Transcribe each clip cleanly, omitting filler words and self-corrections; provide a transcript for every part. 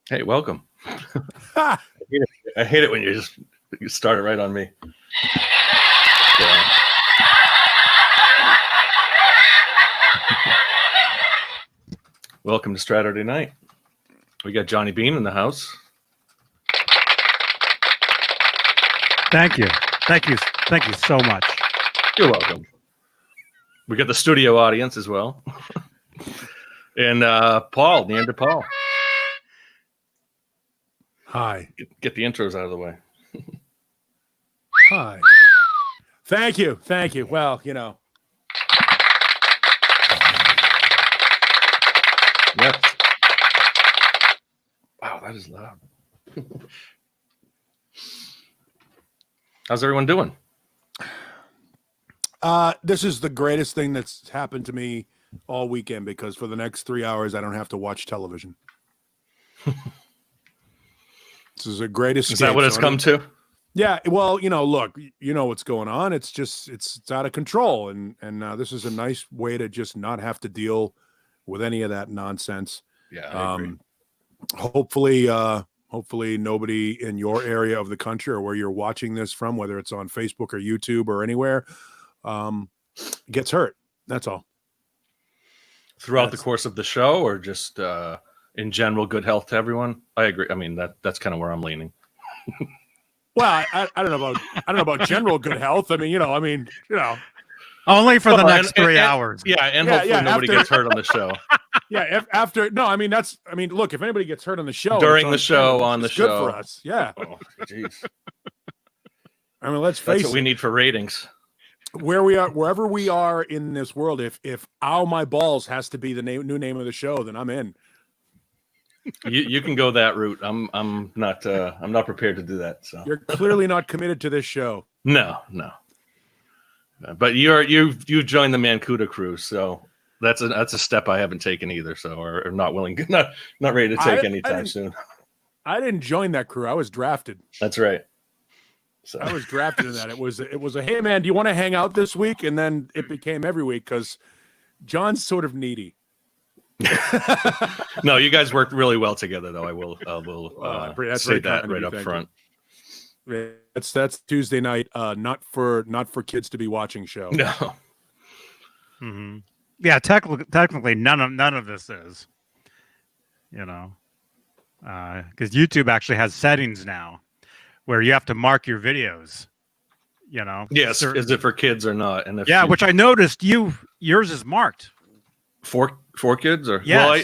Hey, welcome. I hate it when you start it right on me. Yeah. Welcome to Straturday night. We got Johnny Beane in the house. Thank you. Thank you. Thank you so much. You're welcome. We got the studio audience as well. And Paul, Neanderthal. Hi. Get the intros out of the way. Hi. Thank you. Thank you. Well, you know. Yes. Wow, that is loud. How's everyone doing? This is the greatest thing that's happened to me all weekend because for the next 3 hours, I don't have to watch television. This is the greatest. Is that what it's come to? Yeah. Well, you know, look, you know what's going on. It's just, it's out of control. And this is a nice way to just not have to deal with any of that nonsense. Yeah. I agree. Hopefully nobody in your area of the country or where you're watching this from, whether it's on Facebook or YouTube or anywhere, gets hurt. That's all. Throughout the course of the show, or just in general, good health to everyone. I agree. I mean, that's kind of where I'm leaning. Well, I don't know about general good health. I mean, only for the next 3 hours. Yeah, and hopefully nobody gets hurt on the show. Yeah, look, if anybody gets hurt on the show during the show, on the show, good for us. Yeah. Oh, jeez. I mean, let's face it. That's what we need for ratings. Wherever we are in this world, if "Ow My Balls" has to be the new name of the show, then I'm in. You can go that route. I'm not prepared to do that. So you're clearly not committed to this show. No. But you've joined the Mancuda crew, so that's a step I haven't taken either. So or not willing, not ready to take anytime soon. I didn't join that crew. I was drafted. That's right. So I was drafted in that. It was a hey man, do you want to hang out this week? And then it became every week because John's sort of needy. No, you guys worked really well together, though. I will say that right up front. That's Tuesday night. Not for kids to be watching show. No. Mm-hmm. Yeah, technically, none of this is. Because YouTube actually has settings now where you have to mark your videos. Yes. Is it for kids or not? And which I noticed yours is marked. For kids or yes. Well,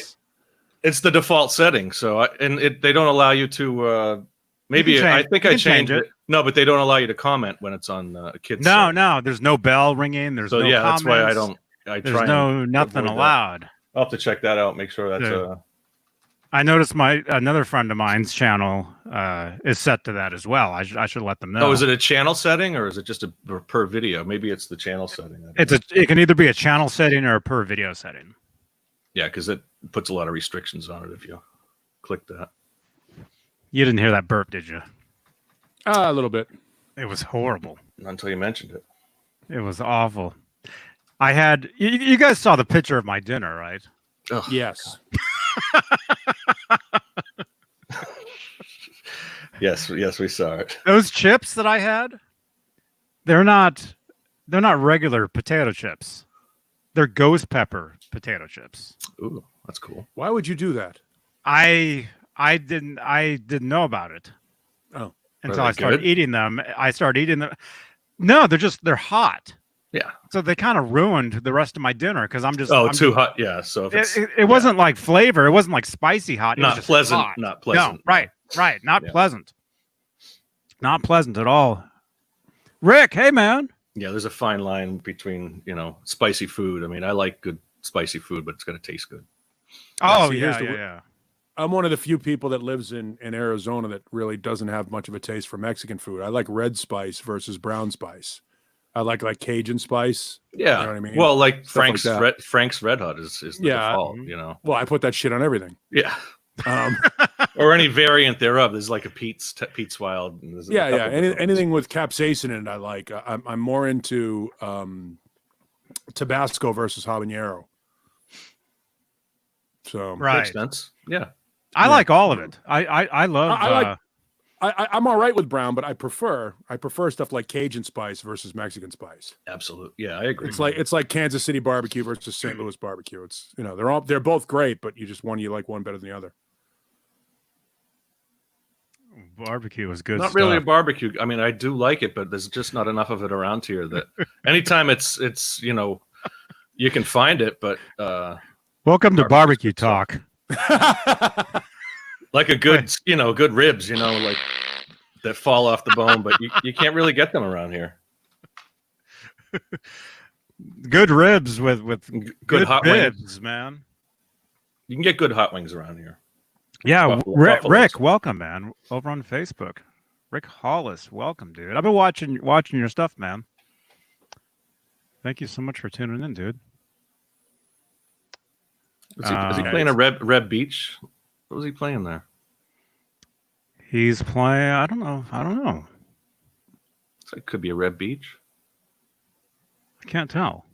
it's the default setting. So they don't allow you to. Maybe I think I changed it. No, but they don't allow you to comment when it's on kids. No, there's no bell ringing. There's no comments. That's why I don't. There's nothing allowed. I'll have to check that out. Make sure that's. I noticed another friend of mine's channel is set to that as well. I should let them know. Oh, is it a channel setting or is it just a per video? Maybe it's the channel setting. It can either be a channel setting or a per video setting. Yeah, because it puts a lot of restrictions on it if you click that. You didn't hear that burp, did you? A little bit. It was horrible. Not until you mentioned it. It was awful. I had you guys saw the picture of my dinner, right? Oh, yes. Yes, we saw it. Those chips that I had, they're not regular potato chips. They're ghost pepper potato chips. Ooh, that's cool. Why would you do that? I didn't know about it. Oh. Until I started eating them. No, they're hot. Yeah. So they kind of ruined the rest of my dinner because I'm too hot. Yeah. So if it wasn't like flavor. It wasn't like spicy hot. It not was pleasant. Hot. Not pleasant. No, right. Not pleasant. Not pleasant at all. Rick, hey man. Yeah, there's a fine line between spicy food. I mean, I like good spicy food, but it's got to taste good. Oh yeah. I'm one of the few people that lives in Arizona that really doesn't have much of a taste for Mexican food. I like red spice versus brown spice. I like Cajun spice. Yeah. You know what I mean? Well, like Frank's Red Hot is the default, Well, I put that shit on everything. Yeah. Or any variant thereof. There's like a Pete's Wild. Anything with capsaicin in it, I like. I'm more into Tabasco versus habanero. So makes sense. Yeah. I like all of it. I love. I'm all right with brown, but I prefer stuff like Cajun spice versus Mexican spice. Absolutely. Yeah, I agree. It's like Kansas City barbecue versus St. Louis barbecue. It's they're both great, but you like one better than the other. Barbecue is good. Not really a barbecue. I mean, I do like it, but there's just not enough of it around here. That anytime it's you can find it, but welcome to barbecue talk. Like a good good ribs, like that fall off the bone, but you can't really get them around here. Good ribs with good hot ribs, wings, man. You can get good hot wings around here. Yeah, Rick, welcome, man. Over on Facebook, Rick Hollis, welcome, dude. I've been watching your stuff, man. Thank you so much for tuning in, dude. Is he playing a Red Beach? What was he playing there? He's playing. I don't know. So it could be a Red Beach. I can't tell.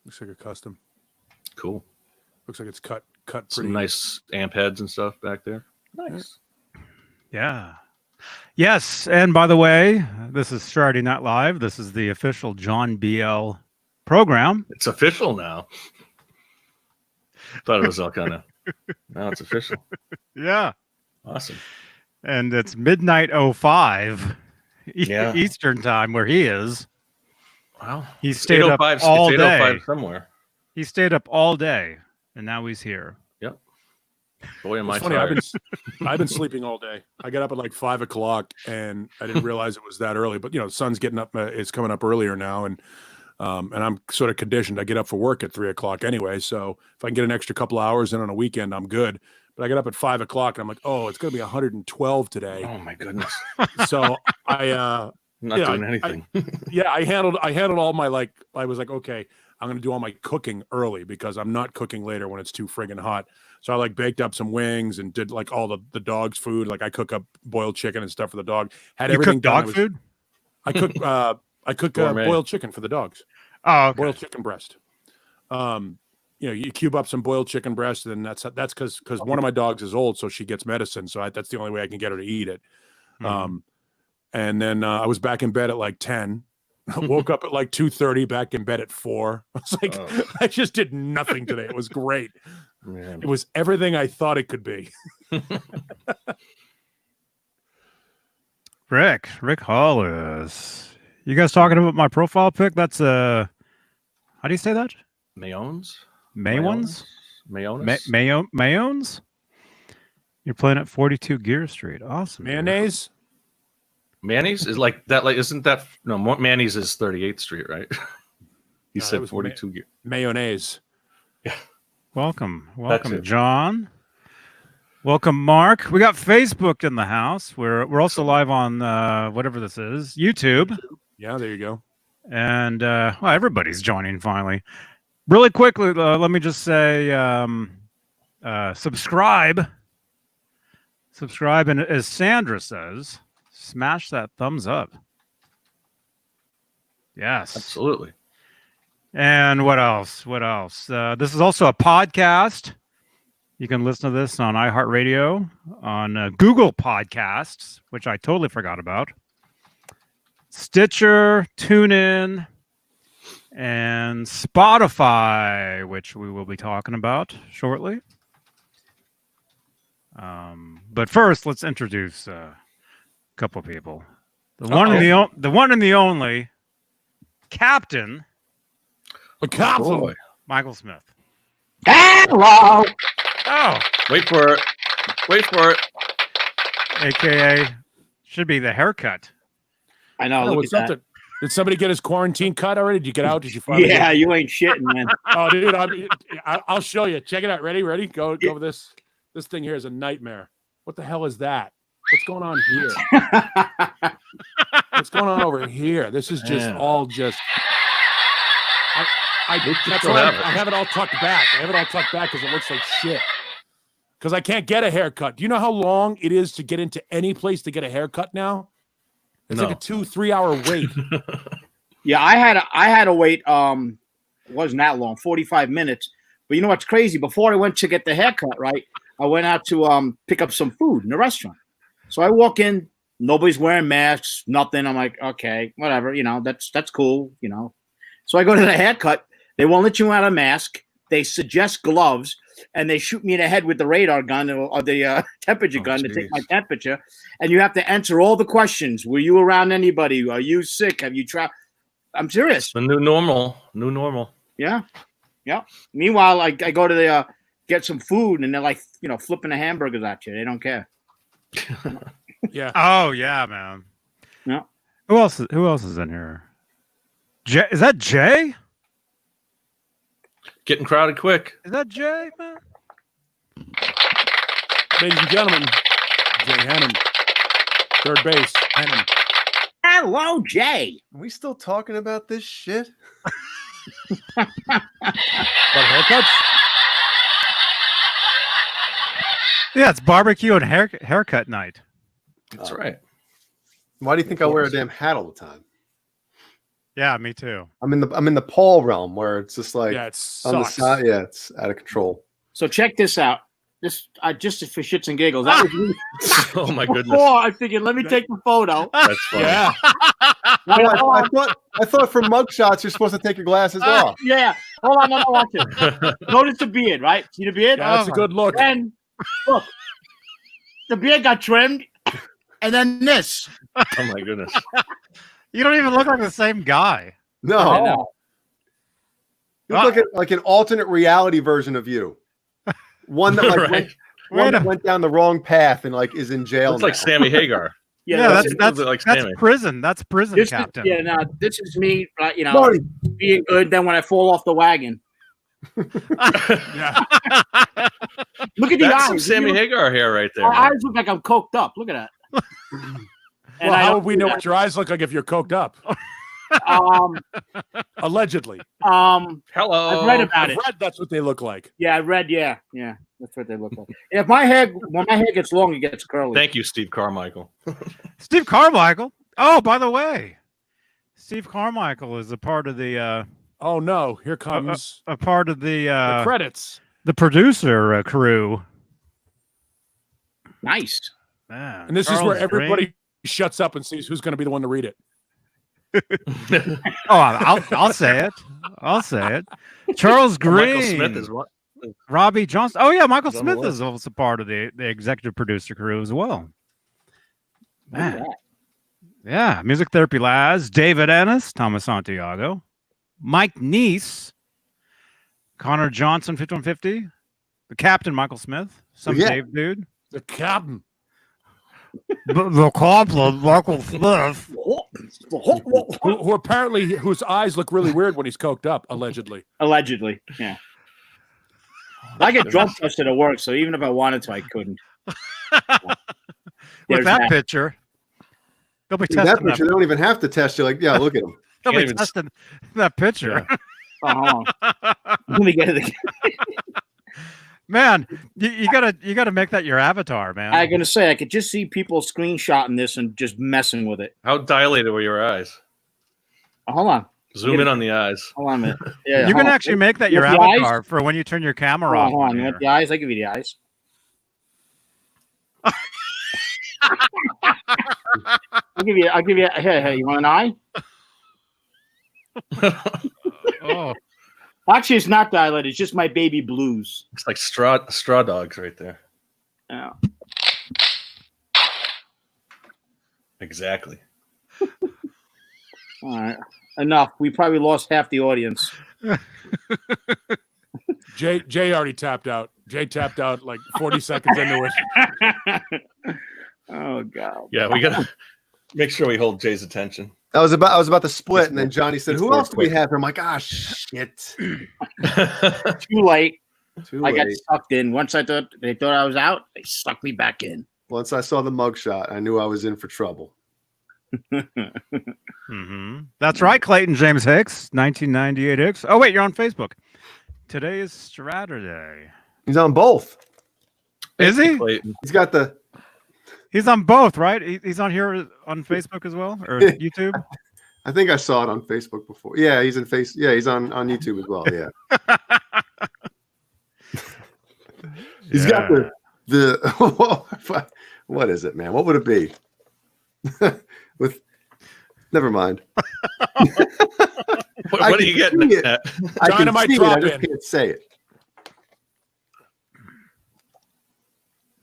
Looks like a custom. Cool. Looks like it's cut pretty. Some nice amp heads and stuff back there. Nice. Yeah. Yes, and by the way, this is Straturday Night Live. This is the official John BL program. It's official now. Thought it was all kind of. Now it's official. Yeah. Awesome. And it's midnight 05 Eastern time where he is. Wow. He stayed up all day. Somewhere. He stayed up all day, and now he's here. Yep. Boy, am I funny. tired. I've been sleeping all day. I got up at like 5 o'clock, and I didn't realize it was that early. But the sun's getting up. It's coming up earlier now, and I'm sort of conditioned. I get up for work at 3 o'clock anyway. So if I can get an extra couple hours in on a weekend, I'm good. But I get up at 5 o'clock, and I'm like, oh, it's going to be 112 today. Oh my goodness. So I'm not doing anything. I handled all my I was like, okay, I'm going to do all my cooking early because I'm not cooking later when it's too friggin' hot. So I baked up some wings and did all the dog's food. Like I cook up boiled chicken and stuff for the dog. You cook dog food? I cook boiled chicken for the dogs. Oh, okay. Boiled chicken breast. You cube up some boiled chicken breast, and that's because one of my dogs is old, so she gets medicine. So that's the only way I can get her to eat it. Mm-hmm. And then I was back in bed at like 10. Woke up at like 2:30, back in bed at 4. I was like, I just did nothing today. It was great. Man. It was everything I thought it could be. Rick Hollis. You guys talking about my profile pic? That's how do you say that? Mayonnaise? Mayonnaise? Mayonnaise? You're playing at 42 Gear Street. Awesome. Mayonnaise? Mayonnaise is like that. Isn't that mayonnaise is 38th Street, right? You said 42 Gear. Mayonnaise. Yeah. Welcome, John. Welcome, Mark. We got Facebook in the house. We're also live on whatever this is, YouTube. Yeah, there you go. And everybody's joining finally. Really quickly, let me just say, subscribe, and as Sandra says, smash that thumbs up. Yes, absolutely. And what else? This is also a podcast. You can listen to this on iHeartRadio, on Google Podcasts, which I totally forgot about, Stitcher, TuneIn, and Spotify, which we will be talking about shortly. But first, let's introduce a couple people. The one and the only Captain. The Captain. Michael Smith. Hello. Oh, wait for it. AKA should be the haircut. I know. Look at that. Did somebody get his quarantine cut already? Did you get out? Did you finally? Yeah, you ain't shitting, man. Oh, dude, I'll show you. Check it out. Ready? Go with this. This thing here is a nightmare. What the hell is that? What's going on here? What's going on over here? This is just all just. I have it all tucked back. I have it all tucked back because it looks like shit. Because I can't get a haircut. Do you know how long it is to get into any place to get a haircut now? It's like a 2-3 hour wait. Yeah, I had to wait. It wasn't that long, 45 minutes. But you know what's crazy? Before I went to get the haircut, right? I went out to pick up some food in the restaurant. So I walk in, nobody's wearing masks, nothing. I'm like, okay, whatever, that's cool, So I go to the haircut. They won't let you wear a mask. They suggest gloves, and they shoot me in the head with the radar gun or the temperature gun to take my temperature. And you have to answer all the questions. Were you around anybody? Are you sick? Have you traveled? I'm serious. The new normal. Yeah. Meanwhile, I go to the get some food, and they're like, flipping the hamburgers at you. They don't care. Yeah. Oh yeah, man. Yeah. Who else is in here? Jay, is that Jay? Getting crowded quick. Is that Jay, man? Ladies and gentlemen, Jay Hannon, third base, Hannon. Hello, Jay. Are we still talking about this shit? Got haircuts? Yeah, it's barbecue and haircut night. That's right. Why do you think I wear a damn hat all the time? Yeah, me too. I'm in the Paul realm where it's just like Yeah, it on the sucks. side. Yeah, it's out of control. So check this out. This just for shits and giggles. That was me. Oh my goodness. Before I figured, let me take the photo. That's funny. Yeah. I thought for mugshots you're supposed to take your glasses off. Yeah. Hold on, no, watch it. Notice the beard, right? See the beard? Yeah, that's a good look. And look, the beard got trimmed, and then this. Oh my goodness. You don't even look like the same guy. No, I know. you look like an alternate reality version of you. One that like Right. went down the wrong path and like is in jail. Looks like Sammy Hagar. Yeah, that's like Sammy. prison. That's prison, This captain. this is me, Marty. being good. Then when I fall off the wagon, Yeah. look at the That's some eyes. Sammy Hagar hair right there. My man. eyes look like I'm coked up. Look at that. Well, how would we know what your eyes look like if you're coked up? Allegedly. Hello. I've read about it. I've read that's what they look like. Yeah, I read. Yeah, that's what they look like. If when my hair gets long, it gets curly. Thank you, Steve Carmichael. Steve Carmichael. Oh, by the way, Steve Carmichael is a part of the Oh no, here comes a part of the the credits. producer crew. Nice. Man, And this is where Charles everybody Green. shuts up and sees who's going to be the one to read it. Oh, I'll say it. I'll say it. Charles Green. Michael Smith is what? Robbie Johnson. Oh yeah, Michael He's on the Smith is also part of the executive producer crew as well. Look at Man. that. Yeah, Music Therapy Laz, David Ennis, Thomas Santiago, Mike Neese, Connor Johnson, 5150, the Captain Michael Smith, some Yeah. Dave dude, The captain. the Captain Michael Smith. Who apparently whose eyes look really weird when he's coked up, allegedly. Allegedly, yeah. I get drug tested at work, so even if I wanted to, I couldn't. With There's that that. picture, they'll be See, testing that picture, they don't even have to test you. Like, yeah, look at him. They'll be Can't even testing that picture. Hold on. Let me get it again. Man, you gotta make that your avatar, man. I'm gonna say I could just see people screenshotting this and just messing with it. How dilated were your eyes? Hold on. Zoom in on the eyes. Hold on a minute. Yeah, you hold can on. actually make that your With the eyes? avatar for when you turn your camera off. Hold on. on You here. want the eyes? I give you the eyes. I'll give you. Here. You want an eye? Oh, Actually, it's not dilated. It's just my baby blues. It's like straw dogs right there. Yeah. Exactly. All right. Enough. We probably lost half the audience. Jay already tapped out. Jay tapped out like 40 seconds into it. Oh God. Yeah, we gotta make sure we hold Jay's attention. I was about to split, and then Johnny said, It's "Who more else do we quick. have?" I'm like, "Ah, shit, Too late. too I got late." sucked in. Once they thought I was out, they sucked me back in. Once I saw the mugshot, I knew I was in for trouble. That's right, Clayton James Hicks, 1998 Hicks. Oh wait, you're on Facebook. Today is Straturday. He's on both. Is he? Clayton. He's got the. He's on both, right? He's on here on Facebook as well, or YouTube. I think I saw it on Facebook before. Yeah, he's in face. Yeah, he's on YouTube as well. Yeah. He's got What is it, man? What would it be? Never mind. What are you getting at? I can Dynamite see it, drop I just in. can't say it.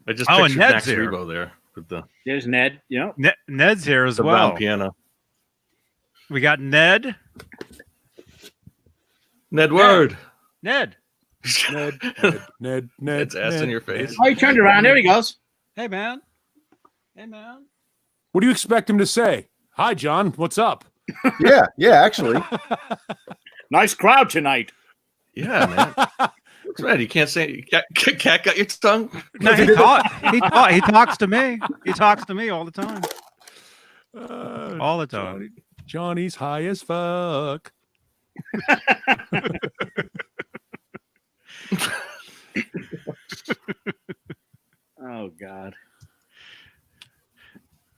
I just Oh, and pictured Ned's Max here. Rebo there with the There's Ned. Yeah. Ned's here as well. round piano. We got Ned. Ned Word. Ned. Ned. Ned's ass in your face. Oh, he turned around. There he goes. Hey, man. Hey, man. What do you expect him to say? Hi, John. What's up? Yeah, actually. Nice crowd tonight. Yeah, man. That's right. You can't say cat got your tongue. No, he talks to me. He talks to me all the time. All the time. Johnny's high as fuck. Oh God.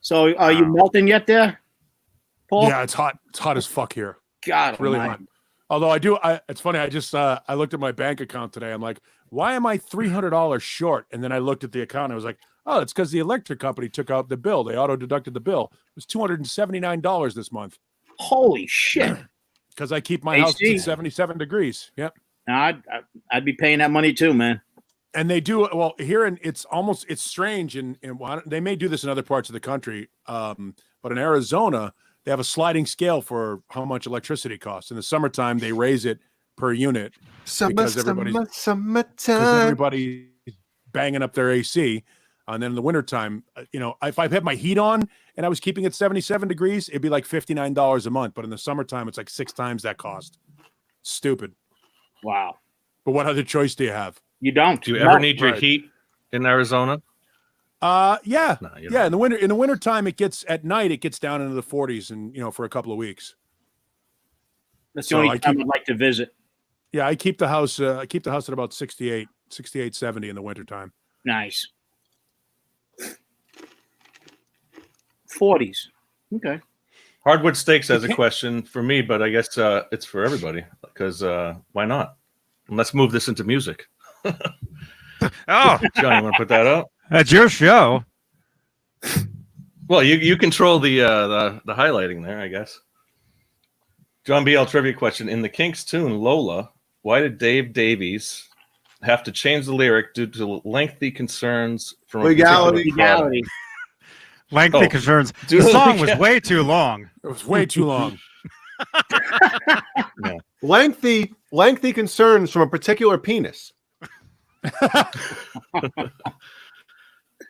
So are you melting yet there, Paul? Yeah, it's hot. It's hot as fuck here. God, It's really hot. Although it's funny. I just I looked at my bank account today. I'm like, why am I $300 short? And then I looked at the account. I was like, oh, it's because the electric company took out the bill. They auto deducted the bill. It was $279 this month. Holy shit. Because I keep my AC. house at 77 degrees. Yep. Now, I'd be paying that money too, man. And they do well here, and it's strange. And they may do this in other parts of the country, but in Arizona, they have a sliding scale for how much electricity costs. In the summertime, they raise it per unit because everybody's banging up their AC. And then in the wintertime, if I had my heat on and I was keeping it 77 degrees, it'd be like $59 a month. But in the summertime, it's like 6 times that cost. Stupid. Wow. But what other choice do you have? You don't. Do you ever need your heat in Arizona? Yeah. No, you Yeah. don't. In the wintertime, it gets down into the 40s and for a couple of weeks. That's the only time I'd like to visit. Yeah, I keep the house at about 68, 70 in the wintertime. Nice. 40s. Okay. Hardwood Steaks has a question for me, but I guess it's for everybody because why not? And let's move this into music. Oh, John, you want to put that up? that's your show. Well, you control the highlighting there, I guess. John BL trivia question: in the Kinks tune Lola, why did Dave Davies have to change the lyric due to lengthy concerns from Legality. Lengthy concerns. The song was way too long. It was way too long. Yeah. Lengthy concerns from a particular penis.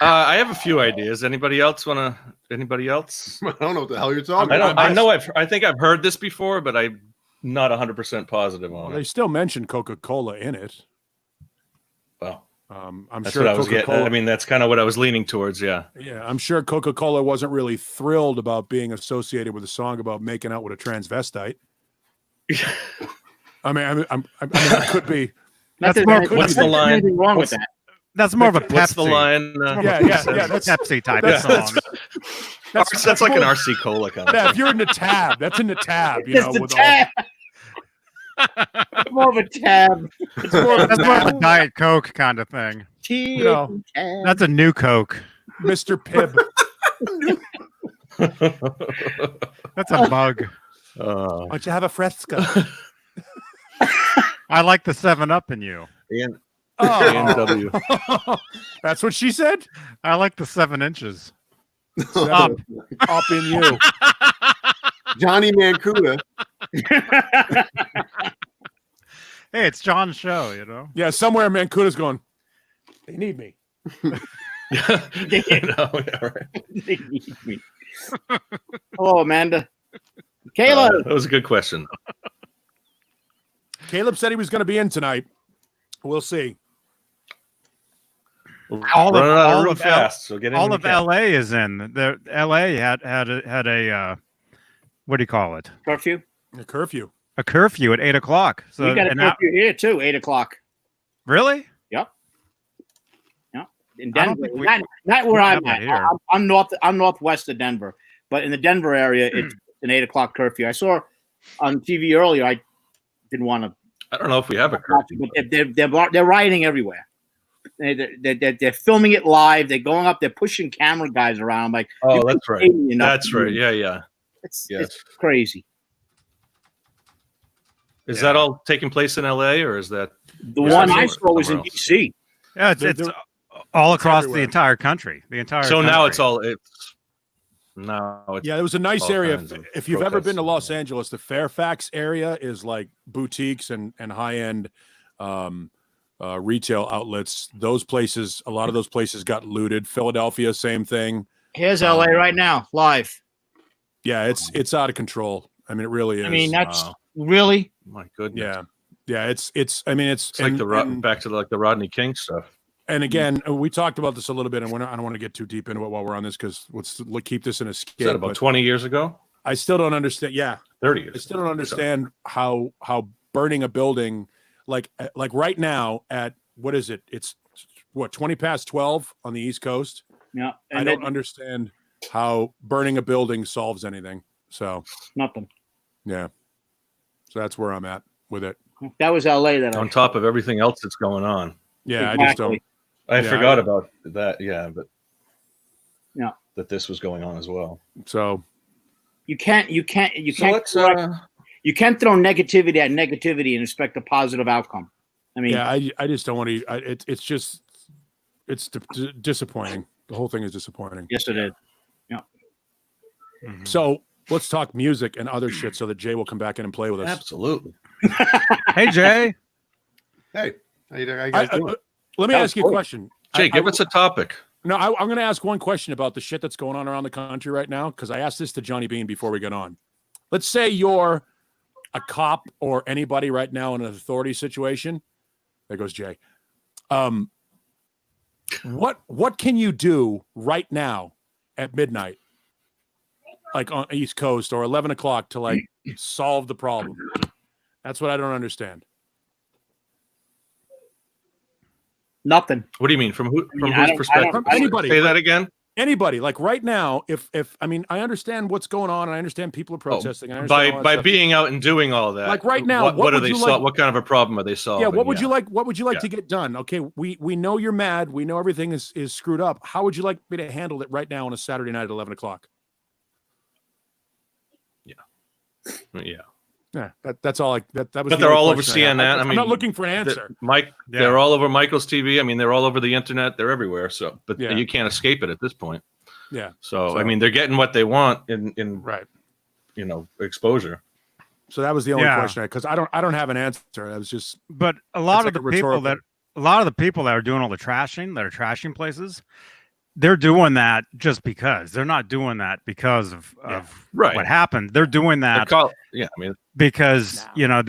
I have a few ideas. Anybody else? I don't know what the hell you're talking about. I think I've heard this before, but I'm not 100% positive on Well, it. they still mention Coca-Cola in it. Well, I'm that's sure what I was getting. Coca-Cola. I mean, that's kind of what I was leaning towards. Yeah. Yeah, I'm sure Coca-Cola wasn't really thrilled about being associated with a song about making out with a transvestite. I mean, it could be. That's more. What's the line? Nothing wrong with that. That's more of a Pepsi. What's the line? Yeah. That's Pepsi type that's- of song. That's like an RC Cola kind of. Yeah, if you're in the tab, that's in the tab. It's the with tab. It's more of a tab. It's more of a That's more of a tab. Diet Coke kind of thing. know, Tab. That's a new Coke. Mr. Pibb. That's a bug. Why don't you have a fresco? I like the 7-Up in you. A&W. That's what she said? I like the 7 inches. Up in you. Johnny Mancuda. Hey, it's John's show, Yeah, somewhere Mancuda's going, they need me. Yeah, right. They need me. Hello, Amanda. Kayla. That was a good question. Caleb said he was going to be in tonight. We'll see. All of- Running out all of room of fast, so get in All when of you can. LA is in. The LA had a what do you call it? Curfew. A curfew. A curfew at 8:00. So We got a and now- curfew here too, 8:00. really? In I don't Denver. think we- Not where we I'm have that at. here. I'm northwest of Denver, but in the Denver area, it's an 8:00 curfew. I saw on TV earlier. I didn't want to, I don't know if we have a curfew. but they're rioting everywhere. They're filming it live. They're going up. They're pushing camera guys around. I'm like, Oh, that's right. That's right. Yeah, yeah. It's Yes. crazy. Is that all taking place in LA, or is that The one I saw was in somewhere else? DC. Yeah, it's all across the everywhere. entire country. The entire. So country. now it's all. Now it's Yeah, it was a nice all area. kinds of If you've ever been to protests. Los Angeles, the Fairfax area is like boutiques and high end retail outlets. Those places, a lot of those places got looted. Philadelphia, same thing. Here's LA right now, live. Yeah, it's out of control. I mean, it really is. I mean, that's Wow. really. My goodness. yeah. It's. I mean, it's It's like back to the Rodney King stuff. And again, we talked about this a little bit, and I don't want to get too deep into it while we're on this because let's keep this in a Is that scale. about 20 years ago? I still don't understand. Yeah, 30 I years. still don't understand how burning a building like right now at what is it? It's what 20 past 12 on the East Coast. Yeah, I don't understand how burning a building solves anything. So nothing. yeah, so that's where I'm at with it. That was LA. That On top of everything else that's going on. Yeah, I just don't. I Yeah, forgot about that. Yeah, but Yeah. that this was going on as well. So you can't So let's, you can't throw negativity at negativity and expect a positive outcome. I mean, yeah, I just don't want to. It's just disappointing. The whole thing is disappointing. yes, it is. Mhm. So let's talk music and other shit so that Jay will come back in and play with us. absolutely. Hey Jay, Hey, how you guys doing? Let me That ask was you a cool. question. Jay, give us a topic. No, I'm going to ask one question about the shit that's going on around the country right now because I asked this to Johnny Beane before we got on. Let's say you're a cop or anybody right now in an authority situation. There goes Jay. What can you do right now at midnight, like on East Coast or 11 o'clock to like solve the problem? That's what I don't understand. nothing. What do you mean? From I whose don't- perspective? Anybody. Say that again. Anybody, like right now, if I mean, I understand what's going on and I understand people are protesting. I understand all that By stuff. being out and doing all that. Like right now, what what are would they you like- what kind of a problem are they solving? Yeah, what would you like? What would you like Yeah. to get done? Okay, we know you're mad. We know everything is screwed up. How would you like me to handle it right now on a Saturday night at 11 o'clock? Yeah. Yeah, that's all. That was. But the they're only all over question I had. CNN. I I'm mean, not looking for an answer. They're all over Michael's TV. I mean, they're all over the internet. They're everywhere. So, but Yeah. you can't escape it at this point. Yeah. So, So- I mean, they're getting what they want in Right. exposure. So that was the only Yeah. question because I don't have an answer. I was just but a lot It's of like the a people rhetorical- that are doing all the trashing, that are trashing places, they're doing that just because. They're not doing that because of Right. what happened. They're doing that I mean, because No.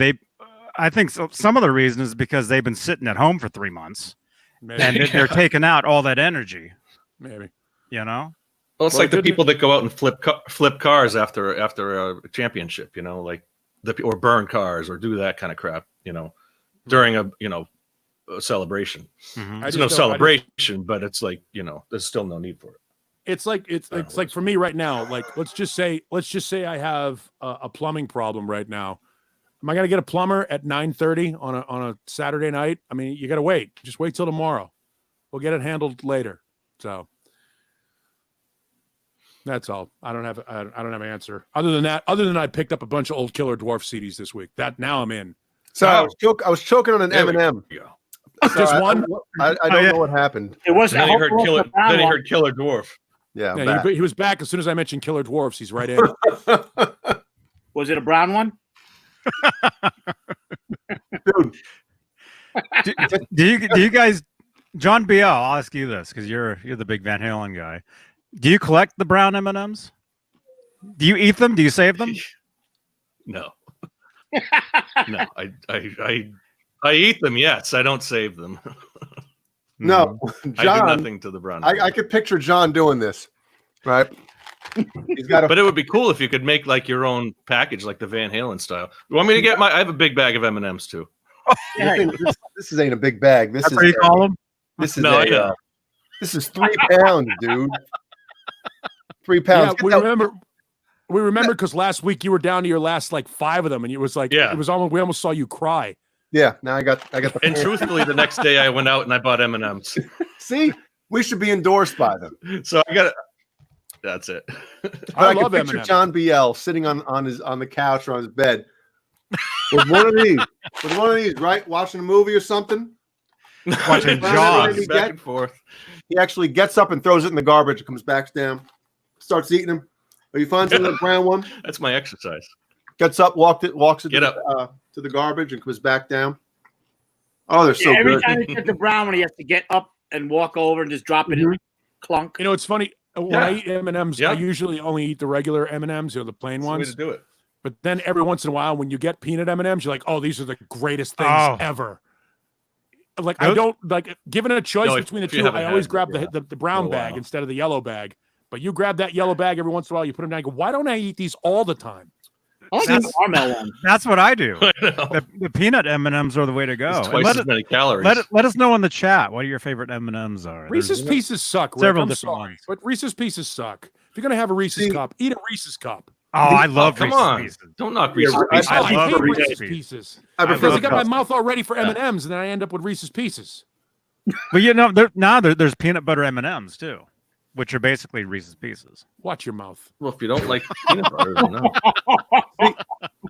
I think some of the reason is because they've been sitting at home for 3 months maybe. and they're taking out all that energy. maybe. You know, well, it's Well, like the didn't- people that go out and flip cars after a championship. Like or burn cars or do that kind of crap. During a celebration. Mhm. I It's just no don't- celebration, but it's like there's still no need for it. It's like it's like for me right now. Like let's just say I have a plumbing problem right now. Am I gonna get a plumber at 9:30 on a Saturday night? I mean, you gotta wait. Just wait till tomorrow. We'll get it handled later. So that's all. I don't have an answer other than that. Other than I picked up a bunch of old Killer Dwarf CDs this week. That now I'm in. So I was choking on an There we M&M. go. So Just I one? don't know what happened. It was. And then he heard Killer. Then he heard Killer Dwarf. Yeah, I'm Yeah, back. he was back as soon as I mentioned Killer Dwarfs. He's right in. Was it a brown one? Dude, do you guys, John BL? I'll ask you this because you're the big Van Halen guy. Do you collect the brown M&Ms? Do you eat them? Do you save them? No. No, I eat them. Yes, I don't save them. no, I do John. nothing to the brown. I could picture John doing this, right? He's got a But it would be cool if you could make like your own package, like the Van Halen style. You want me to get I have a big bag of M&Ms too. this ain't a big bag. This That's is what you call them. this is No, a, yeah. this is 3 pounds, dude. 3 pounds. Yeah, we remember because last week you were down to your last like 5 of them, and it was like Yeah. it was almost we almost saw you cry. Yeah, now I got the. And truthfully, the next day I went out and I bought M&Ms. See, we should be endorsed by them. So I got it. That's it. I can love picture M&M. John BL sitting on the couch or on his bed with one of these, right, watching a movie or something. Watching Jaws. Back and forth. He actually gets up and throws it in the garbage and comes back down, starts eating them. Or he finds another brown one, That's my exercise. gets up, walks it Get to the garbage and comes back down. Oh, they're so Every good. time he gets the brown one, he has to get up and walk over and just drop it in clunk. You know, it's funny. When I eat M&Ms, Yeah. I usually only eat the regular M&Ms, the plain That's the way ones. to do it. But then every once in a while, when you get peanut M&Ms, you're like, oh, these are the greatest things Oh. ever. Like, I don't, like, given a choice No, between the if you two, haven't I always had grab it, the brown for a bag while. instead of the yellow bag. But you grab that yellow bag every once in a while, you put them down, and go, why don't I eat these all the time? I like That's- the caramel one. That's what I do. I know. The peanut M&Ms are the way to go. It's And twice let, as many calories. let us know in the chat what your favorite M&Ms are. Reese's There's Pieces suck, Rick. several I'm different sorry, ones. but Reese's Pieces suck. If you're going to have a Reese's cup, eat a Reese's cup. Oh, I love come Reese's on. Pieces. Don't knock Reese's I- Pieces. I love hate Reese's Reese's Pieces. Pieces. I prefer Because I the got my cup. mouth all ready for M&Ms, and then I end up with Reese's Pieces. But you know, there's peanut butter M&Ms too, which are basically Reese's Pieces. Watch your mouth. Well, if you don't like peanut butter, then no.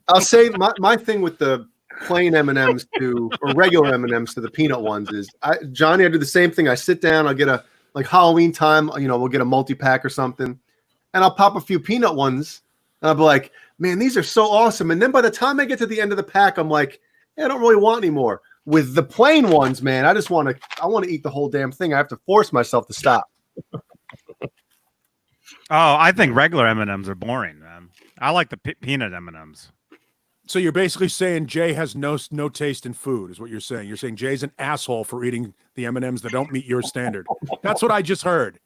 I'll say my thing with the plain M&Ms or regular M&Ms to the peanut ones is Johnny, I do the same thing. I sit down, I'll get a like Halloween time, we'll get a multi-pack or something, and I'll pop a few peanut ones, and I'll be like, man, these are so awesome. And then by the time I get to the end of the pack, I'm like, I don't really want any more. With the plain ones, man, I want to eat the whole damn thing. I have to force myself to stop. Oh, I think regular M&Ms are boring, man. I like the peanut M&Ms. So you're basically saying Jay has no taste in food, is what you're saying. You're saying Jay's an asshole for eating the M&Ms that don't meet your standard. That's what I just heard.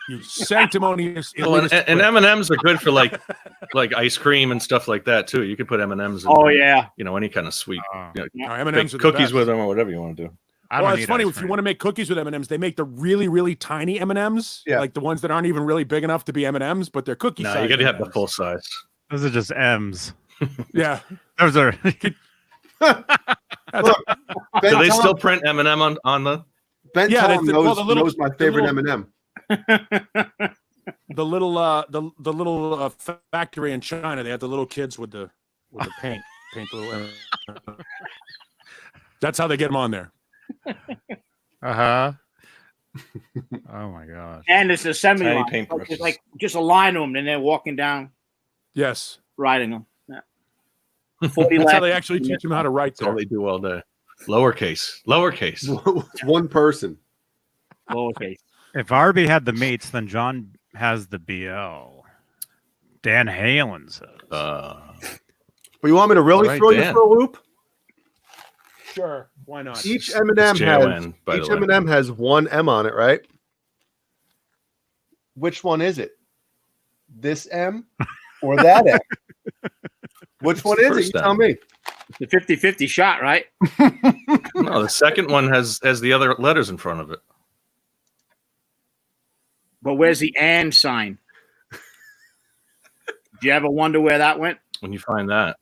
You sanctimonious. Well, and elitist prick. M&Ms are good for like ice cream and stuff like that too. You could put M&Ms in, Oh yeah. any kind of sweet, No, make M&Ms are the cookies best. with them or whatever you want to do. I Well, don't it's eat funny ice if you cream. want to make cookies with M&Ms, they make the really, really tiny M&Ms, Yeah. like the ones that aren't even really big enough to be M&Ms, but they're cookie No, size you got to have the M&Ms. full size. Those are just M's. Yeah, Those are. Look, Ben Do they Tom- still print M&M on the? Ben Yeah, Tom the- well, knows my favorite little- M&M. the little factory in China, they had the little kids with the paint the little M&Ms. That's how they get them on there. Uh-huh. Oh my gosh. And it's a semi Tiny line. paintbrushes. It's like just a line of them, and they're walking down, Yes, riding them. Yeah. 40 that's how laps. they actually teach them how to write That's all there. they do all day. Lowercase. One person. Lowercase. If Arby had the mates, then John has the BL. Dan Halen says. But you want me to really All right, throw you Dan. for a loop? Sure, why not? Each It's M&M J-O-N, by the each way. M&M has one M on it, right? Which one is it? This M or that M? Which one is it? You First tell M. me. It's a 50-50 shot, right? No, the second one has the other letters in front of it. But where's the and sign? Do you ever wonder where that went? When you find that,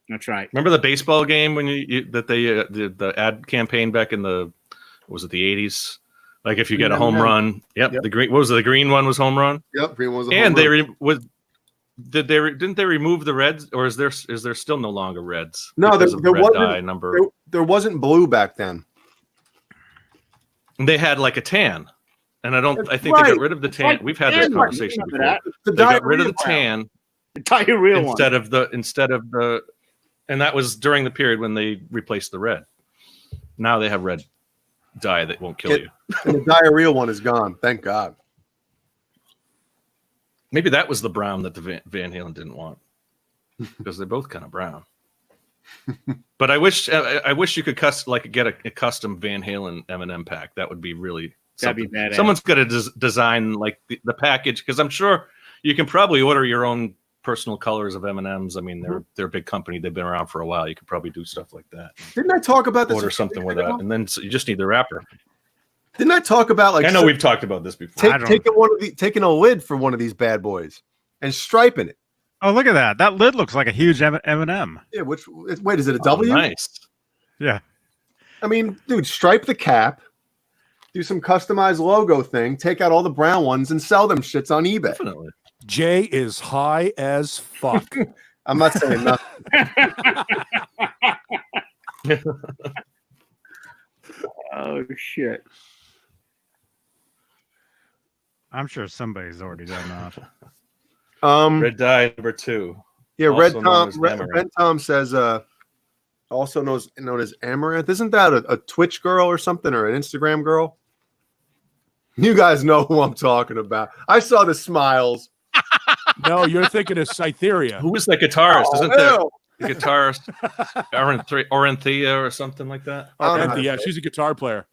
That's right. remember the baseball game when the ad campaign back in was it the 80s? Like if you get a home M&M. run, yep. Yep. The green, what was it? The green one was home run, Yep, green was a and home run. didn't they remove the reds, or is there still no longer reds? No, because there- of there red wasn't- dye number. there wasn't blue back then. They had like a tan, and I That's think they right. got rid of the tan. Like We've had tan this one, conversation remember before. that? The They got rid of the diarrhea brown. tan The diarrhea one. instead of the, and that was during the period when they replaced the red. Now they have red dye that won't kill you. And the diarrhea one is gone. Thank God. Maybe that was the brown that the Van Halen didn't want, because they're both kind of brown. But I wish you could get a custom Van Halen M&M pack. That would be really That'd be something. badass. Someone's got to design like the package, because I'm sure you can probably order your own personal colors of M&Ms. I mean, they're a big company. They've been around for a while. You could probably do stuff like that. Didn't I talk about this? Order something with that, and then you just need the wrapper. Didn't I talk about like I know we've talked about this before. taking a lid for one of these bad boys and striping it? Oh, look at that. That lid looks like a huge M&M. Yeah. Wait, is it a Oh, W? nice. Yeah. I mean, dude, stripe the cap, do some customized logo thing, take out all the brown ones, and sell them shits on eBay. Definitely. Jay is high as fuck. I'm not saying nothing. Oh shit! I'm sure somebody's already done that. Red dye number 2. Yeah, also known as Amaranth. Red Tom says, also known as Amaranth. Isn't that a Twitch girl or something, or an Instagram girl? You guys know who I'm talking about. I saw the smiles. No, you're thinking of Cytheria. Who was that guitarist? Oh, Isn't there no. the guitarist Orenthea or something like that? I don't know how Orianthe, to yeah, say she's a guitar player.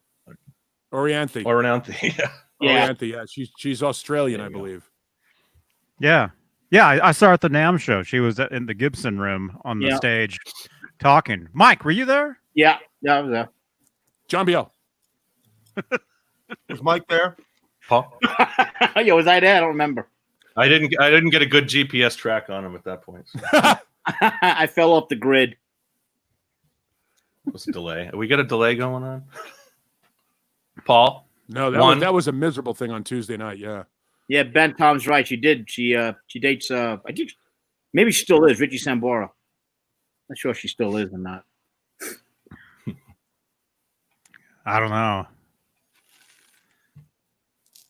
Orianthe. Orenthea. Yeah. Orianthe, yeah. She's Australian, I believe. Yeah. Yeah, I saw her at the NAMM show. She was in the Gibson room on the Yeah. stage talking. Mike, were you there? Yeah, I was there. John Biel. Was Mike there? Paul? Yo, was I there? I don't remember. I didn't get a good GPS track on him at that point. So I fell off the grid. it was a delay. We got a delay going on. Paul? No, that was a miserable thing on Tuesday night. Yeah. Yeah, Ben Tom's right. She did. She dates. I think maybe she still is Richie Sambora. Not sure if she still is or not. I don't know.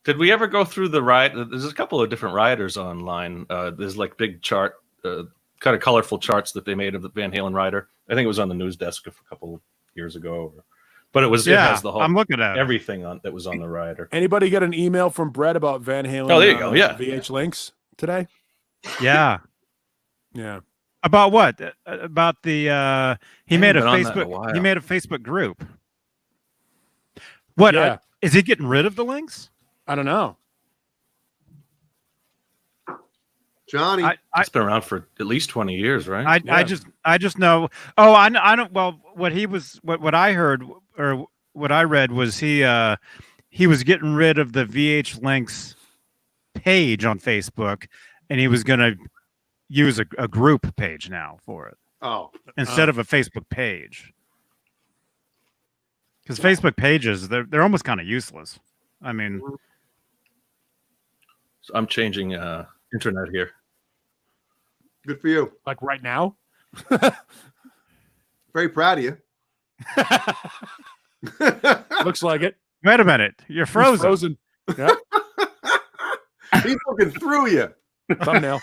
Did we ever go through the riot? There's a couple of different rioters online. There's like big chart, kind of colorful charts that they made of the Van Halen rider. I think it was on the news desk a couple of years ago. But it has the whole I'm looking at it. everything on that was on the rider. Anybody get an email from Brett about Van Halen? Oh, there you go. Yeah. VH links today? Yeah. Yeah. About what? About the he made a been on that in a Facebook while. he made a Facebook group. What Yeah. is he getting rid of the links? I don't know. Johnny. It's been around for at least 20 years, right? I just know. Oh, I don't. Well, what I heard or what I read was he was getting rid of the VH Links page on Facebook, and he was going to use a group page now for it instead of a Facebook page. Because Facebook pages, they're almost kind of useless. I mean, So I'm changing internet here. Good for you. Like right now? Very proud of you. Looks like it. wait a minute, you're He's frozen. frozen. Yeah. He's looking through you. Thumbnail.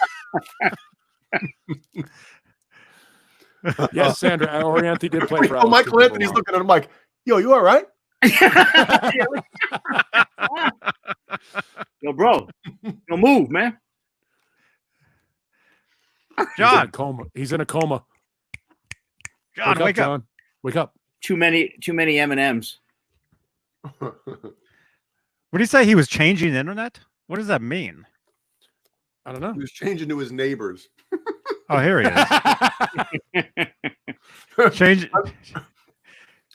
Yes, Sandra. Orianthe did play for Oh, Michael Anthony's looking at him like, yo, you all right? Yo, bro, yo, move, man. John, He's in a coma. John, wake up. John. Wake up. Too many M&Ms. What did he say? He was changing the internet? What does that mean? I don't know. He was changing to his neighbors. Oh, here he is. Change.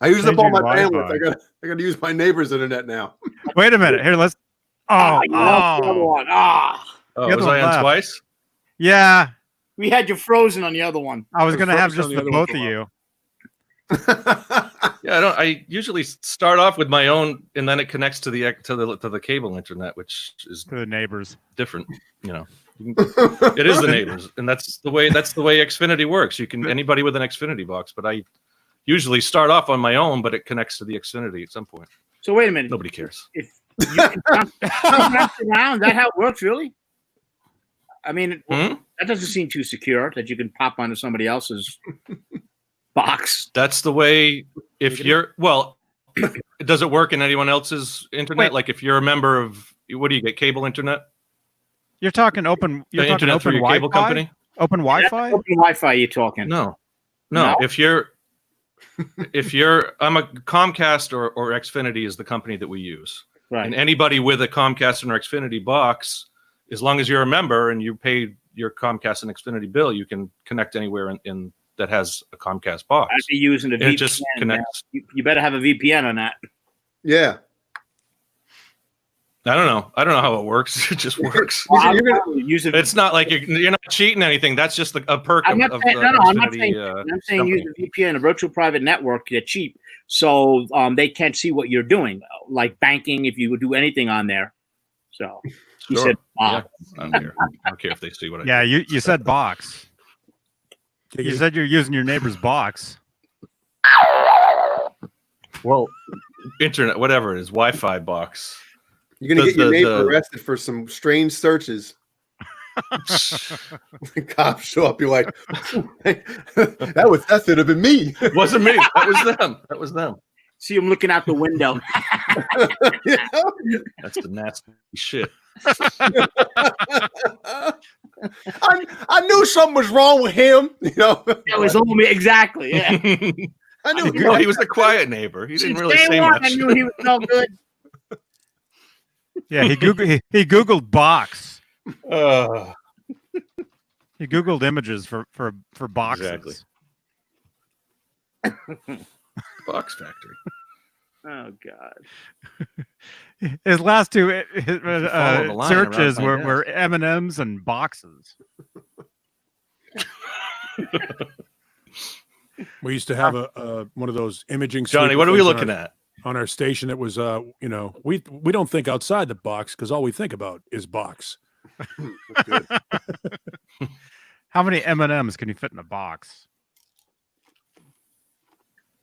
I use up all my Changing bandwidth. I got to use my neighbor's internet now. Wait a minute. Here, let's. Oh, You lost the other one. Oh, The was other I one on left. twice? Yeah. We had you frozen on the other one. I was gonna have frozen just on the the other both of one. you. Yeah, I usually start off with my own, and then it connects to the cable internet, which is To the neighbors. different. It is the neighbors, and that's the way Xfinity works. You can anybody with an Xfinity box, but I usually start off on my own, but it connects to the Xfinity at some point. So wait a minute. Nobody cares. If you can bounce around, is that how it works, really? I mean, that doesn't seem too secure that you can pop onto somebody else's box. That's the way. If you're does it work in anyone else's internet? Wait. Like if you're a member of, what do you get? Cable internet? You're talking open. You're The talking internet through open your Wi-Fi. cable company? Open Wi-Fi. Open Wi-Fi, you're talking. No. No? If I'm a Comcast or Xfinity is the company that we use. Right. And anybody with a Comcast and Xfinity box, as long as you're a member and you pay your Comcast and Xfinity bill, you can connect anywhere in that has a Comcast box. I'd be using a And VPN. it just connects. You better have a VPN on that. Yeah. I don't know how it works. It just works. Well, I'm gonna use it. It's not like you're not cheating anything. That's just a perk I'm not of saying, the no, I'm not Xfinity, saying. I'm saying company. use a VPN, a virtual private network. They're cheap, so they can't see what you're doing, like banking. If you would do anything on there, so he Sure. said, Yeah, I don't care if they see what I Yeah, do. you said box. You said you're using your neighbor's box. Well, internet, whatever it is, Wi-Fi box. You're gonna get your neighbor the- arrested for some strange searches. The cops show up. You're like, that should have been me. Wasn't me. That was them. That was them. see him looking out the window. You know? That's the nasty shit. I knew something was wrong with him. You know, That was only exactly. Yeah. I knew Well, he was a quiet neighbor. He didn't really say much. I knew he was no good. Yeah, he Googled box. Uh, He Googled images for boxes. Exactly. Box Factory. Oh God. His last two follow the line searches around my were M&Ms and boxes. We used to have a one of those imaging. Johnny, what are we looking at? On our station? It was, we don't think outside the box because all we think about is box. Good. How many M&Ms can you fit in a box?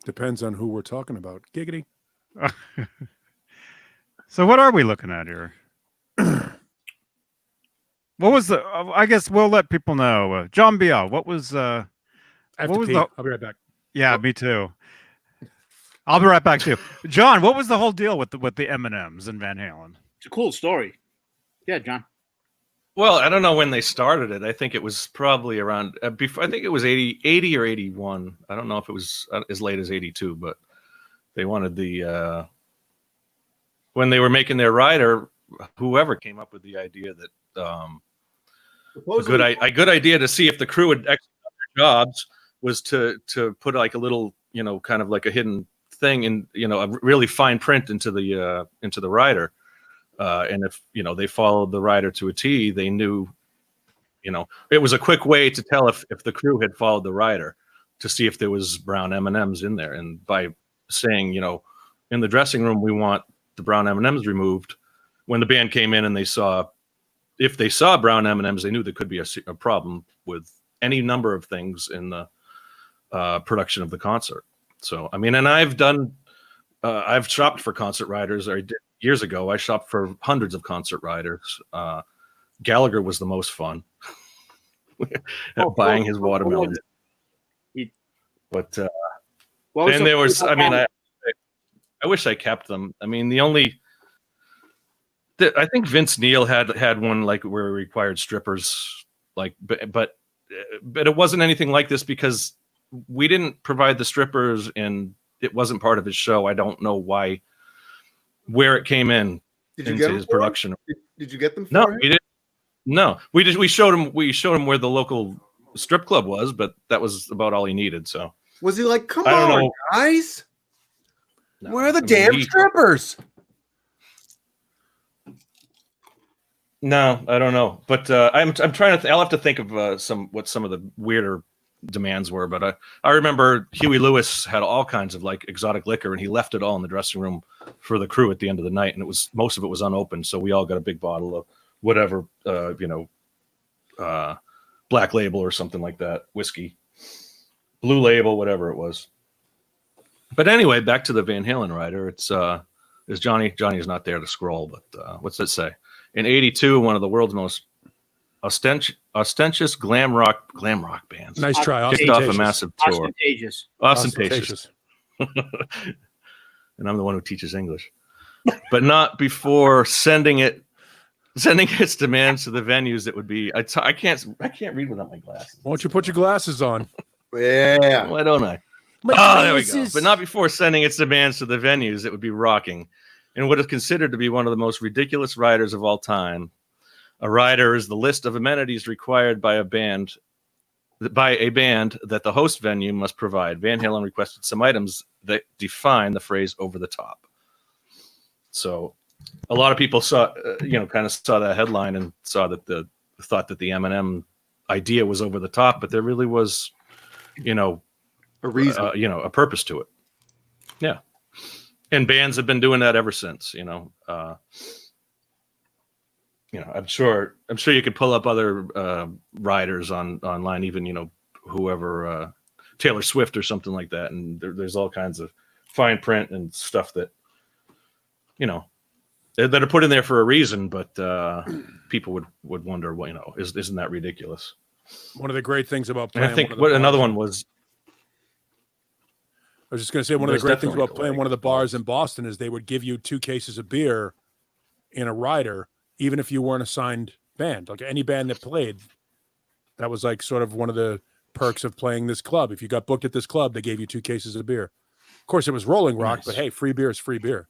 Depends on who we're talking about. Giggity. So what are we looking at here? What was the? I guess we'll let people know. John Biel, what was? I have What to was pee. the- I'll be right back. Yeah, me too. I'll be right back too. John, what was the whole deal with the M&Ms and Van Halen? It's a cool story. Yeah, John. Well, I don't know when they started it. I think it was probably around before. I think it was 80 or 81. I don't know if it was as late as 82, but they wanted the when they were making their rider, whoever came up with the idea that a good idea to see if the crew would actually do their jobs was to put like a little, kind of like a hidden thing in, a really fine print into the rider. And if, they followed the rider to a T, they knew, it was a quick way to tell if the crew had followed the rider to see if there was brown M&Ms in there. And by saying, in the dressing room, we want the brown M&Ms removed. When the band came in and if they saw brown M&Ms, they knew there could be a problem with any number of things in the production of the concert. So, I mean, and I've shopped for concert riders. I did years ago. I shopped for hundreds of concert riders. Gallagher was the most fun at buying his watermelon. But and there was, I mean, I wish I kept them. I mean, I think Vince Neil had one like where he required strippers, like, but it wasn't anything like this because we didn't provide the strippers and it wasn't part of his show. I don't know where it came in into his production. Did you get them? No, we didn't. No, we showed him where the local strip club was, but that was about all he needed. So Was he like, come I don't on, know. guys? No, Where are the I mean, damn strippers? No, I don't know, but I'm trying to. I'll have to think of what some of the weirder demands were. But I remember Huey Lewis had all kinds of like exotic liquor, and he left it all in the dressing room for the crew at the end of the night, and most of it was unopened. So we all got a big bottle of whatever, Black Label or something like that, whiskey, Blue Label, whatever it was. But anyway, back to the Van Halen rider. It's Johnny is not there to scroll, but what's that say? In '82, one of the world's most ostentatious glam rock bands. Nice try. Kicked off a massive tour. Ostentatious. And I'm the one who teaches English, but not before sending its demands to the venues that would be. I can't read without my glasses. Why don't you put your glasses on? Yeah. Why don't I? There we go. But not before sending its demands to the venues that would be rocking, and what is considered to be one of the most ridiculous riders of all time. A rider is the list of amenities required by a band that the host venue must provide. Van Halen requested some items that define the phrase "over the top." So a lot of people saw, kind of saw that headline and saw that thought that the M&M idea was over the top, but there really was, a reason, a purpose to it. Yeah. And bands have been doing that ever since, I'm sure you could pull up other riders online, even, whoever, Taylor Swift or something like that. And there's all kinds of fine print and stuff that, that are put in there for a reason, but people would wonder, well, isn't that ridiculous? One of the great things about playing, and I think another one was. I was just going to say one of the great things about playing one of the bars in Boston is they would give you 2 cases of beer in a rider, even if you weren't a signed band. Like any band that played, that was like sort of one of the perks of playing this club. If you got booked at this club, they gave you 2 cases of beer. Of course, it was Rolling Rock, but hey, free beer is free beer.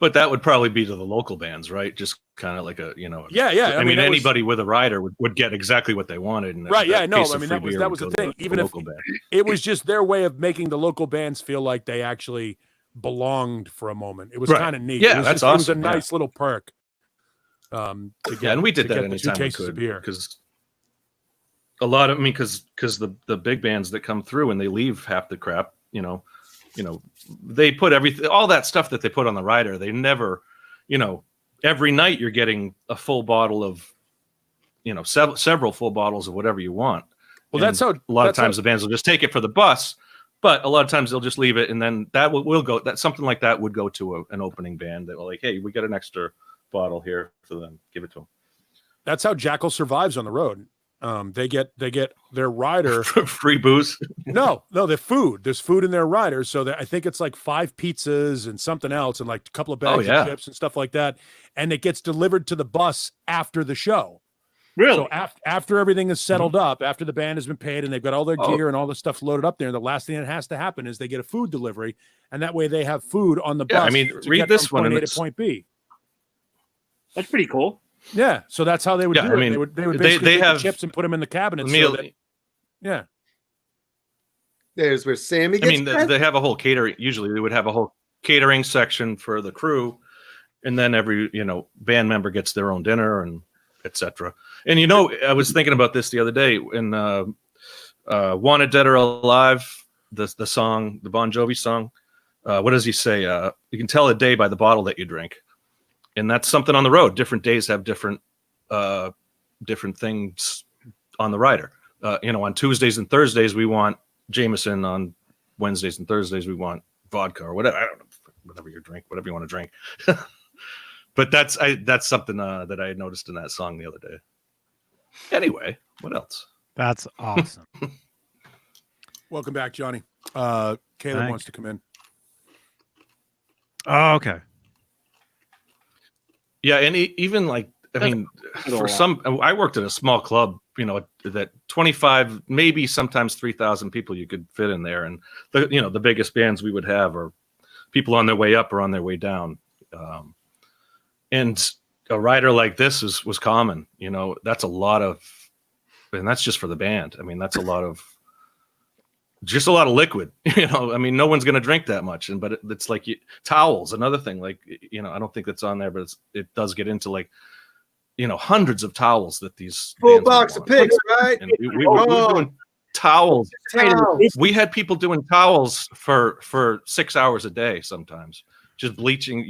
But that would probably be to the local bands, right? Just kind of like a, Yeah. I mean anybody with a rider would get exactly what they wanted. And right. Yeah. No, I mean, that was the thing. Even if it was just their way of making the local bands feel like they actually belonged for a moment. It was kind of neat. Yeah, that's awesome. It was a nice little perk. And we did that anytime we could, because a lot of, because the big bands that come through and they leave half the crap, they put everything, all that stuff that they put on the rider. They never, every night you're getting a full bottle of, several full bottles of whatever you want. Well, that's how a lot of times the bands will just take it for the bus, but a lot of times they'll just leave it, and then that will go. That something like that would go to an opening band that will like, hey, we got an extra bottle here for them. Give it to them. That's how Jackal survives on the road. They get their rider free booze. No, the food. There's food in their rider, so I think it's like 5 pizzas and something else, and like a couple of bags of chips and stuff like that. And it gets delivered to the bus after the show. Really? So after everything is settled up, after the band has been paid and they've got all their gear and all the stuff loaded up there, and the last thing that has to happen is they get a food delivery, and that way they have food on the bus. I mean, read this one. Point A to point B. That's pretty cool. Yeah, so that's how they would do it. They would basically take the chips and put them in the cabinet. There's where Sammy gets they have a whole catering. Usually they would have a whole catering section for the crew, and then every band member gets their own dinner and etc. And I was thinking about this the other day in Wanted Dead or Alive, the song, the Bon Jovi song. What does he say? You can tell a day by the bottle that you drink. And that's something on the road. Different days have different things on the rider. On Tuesdays and Thursdays, we want Jameson. On Wednesdays and Thursdays, we want vodka or whatever. I don't know, whatever you drink, whatever you want to drink. But that's something that I noticed in that song the other day. Anyway, what else? That's awesome. Welcome back, Johnny. Caleb wants to come in. Oh, okay. Yeah, and even for some, I worked at a small club, that 25, maybe sometimes 3,000 people you could fit in there, and the biggest bands we would have are people on their way up or on their way down, and a rider like this was common. That's a lot of, and that's just for the band. I mean, that's a lot of liquid. No one's going to drink that much. But it's like towels, another thing. I don't think that's on there, but it does get into hundreds of towels that these full box of pigs, right? And we were doing towels. We had people doing towels for 6 hours a day sometimes, just bleaching.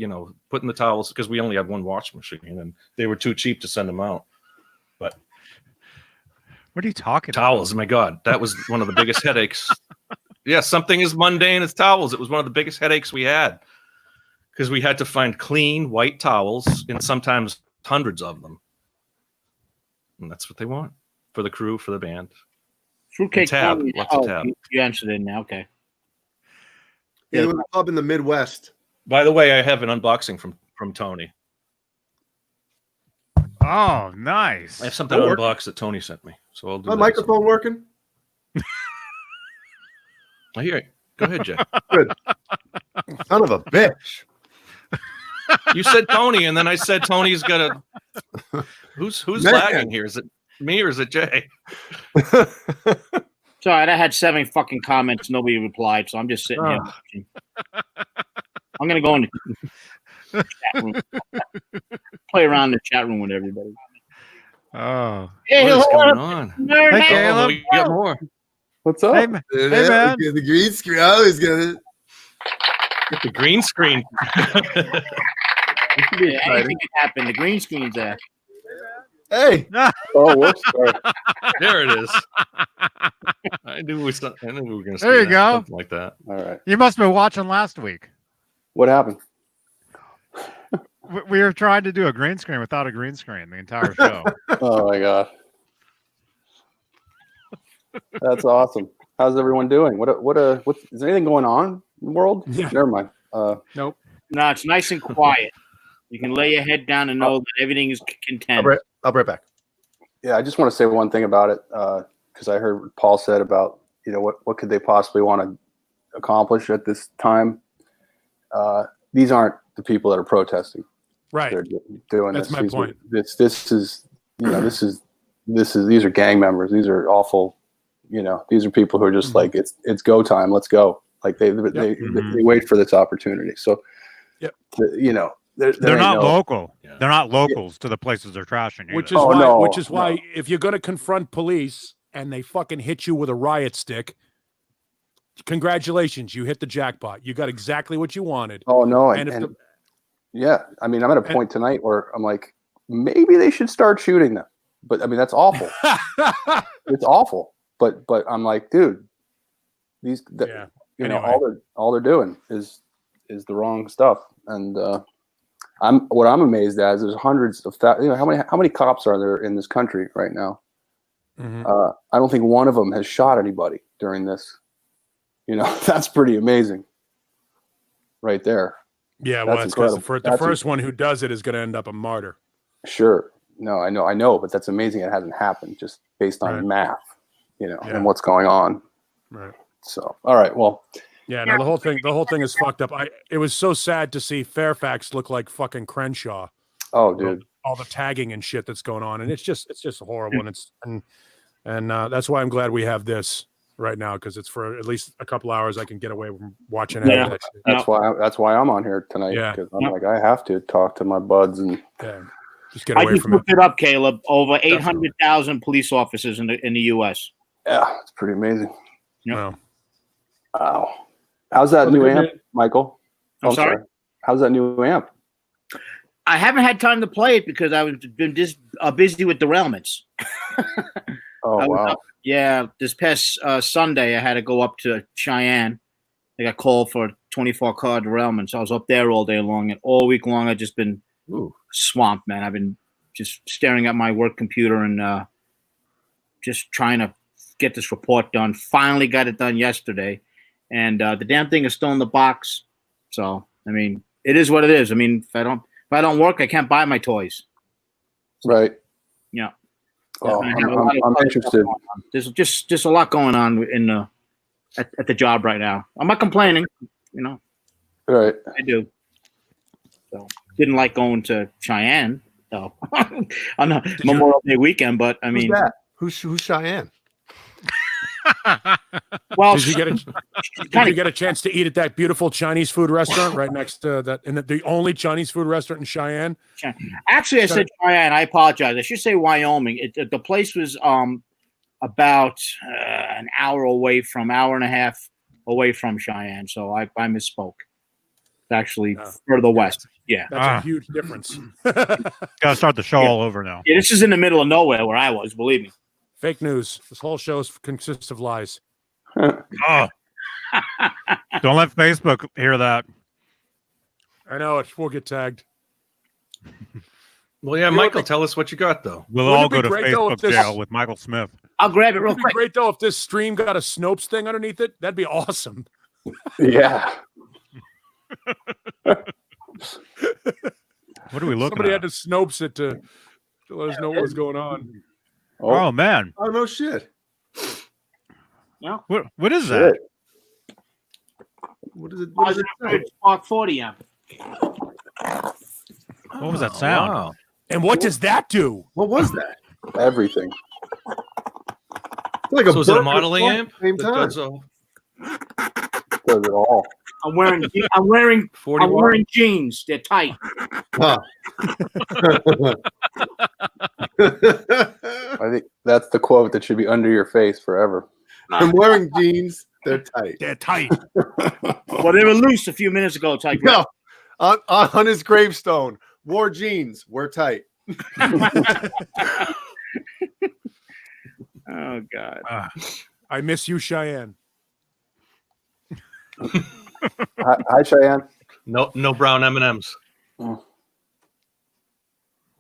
Putting the towels, because we only had one wash machine, and they were too cheap to send them out. But what are you talking towels? about? My God, that was one of the biggest headaches. Yeah, something as mundane as towels. It was one of the biggest headaches we had, because we had to find clean white towels, and sometimes hundreds of them. And that's what they want for the crew, for the band. Fruitcake tab. Lots of tab. You answered it now. Okay. Yeah, there was a club in the Midwest. By the way, I have an unboxing from Tony. Oh, nice. I have something to unbox that Tony sent me. So I'll do my microphone working? I hear it. Go ahead, Jay. Good. Son of a bitch. You said Tony, and then I said Tony's got a. Who's lagging here? Is it me or is it Jay? It's all right. I had 7 fucking comments. Nobody replied, so I'm just sitting here watching. I'm gonna go in. chat room. Play around in the chat room with everybody. Oh, Hey, What is hello, going on? nerd. Hey, Hey, Caleb. We got more. What's up? hey, hey man. The green screen. I always get it. Get the green screen. yeah, anything can happen. The green screen's there. Hey, Oh, whoops. Sorry. There it is. I knew we were going to. There you go. Something like that. All right. You must have been watching last week. What happened? We were trying to do a green screen without a green screen the entire show. Oh my god. That's awesome. How's everyone doing? What's is there anything going on in the world? Yeah. Never mind. Nope. No, it's nice and quiet. You can lay your head down and know that everything is content. I'll be right back. Yeah, I just want to say one thing about it because I heard what Paul said about what could they possibly want to accomplish at this time. These aren't the people that are protesting. Right. They're doing That's this. my point. This is these are gang members. These are awful. These are people who are just like it's go time. Let's go. Like they wait for this opportunity. So, Yep. They're not local. Yeah. They're not locals to the places they're trashing. Either. Which is why if you're going to confront police and they fucking hit you with a riot stick, congratulations, you hit the jackpot. You got exactly what you wanted. Oh no, Yeah. I mean, I'm at a point tonight where I'm like, maybe they should start shooting them. But I mean, that's awful. It's awful. But I'm like, dude, Anyway. all they're doing is the wrong stuff. And I'm amazed at is there's hundreds of how many cops are there in this country right now? Mhm. I don't think one of them has shot anybody during this. That's pretty amazing, right there. Yeah, well, That's it's because incredible. the That's first one who does it is going to end up a martyr. Sure. No, I know, but that's amazing. It hasn't happened just based on Right. math, Yeah. and what's going on. Right. So, all right. Well, Yeah, no, the whole thing is fucked up. It was so sad to see Fairfax look like fucking Crenshaw. oh, dude. All the tagging and shit that's going on, and it's just horrible. And that's why I'm glad we have this right now, because it's for at least a couple hours I can get away from watching any of that shit. That's why I'm on here tonight. Yeah. Because I'm like, I have to talk to my buds and Yeah. Just get I away just from it. looked it up, Caleb. Over 800,000 police officers in the U.S. yeah, it's pretty amazing. No. Wow. How's that new amp, Michael? I'm sorry? How's that new amp? I haven't had time to play it because I've been just busy with derailments. Oh, I was wow. up- yeah, this past Sunday I had to go up to Cheyenne. I got called for a 24-car derailment, so I was up there all day long, and all week long I've just been swamped, man. I've been just staring at my work computer and just trying to get this report done. Finally got it done yesterday, and the damn thing is still in the box. So, I mean, it is what it is. I mean, if I don't work, I can't buy my toys. Right. Yeah. Oh, I have a lot of I'm other interested. stuff going on. There's just a lot going on in at the job right now. I'm not complaining, Right. I do. So didn't like going to Cheyenne though on the Memorial Day weekend, but I mean, Who's Cheyenne? well, Did you get a chance to eat at that beautiful Chinese food restaurant right next to that, and the only Chinese food restaurant in Cheyenne? actually, I said Cheyenne. I apologize. I should say Wyoming. The place was about an hour and a half away from Cheyenne, so I misspoke. It's actually further west. Yeah. That's a huge difference. Gotta start the show all over now. Yeah, this is in the middle of nowhere where I was. Believe me. Fake news. This whole show consists of lies. Oh. Don't let Facebook hear that. I know it. We'll get tagged. Well, yeah, Michael, tell us what you got, though. We'll Wouldn't all it be go to great, though, Facebook if this- jail with Michael Smith. I'll grab it real It'd be quick. great though if this stream got a Snopes thing underneath it. That'd be awesome. Yeah. What are we looking Somebody at? had to Snopes it to let us know what was going on. Oh, man. Oh no shit. What is that? Shit. What is it? What does it say? Spark 40 amp. What was that sound? Wow. And what does that do? What was that? Everything. It's like So is it a burp modeling at amp? the same that time. does all- says it all. I'm wearing 41. jeans. They're tight. Huh. I think that's the quote that should be under your face forever. I'm wearing jeans. They're tight. They're tight. Well, they were loose a few minutes ago. It's like, No, on his gravestone, wore jeans. We're tight. oh God. I miss you, Cheyenne. Hi, Cheyenne. No brown M&Ms.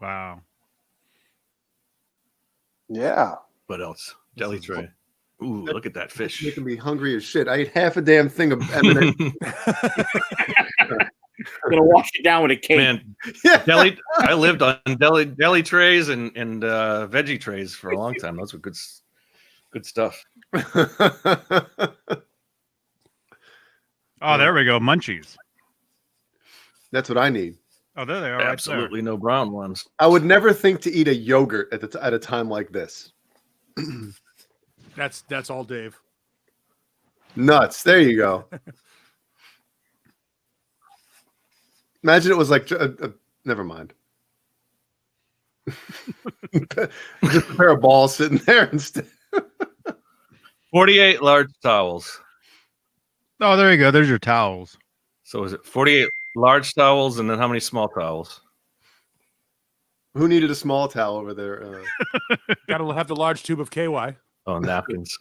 Wow. Yeah. What else? Deli tray. Ooh, look at that fish. Making me hungry as shit. I ate half a damn thing of M&M. Gonna wash it down with a cake. Man, Yeah. I lived on deli trays and veggie trays for a long time. Those were good stuff. Oh, there we go. Munchies. That's what I need. Oh, there they are. Absolutely no brown ones. I would never think to eat a yogurt at a time like this. That's all, Dave. Nuts. There you go. Imagine it was like never mind. Just a pair of balls sitting there instead. 48 large towels. Oh, there you go. There's your towels. So is it 48 large towels and then how many small towels? Who needed a small towel over there? Gotta have the large tube of KY. Oh, napkins.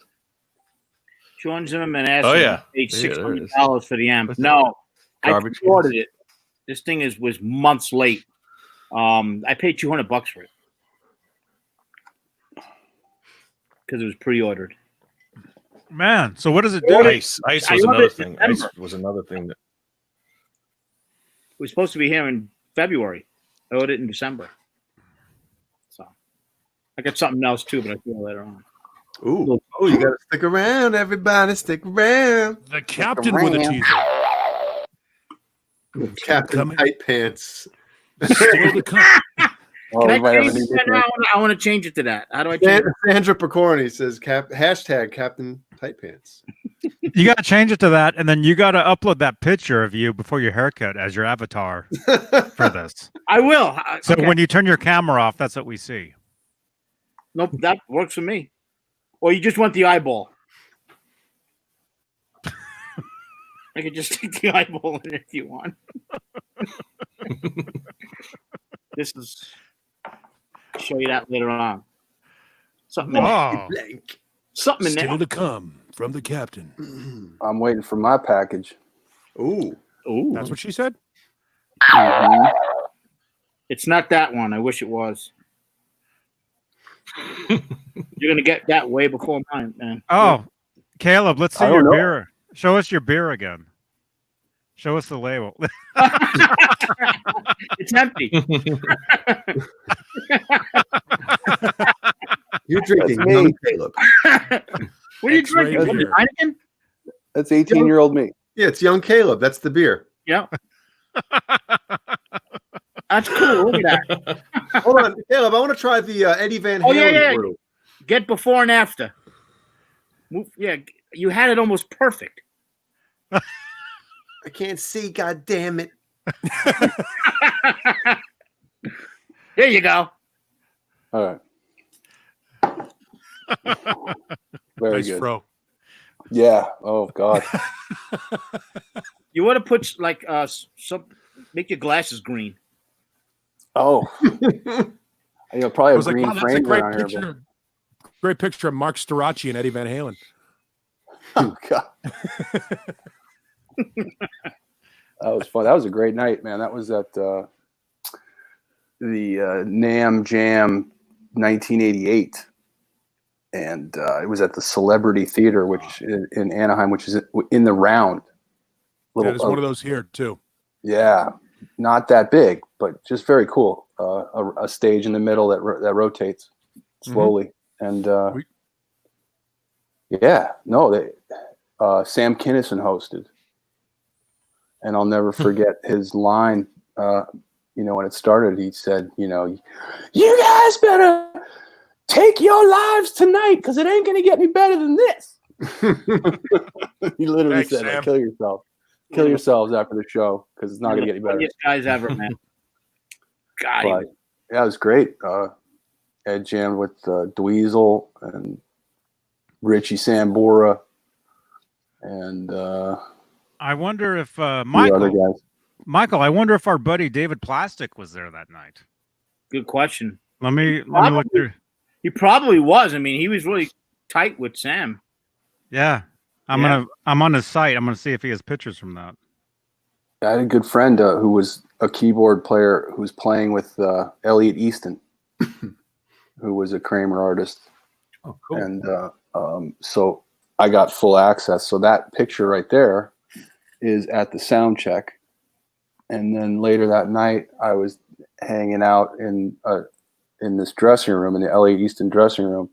Sean Zimmerman asked Oh, me yeah. to pay Yeah, there it is. $600 for the amp. What's No, I Garbage ordered it. This thing was months late. I paid $200 for it because it was pre-ordered. Man, so what does it do? Ice I was ordered another it thing. December. Ice was another thing. It was supposed to be here in February. I ordered it in December. So I got something else too, but I'll see you later on. Ooh, oh, you gotta stick around, everybody. Stick around. The captain with a teaser. Captain Coming. Tight Pants. Still to come. Oh, Can we I might have a change new it to that? nickname. I want to change it to that. How do I change it? Sandra Picorni says hashtag Captain Tight Pants. You got to change it to that, and then you got to upload that picture of you before your haircut as your avatar for this. I will. So Okay. when you turn your camera off, that's what we see. Nope, that works for me. Or you just want the eyeball. I could just stick the eyeball in if you want. This is. I'll show you that later on. Something in, Oh, Blank. something in Still there. to come from the captain. I'm waiting for my package. Ooh. Ooh, That's what she said. Mhm. it's not that one. I wish it was. You're gonna get that way before mine, man. oh, Caleb, let's see I don't your know. beer. Show us your beer again. Show us the label. It's empty. You're drinking That's me. young Caleb. What are you X-ray drinking? beer. Heineken? That's 18-year-old me. Yeah, it's young Caleb. That's the beer. Yeah. That's cool. Look at that. Hold on, Caleb. I want to try the Eddie Van Halen Oh, yeah. brew. Get before and after. Yeah, you had it almost perfect. I can't see. God damn it. Here you go. All right. Very Nice good. fro. Yeah. Oh God. You want to put like some, make your glasses green. Oh. You'll probably I have was like, green wow, that's a frames great around here. picture. Great picture of Mark Storaci and Eddie Van Halen. But... Oh God. That was fun. That was a great night, man. That was at the NAMM Jam 1988. And it was at the Celebrity Theater, which in Anaheim, which is in the round. Yeah, there's one of those here too. Yeah, not that big, but just very cool. A stage in the middle that rotates slowly, and Sam Kinison hosted, and I'll never forget his line. When it started, he said, "You guys better take your lives tonight because it ain't gonna get any better than this." He literally Thanks, said, like, Sam. kill yourself. Kill yourselves after the show because it's not going to get any better. Funniest guys ever, man. God, But yeah, it was great. Ed jammed with Dweezil and Richie Sambora and I wonder if the other Michael. guys. Michael, I wonder if our buddy David Plastic was there that night. good question. Let me look through. He probably was. I mean, he was really tight with Sam. Yeah, I'm on his site. I'm gonna see if he has pictures from that. I had a good friend who was a keyboard player who was playing with Elliot Easton, who was a Kramer artist. Oh, cool. And so I got full access. So that picture right there is at the sound check. And then later that night, I was hanging out in this dressing room, in the Elliot Easton dressing room.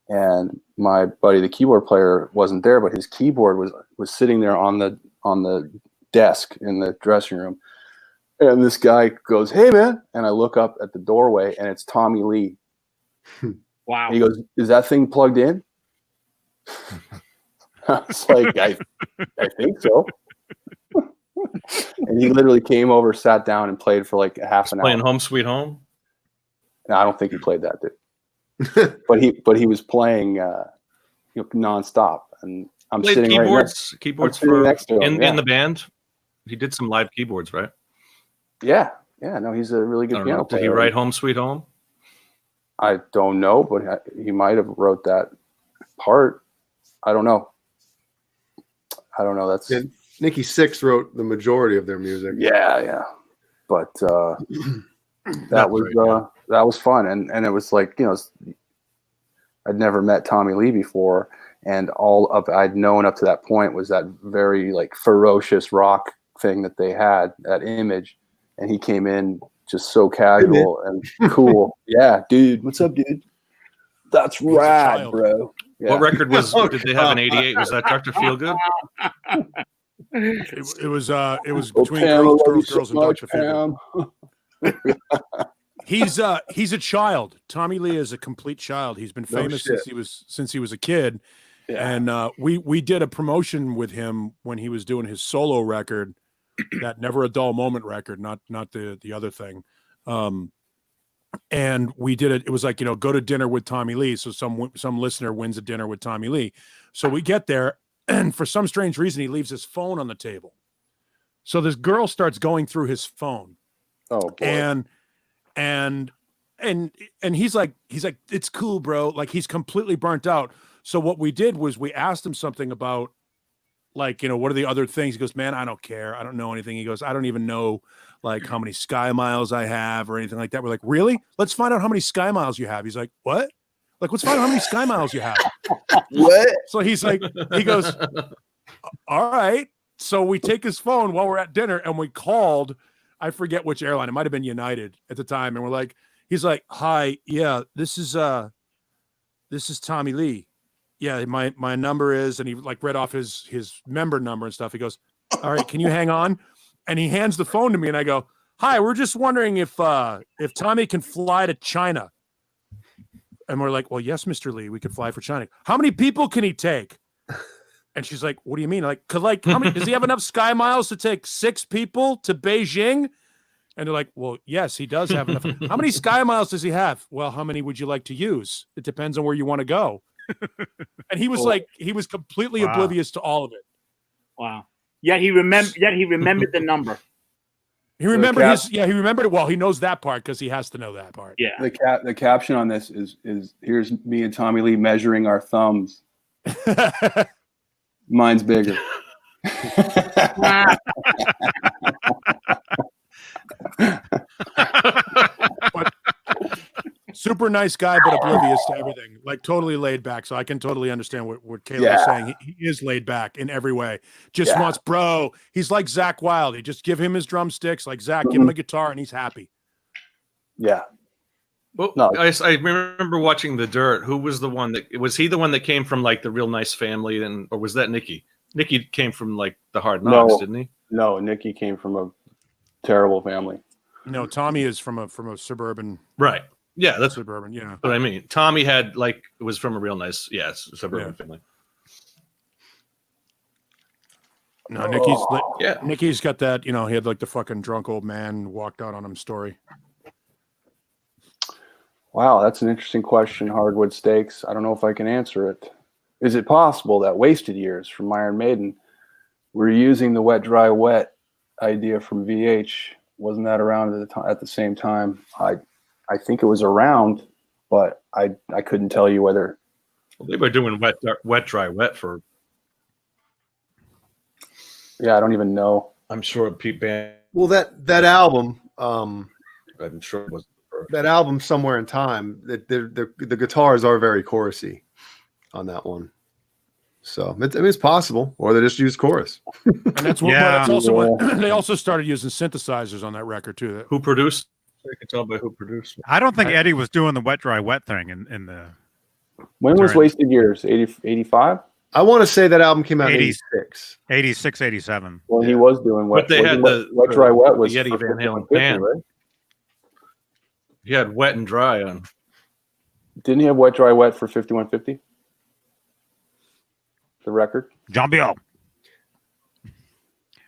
And my buddy, the keyboard player, wasn't there, but his keyboard was sitting there on the desk in the dressing room. And this guy goes, "Hey, man." And I look up at the doorway, and it's Tommy Lee. Wow. He goes, "Is that thing plugged in?" I was like, I think so. And he literally came over, sat down, and played for like half an hour. Playing Home Sweet Home. No, I don't think he played that, dude. but he was playing nonstop, and I'm Played sitting keyboards. right Keyboards sitting for next to him, in the band. He did some live keyboards, right? yeah. No, he's a really I good don't piano know. player. Did he write Home Sweet Home? I don't know, but he might have wrote that part. I don't know. That's Yeah, Nikki Sixx wrote the majority of their music. yeah. But that was fun, and it was like, I'd never met Tommy Lee before, and all up I'd known up to that point was that very like ferocious rock thing that they had, that image, and he came in just so casual and cool. Yeah, dude, what's up, dude? That's rad, child. bro. Yeah. What record did they have in '88? Was that Dr. Feelgood? It was Oh, between Pam, I love you girls, so and much, Dr. Feelgood. Pam. He's a child. Tommy Lee is a complete child. He's been No famous shit. since he was a kid. Yeah. And we did a promotion with him when he was doing his solo record, that Never a Dull Moment record, not the other thing. And we did it. It was like, go to dinner with Tommy Lee. So some listener wins a dinner with Tommy Lee. So we get there, and for some strange reason, he leaves his phone on the table. So this girl starts going through his phone, Oh boy. and he's like, it's cool, bro. Like, he's completely burnt out. So what we did was we asked him something about, like, what are the other things? He goes, man, I don't care. I don't know anything. He goes, I don't even know like how many sky miles I have or anything like that. We're like, really? Let's find out how many sky miles you have. He's like, what? Like, let's find out how many sky miles you have. What? So he's like, he goes, all right. So we take his phone while we're at dinner, and we called, I forget which airline. It might've been United at the time. And we're like, he's like, hi, yeah, this is Tommy Lee. Yeah, my number is, and he like read off his member number and stuff. He goes, all right, can you hang on? And he hands the phone to me, and I go, hi, we're just wondering if Tommy can fly to China. And we're like, well, yes, Mr. Lee, we could fly for China. How many people can he take? And she's like, what do you mean? Like, how many, does he have enough sky miles to take 6 people to Beijing? And they're like, well, yes, he does have enough. How many sky miles does he have? Well, how many would you like to use? It depends on where you want to go. And he was he was completely oblivious to all of it. Wow. Yet he remembered the number. He remembered he remembered it. Well, he knows that part because he has to know that part. Yeah. The caption on this is here's me and Tommy Lee measuring our thumbs. Mine's bigger. But super nice guy, but oblivious to everything. Like, totally laid back. So I can totally understand what Caleb is saying. He is laid back in every way. Just wants, bro. He's like Zach Wilde. He just give him his drumsticks. Like, Zach, give him a guitar, and he's happy. Yeah. Well, No. I remember watching The Dirt. Who was the one that was he the one that came from like the real nice family, or was that Nicky? Nicky came from like the hard knocks, didn't he? No, Nicky came from a terrible family. No, Tommy is from a suburban. Right. Yeah, that's suburban. Yeah. what I mean. Tommy was from a real nice, suburban family. No, Yeah. Nicky's got that. You know, he had like the fucking drunk old man walked out on him story. Wow, that's an interesting question, Hardwood Steaks. I don't know if I can answer it. Is it possible that Wasted Years from Iron Maiden were using the wet, dry, wet idea from VH? Wasn't that around at the same time? I think it was around, but I couldn't tell you whether. Well, they were doing wet, dry, wet for. Yeah, I don't even know. I'm sure Pete Band. Well, that album, I'm sure it was. that album Somewhere in Time, the guitars are very chorusy on that one. So it's possible, or they just use chorus. And that's what. Yeah. That's also what they also started using synthesizers on that record too. Who produced? I can tell by who produced. I don't think Eddie was doing the wet, dry, wet thing in the. When was During- Wasted Years? 85? I want to say that album came out in 80s. 86. 86, 87. Well, he was doing wet. But they had wet, dry, wet was the Eddie for Van Halen 5150, band. right? He had wet and dry on. Didn't he have wet, dry, wet for 5150? The record. John Bill.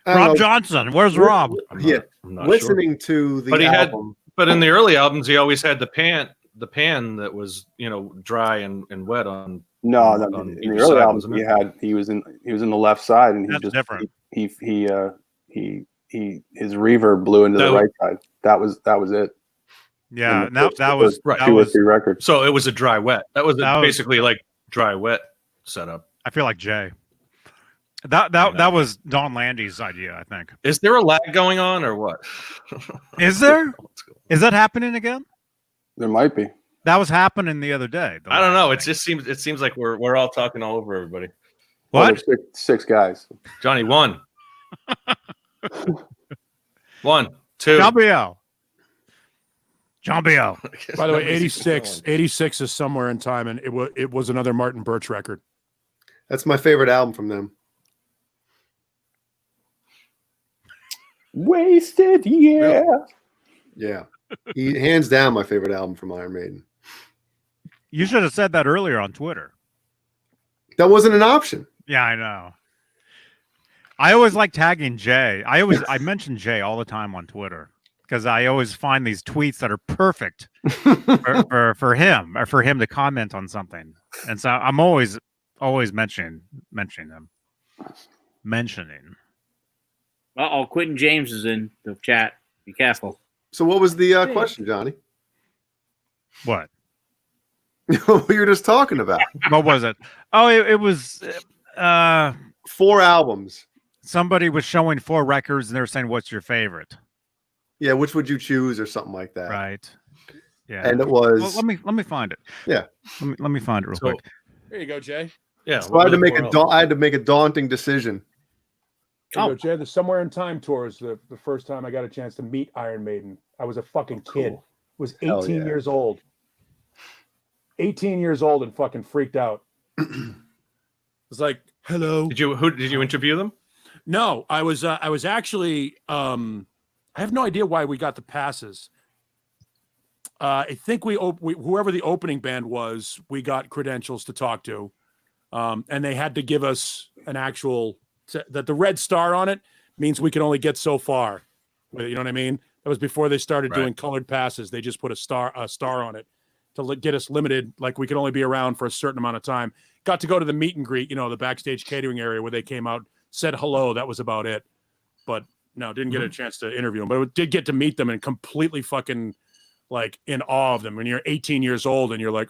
I don't Rob know. Johnson. Where's Rob? I'm Yeah, not listening to the But he had- album. But in the early albums, he always had the pan that was dry and wet on. No, On in each the early side, albums wasn't it? he was in the left side, and he That's just different. he his reverb blew into the That- right side. That was it. Yeah, And that was Right. that two or was. three records. So it was a dry wet. That was That was- basically like dry wet setup. I feel like Jay. That was Don Landy's idea, I think. Is there a lag going on or what? Is there? Is that happening again? There might be. That was happening the other day. I don't know. It seems like we're all talking all over everybody. Well, What? there's six guys. Johnny, 1. 1, 2. John Bill. John Bill. By the way, 86 is Somewhere in Time, and it was another Martin Birch record. That's my favorite album from them. Wasted, yeah. Yeah. Hands down my favorite album from Iron Maiden. You should have said that earlier on Twitter. That wasn't an option. Yeah, I know. I always like tagging Jay. I mention Jay all the time on Twitter because I always find these tweets that are perfect for him or for him to comment on something. And so I'm always mentioning them. Mentioning. Uh-oh, Quentin James is in the chat. Be careful. So what was the question, Johnny? What? What you were just talking about. What was it? Oh, it was 4 albums. somebody was showing 4 records and they were saying, "What's your favorite?" Yeah, which would you choose or something like that. Right. Yeah. And it was Well, let me find it. Yeah. Let me find it real quick. There you go, Jay. Yeah. so I had to make a daunting decision. There you go, Jay. The Somewhere in Time tour is the first time I got a chance to meet Iron Maiden. I was a fucking kid. Cool. Was Hell 18 yeah. years old. 18 years old and fucking freaked out. It was like, hello. Did you interview them? No, I was actually I have no idea why we got the passes. I think we whoever the opening band was, we got credentials to talk to. And they had to give us an actual that the red star on it means we can only get so far. You know what I mean? That was before they started doing colored passes. They just put a star on it to get us limited. Like we could only be around for a certain amount of time. Got to go to the meet and greet, the backstage catering area where they came out, said hello. That was about it. But no, didn't get a chance to interview them. But it did get to meet them and completely fucking like in awe of them. When you're 18 years old and you're like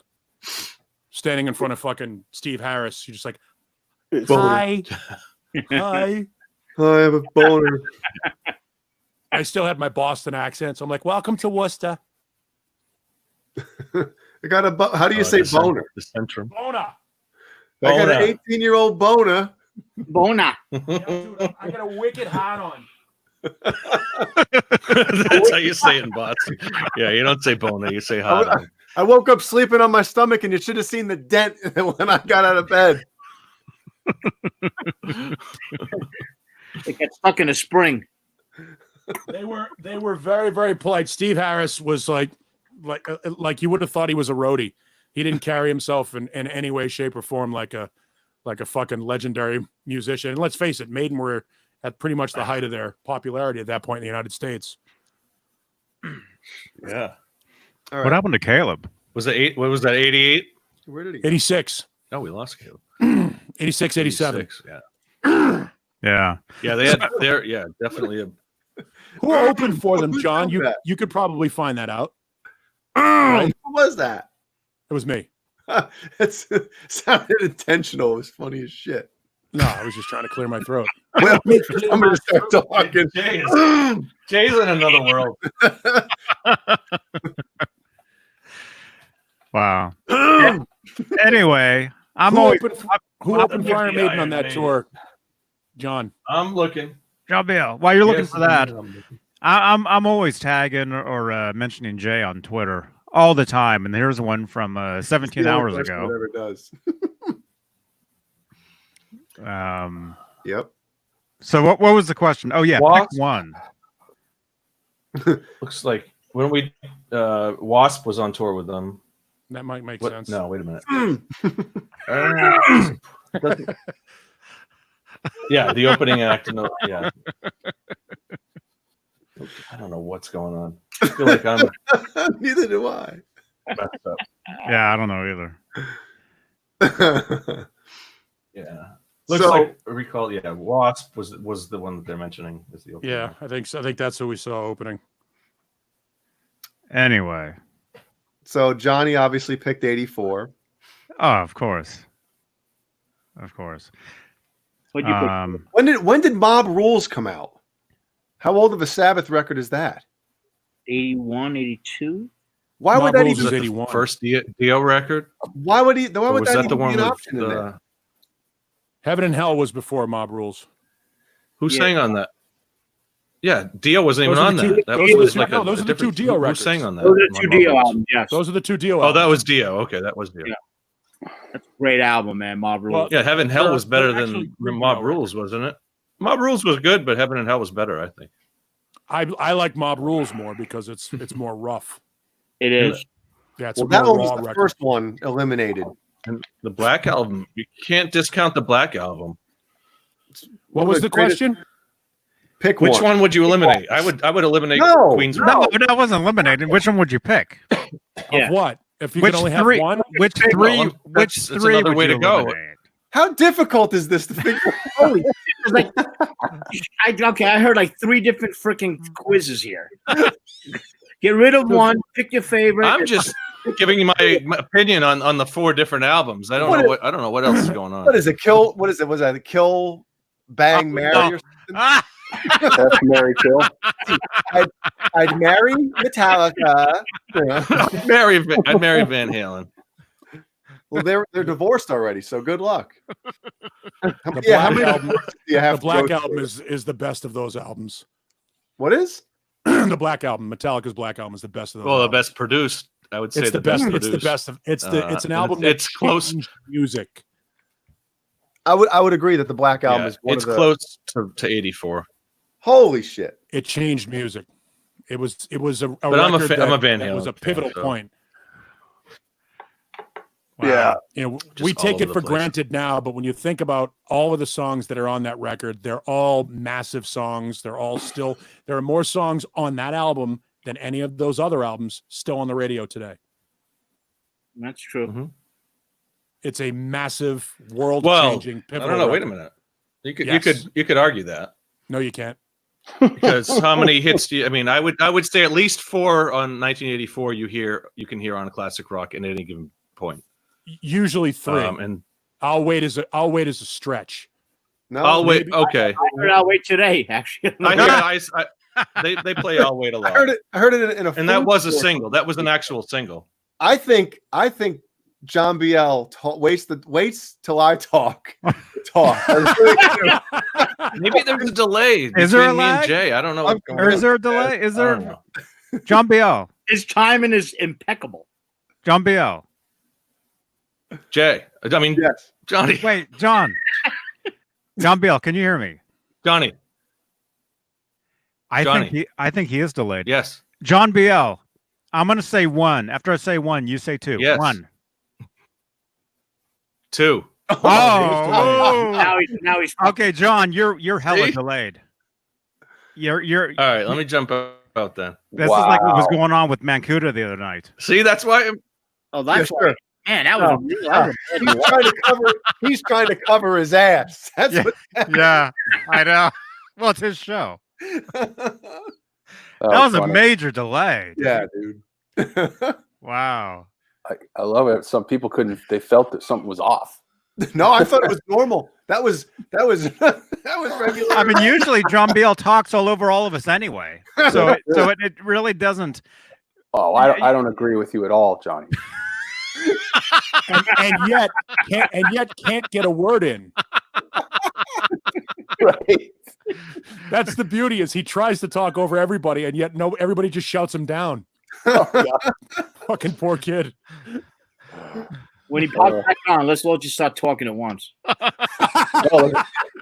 standing in front of fucking Steve Harris, you're just like, hi. Hi. I have a boner. I still had my Boston accent, so I'm like, welcome to Worcester. I got a how do you say boner? The Centrum. Bona. I got an 18-year-old boner. Bona. Dude, I got a wicked hat on. That's how you say it in Boston. Yeah, you don't say bona, you say hot. I woke up sleeping on my stomach, and you should have seen the dent when I got out of bed. It got stuck in a spring. They were very, very polite. Steve Harris was like you would have thought he was a roadie. He didn't carry himself in any way, shape, or form like a fucking legendary musician. And let's face it, Maiden were at pretty much the height of their popularity at that point in the United States. Yeah. All right. What happened to Caleb? Was it eight? What was that? 88? Where did he go? 86, No, we lost Caleb. 86, 87. 86, yeah. Yeah. Yeah, they had there. Yeah, definitely. Who opened for them, Who John? did You that? you could probably find that out. Who was that? It was me. It sounded intentional. It was funny as shit. No, I was just trying to clear my throat. Well, I'm going to start talking. Jay's in another world. Wow. Anyway, I'm Who always opened for Iron Maiden on that tour? John. I'm looking. John Bill. While you're looking Yes, for that, I'm looking. I'm always tagging or mentioning Jay on Twitter all the time, and here's one from 17 hours ago. Whatever it does. Yep. So what was the question? Oh yeah, pick Wasp? one. Looks like when we Wasp was on tour with them. That might make What? sense. No, wait a minute. Yeah, the opening act. No, yeah. I don't know what's going on. I feel like I'm Neither do I. messed up. Yeah, I don't know either. Yeah. Looks like I recall. Yeah, Wasp was the one that they're mentioning as the opening. Yeah, I think so. I think that's who we saw opening. Anyway, So Johnny obviously picked 84. oh, of course. What'd you pick? When did Mob Rules come out? How old of a Sabbath record is that? 81, 82? Why would Mob that Rules even? is The 81. first Dio record? Why would he? Why Or would was that that the even one be an with option in there? Heaven and Hell was before Mob Rules. Who Yeah. sang on that? Yeah, Dio wasn't even Those are on the two- that. That those are the was two- like no, a those are the two different- Dio who records. sang on that? Those are the on two Mob Dio Rules? albums, yes. Those are the two Dio Oh, albums. that was Dio. Okay, that was Dio. Yeah. That's a great album, man. Mob Rules. Well, Yeah, Heaven and Hell They're- was better they're actually than three Mob Dio Rules, wasn't it? Mob Rules was good, but Heaven and Hell was better, I think. I like Mob Rules more because it's more rough. It is. Yeah, it's Well, a that more one was raw the record. first one eliminated. And the Black Album, you can't discount the Black Album. What was the question? Pick Which one would you eliminate? I would eliminate No, Queen's No, that wasn't eliminated. Which one would you pick? Yeah. Of what? If you Which can only have three? one? Which Well, three? that's- Which that's three another would way you to go. eliminate? How difficult is this to figure? Holy shit, it's like, I heard like 3 different freaking quizzes here. Get rid of one, pick your favorite. I'm just giving you my opinion on the 4 different albums. I don't know what else is going on. What is it? Kill? What is it? Was that a Kill, Bang, Marry, or something? Ah! That's Mary Kill. I'd marry Metallica. I'd marry Van Halen. Well, they're divorced already, so good luck. The How Black many Album, divorces do you have the to Black go Album through? is the best of those albums. What is? The Black Album, Metallica's Black Album, is the best of those. Well, the albums. best produced, I would say. It's the best. It's the produced. best of. It's an and album. it's that close. changed music. I would agree that the Black Album Yeah, is one it's of the. close to 84. Holy shit! It changed music. It was a But I'm a record I'm a that- Van that Halen was a fan, pivotal so- point. Yeah. You know, Just we all take over it the for place. granted now, but when you think about all of the songs that are on that record, they're all massive songs. They're all still, there are more songs on that album than any of those other albums still on the radio today. That's true. Mhm. It's a massive world Well, changing I pivotal don't know. Wait a record. minute. You could Yes. you could argue that No, you can't. because how many hits do you? I mean, I would say at least 4 on 1984. You can hear on classic rock at any given point. Usually 3. And I'll wait as a stretch. No, I'll wait. maybe- Okay, I heard I'll wait today, actually. they play "I'll Wait" a lot. I heard it in a. And that food was a store. single. That was an actual single. I think John Biel waits till I talk. I really do. Maybe there's a delay. Is there a between me and lag? Jay? I don't know. what's going Or is on. there a delay? Is I there? don't know. John Biel. His timing is impeccable. John Biel. Jay? I mean, Yes. Johnny. Wait, John. John Biel, can you hear me? Johnny. I Johnny. think he is delayed. Yes. John Biel. I'm gonna say 1. After I say 1, you say 2. Yes. 1. 2. Oh, Now he's okay, John, you're hella See? delayed. You're All right, let me jump out then. This is like what was Wow. going on with Mancuda the other night. See, that's why. Oh, that's Yeah, why. sure. Man, that was No, a real. That was a bad He's trying to cover. He's trying to cover his ass. That's Yeah. what. Yeah, I know. Well, it's his show. That That was a funny. major delay. Yeah, dude. Wow. I love it. Some people couldn't. They felt that something was off. No, I thought it was normal. That was that was regular. I mean, usually John Beal talks all over all of us anyway, so it really doesn't. Oh, I don't agree with you at all, Johnny. and yet can't get a word in. Right. That's the beauty, is he tries to talk over everybody, and yet everybody just shouts him down. Oh, God. Fucking poor kid. When he pops back on, let's all just start talking at once. No,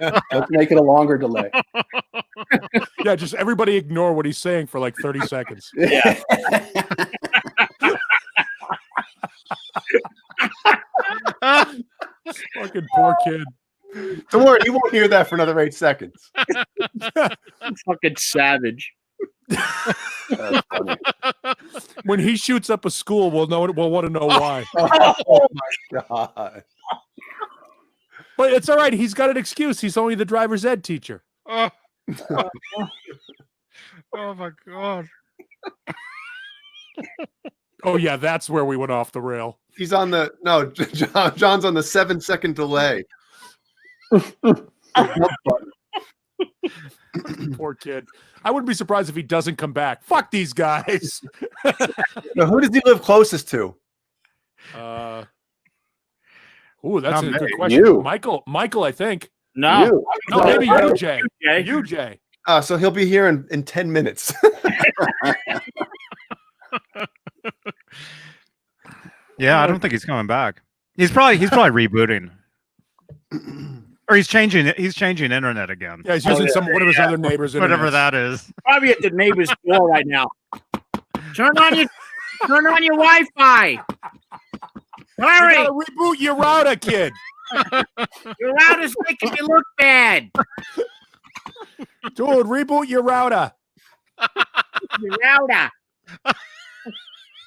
let's make it a longer delay. Yeah, just everybody ignore what he's saying for like 30 seconds. Yeah. Fucking poor kid. Don't worry, he won't hear that for another 8 seconds. Fucking savage. That's funny. When he shoots up a school, we'll want to know why. Oh my god! But it's all right. He's got an excuse. He's only the driver's ed teacher. Oh, oh my god! Oh yeah, that's where we went off the rail. He's on the John's on the 7-second delay. Poor kid. I wouldn't be surprised if he doesn't come back. Fuck these guys. Now, who does he live closest to? Ooh, that's Not a good me. question. You. Michael, I think. No. You. No, maybe you, Jay. Jay. You, Jay. So he'll be here in 10 minutes. Yeah, I don't think he's coming back. He's probably rebooting, or he's changing internet again. Yeah, he's using one of his other neighbors. Whatever internets. that is. Probably at the neighbor's door right now. Turn on your Wi-Fi. You Hurry! gotta reboot your router, kid. Your router's making you look bad. Dude, reboot your router. Your router.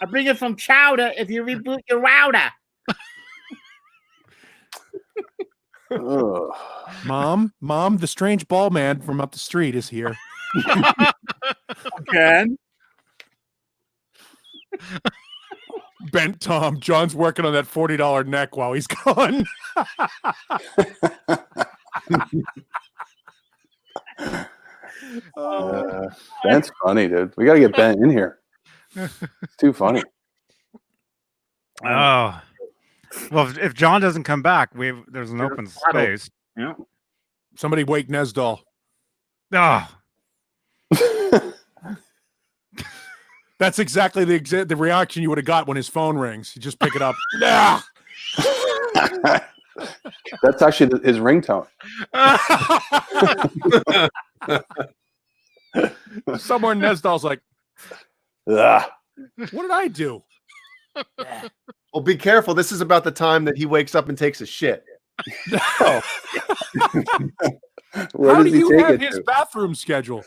I bring it from Chowder if you reboot your router. Ugh. Mom, the strange ball man from up the street is here. Ken? Bent Tom. John's working on that $40 neck while he's gone. Ben's funny, dude. We got to get Ben in here. It's too funny. Oh, well, if John doesn't come back, there's an open space. Yeah. Somebody wake Nesdal. Oh, That's exactly the reaction you would have got when his phone rings. You just pick it up. Nah! That's actually his ringtone. Somewhere Nesdal's like, Ugh. what did I do? Well, be careful. This is about the time that he wakes up and takes a shit. Where How does do he you take have it his to? bathroom schedule?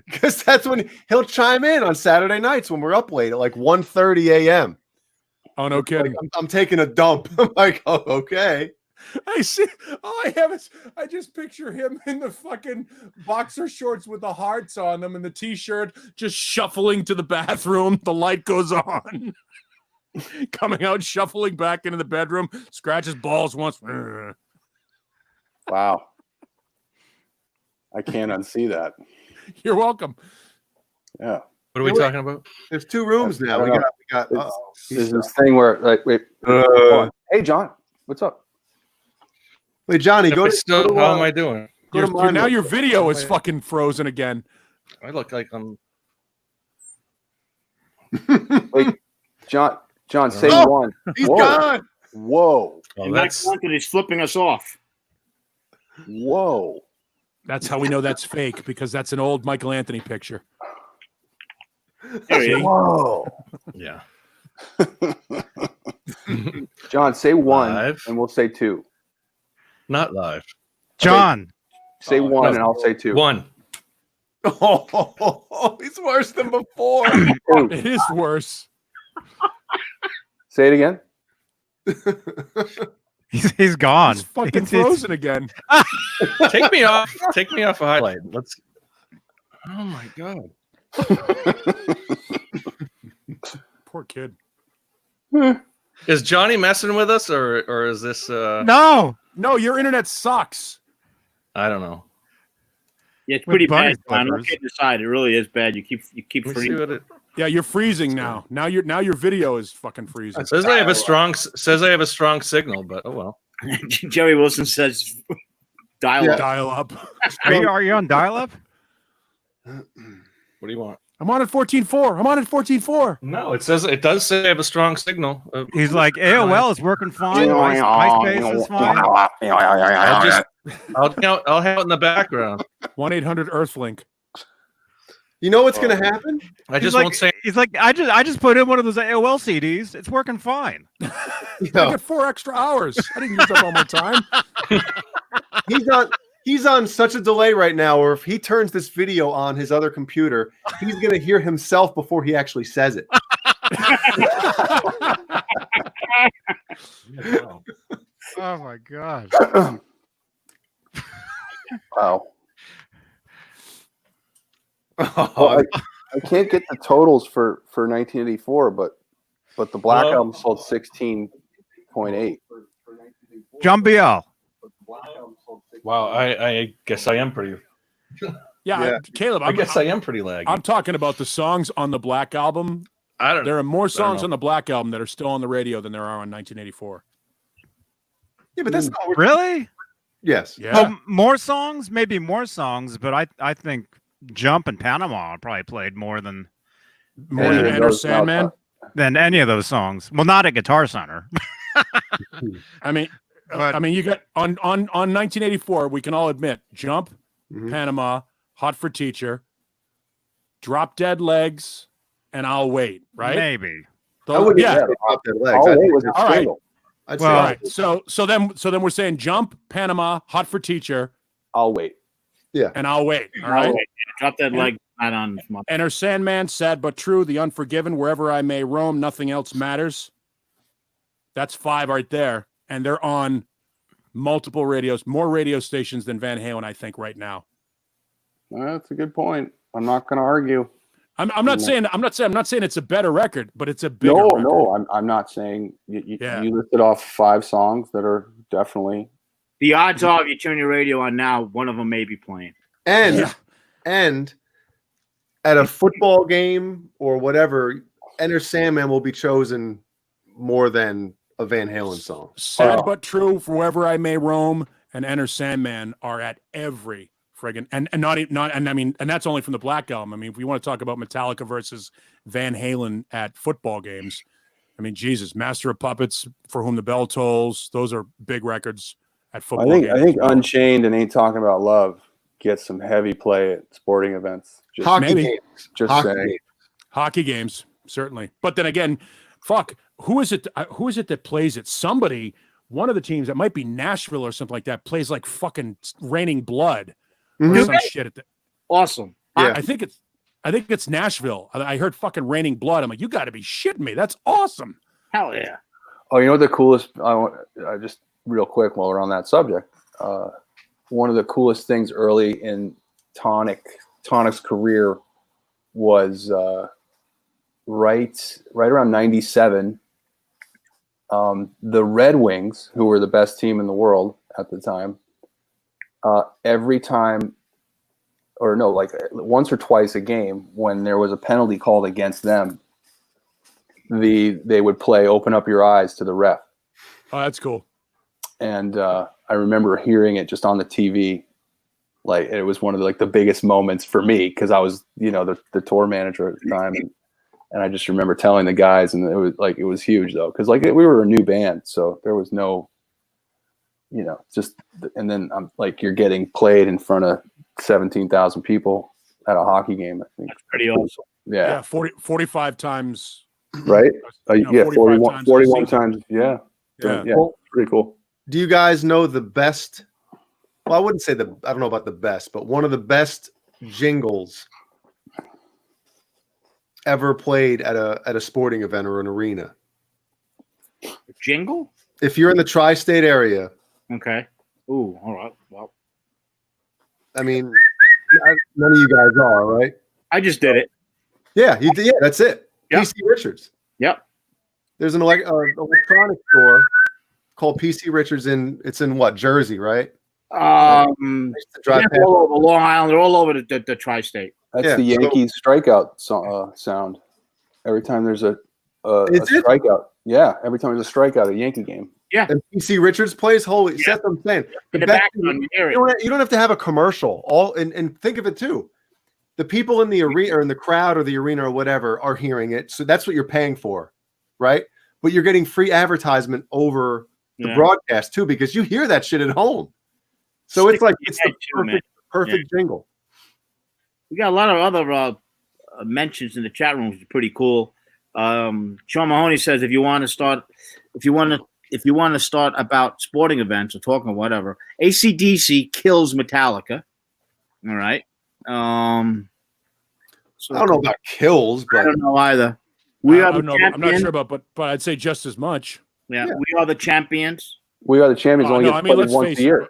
Because that's when he'll chime in on Saturday nights when we're up late at like 1:30 a.m. Oh, no kidding. Like, I'm taking a dump. I'm like, oh, okay. I see. All I have is I just picture him in the fucking boxer shorts with the hearts on them and the t-shirt, just shuffling to the bathroom. The light goes on. Coming out, shuffling back into the bedroom, scratches balls once. Wow. I can't unsee that. You're welcome. Yeah. What are we talking about? There's 2 rooms I now. don't We know. got. There's this thing where, like, wait. Hey, John, what's up? Wait, Johnny, go to. How am I doing? Go to mine. Now your video is fucking frozen again. I look like I'm. Wait, John, say Oh, one. He's Whoa. gone. Whoa. Oh, And that's Mike Anthony's flipping us off. Whoa. That's how we know that's fake, because that's an old Michael Anthony picture. There he is. Whoa. yeah. John, say one, 5. and we'll say 2. Not live. John. Say one, no. and I'll say two. One. Oh, he's worse than before. It is worse. Say it again. He's gone. He's fucking It's- frozen again. Take me off. Take me off a highlight. Let's. Oh my god. Poor kid. Is Johnny messing with us, or is this? No. No, your internet sucks. I don't know. Yeah, it's With pretty bunny bad. John. slippers. Look at the side. It really is bad. You keep Let me see freezing. what it Yeah, you're freezing now. Now your video is fucking freezing. says. I have a strong signal, but oh well. Jerry Wilson says, "Dial Yeah. up." Dial up. Are you on dial-up? What do you want? I'm on at 14.4. I'm on at 14.4. No, it does say I have a strong signal. He's like, AOL is working fine. MySpace is fine. I'll have it in the background. 1-800-EARTHLINK. You know what's going to happen? I just like, won't say. He's like, I just put in one of those AOL CDs. It's working fine. I got 4 extra hours. I didn't use up all my time. He's on such a delay right now, where if he turns this video on his other computer, he's going to hear himself before he actually says it. Oh my god. Wow. Oh, Well, I can't get the totals for 1984, but the Black Well- Album sold 16.8. John BL. Wow, I guess I am pretty. Yeah, Caleb, I guess I am pretty laggy. I'm talking about the songs on the Black Album. I don't. There are more songs know. on the Black Album that are still on the radio than there are on 1984. yeah, but that's not what Really? Yes. Yeah. Well, more songs, maybe more songs, but I think Jump and Panama probably played more than More than Yeah. Enter Sandman. any of those songs. Well, not at Guitar Center. I mean, But- you got on 1984. We can all admit, Jump, Mhm. Panama, Hot for Teacher, Drop Dead Legs, and I'll Wait. Right? Maybe. I wouldn't yeah. say Drop Dead Legs. Oh, I'd, wait, was a All right. single. I'd Well- say All right. So then we're saying Jump, Panama, Hot for Teacher, I'll wait. and I'll Wait. All right. Drop that leg. Not on. Enter Sandman, Sad But True, The Unforgiven, Wherever I May Roam, Nothing Else Matters. That's 5 right there. And they're on multiple radios, more radio stations than Van Halen, I think, right now. That's a good point. I'm not going to argue. I'm not saying it's a better record, but it's a bigger No, record. no, I'm not saying Yeah. you listed off 5 songs that are definitely. The odds are, if you turn your radio on now, one of them may be playing. and Yeah. and at a football game or whatever, Enter Sandman will be chosen more than a Van Halen song. Sad Oh. But True, Wherever I May Roam, and Enter Sandman are at every friggin' and that's only from the Black Album. I mean, if we want to talk about Metallica versus Van Halen at football games, I mean, Jesus, Master of Puppets, For Whom the Bell Tolls, those are big records at football I games. think Unchained and Ain't Talking About Love get some heavy play at sporting events. Just, Hockey maybe. games. just Hockey saying. games. Hockey games, certainly. But then again, fuck, who is it that plays it? Somebody, one of the teams that might be Nashville or something like that, plays like fucking Raining Blood or Mhm. some shit at the, Awesome. Yeah. I think it's Nashville. I heard fucking Raining Blood. I'm like, you got to be shitting me. That's awesome. Hell yeah. Oh, you know what the coolest? I just real quick while we're on that subject. One of the coolest things early in Tonic's career was right around '97. The Red Wings, who were the best team in the world at the time, every time, or no, like once or twice a game, when there was a penalty called against them, they would play "Open Up Your Eyes" to the ref. Oh, that's cool. And I remember hearing it just on the TV. Like it was one of the biggest moments for me because I was, the tour manager at the time, and I just remember telling the guys, and it was huge though because we were a new band, so there was no, and then I'm you're getting played in front of 17,000 people at a hockey game. I think That's pretty awesome. Yeah, 45 times. right. You know, Yeah, 45 41 times 41 a season. times. Yeah, Yeah. yeah, pretty cool. Do you guys know the best? Well, I wouldn't say I don't know about the best, but one of the best jingles ever played at a sporting event or an arena. Jingle? If you're in the tri-state area, Okay. Ooh, all right. Well, I mean, none of you guys are, right? I just did it. Yeah, you did. Yeah, that's it. Yep. PC Richards. Yep. There's an electronic store called PC Richards it's in what, Jersey, right? Yeah, Drive past. all over Long Island. They're all over the tri-state. That's the Yankees strikeout sound. Every time there's a strikeout. Yeah, every time there's a strikeout at a Yankee game. Yeah. And PC Richards plays. Holy, that's what I'm saying. In the background, you hear it. You don't have to have a commercial. And think of it too. The people in the arena or in the crowd or the arena or whatever are hearing it. So that's what you're paying for, right? But you're getting free advertisement over the broadcast too, because you hear that shit at home. So it's like it's the perfect jingle. We got a lot of other mentions in the chat room, which is pretty cool. Sean Mahoney says if you want to start about sporting events or talking whatever, AC/DC kills Metallica. All right. So I don't know about kills, but I don't know either. I'm not sure about, but I'd say just as much. Yeah, we are the champions. We are the champions. Only no, I mean, let's once face a year.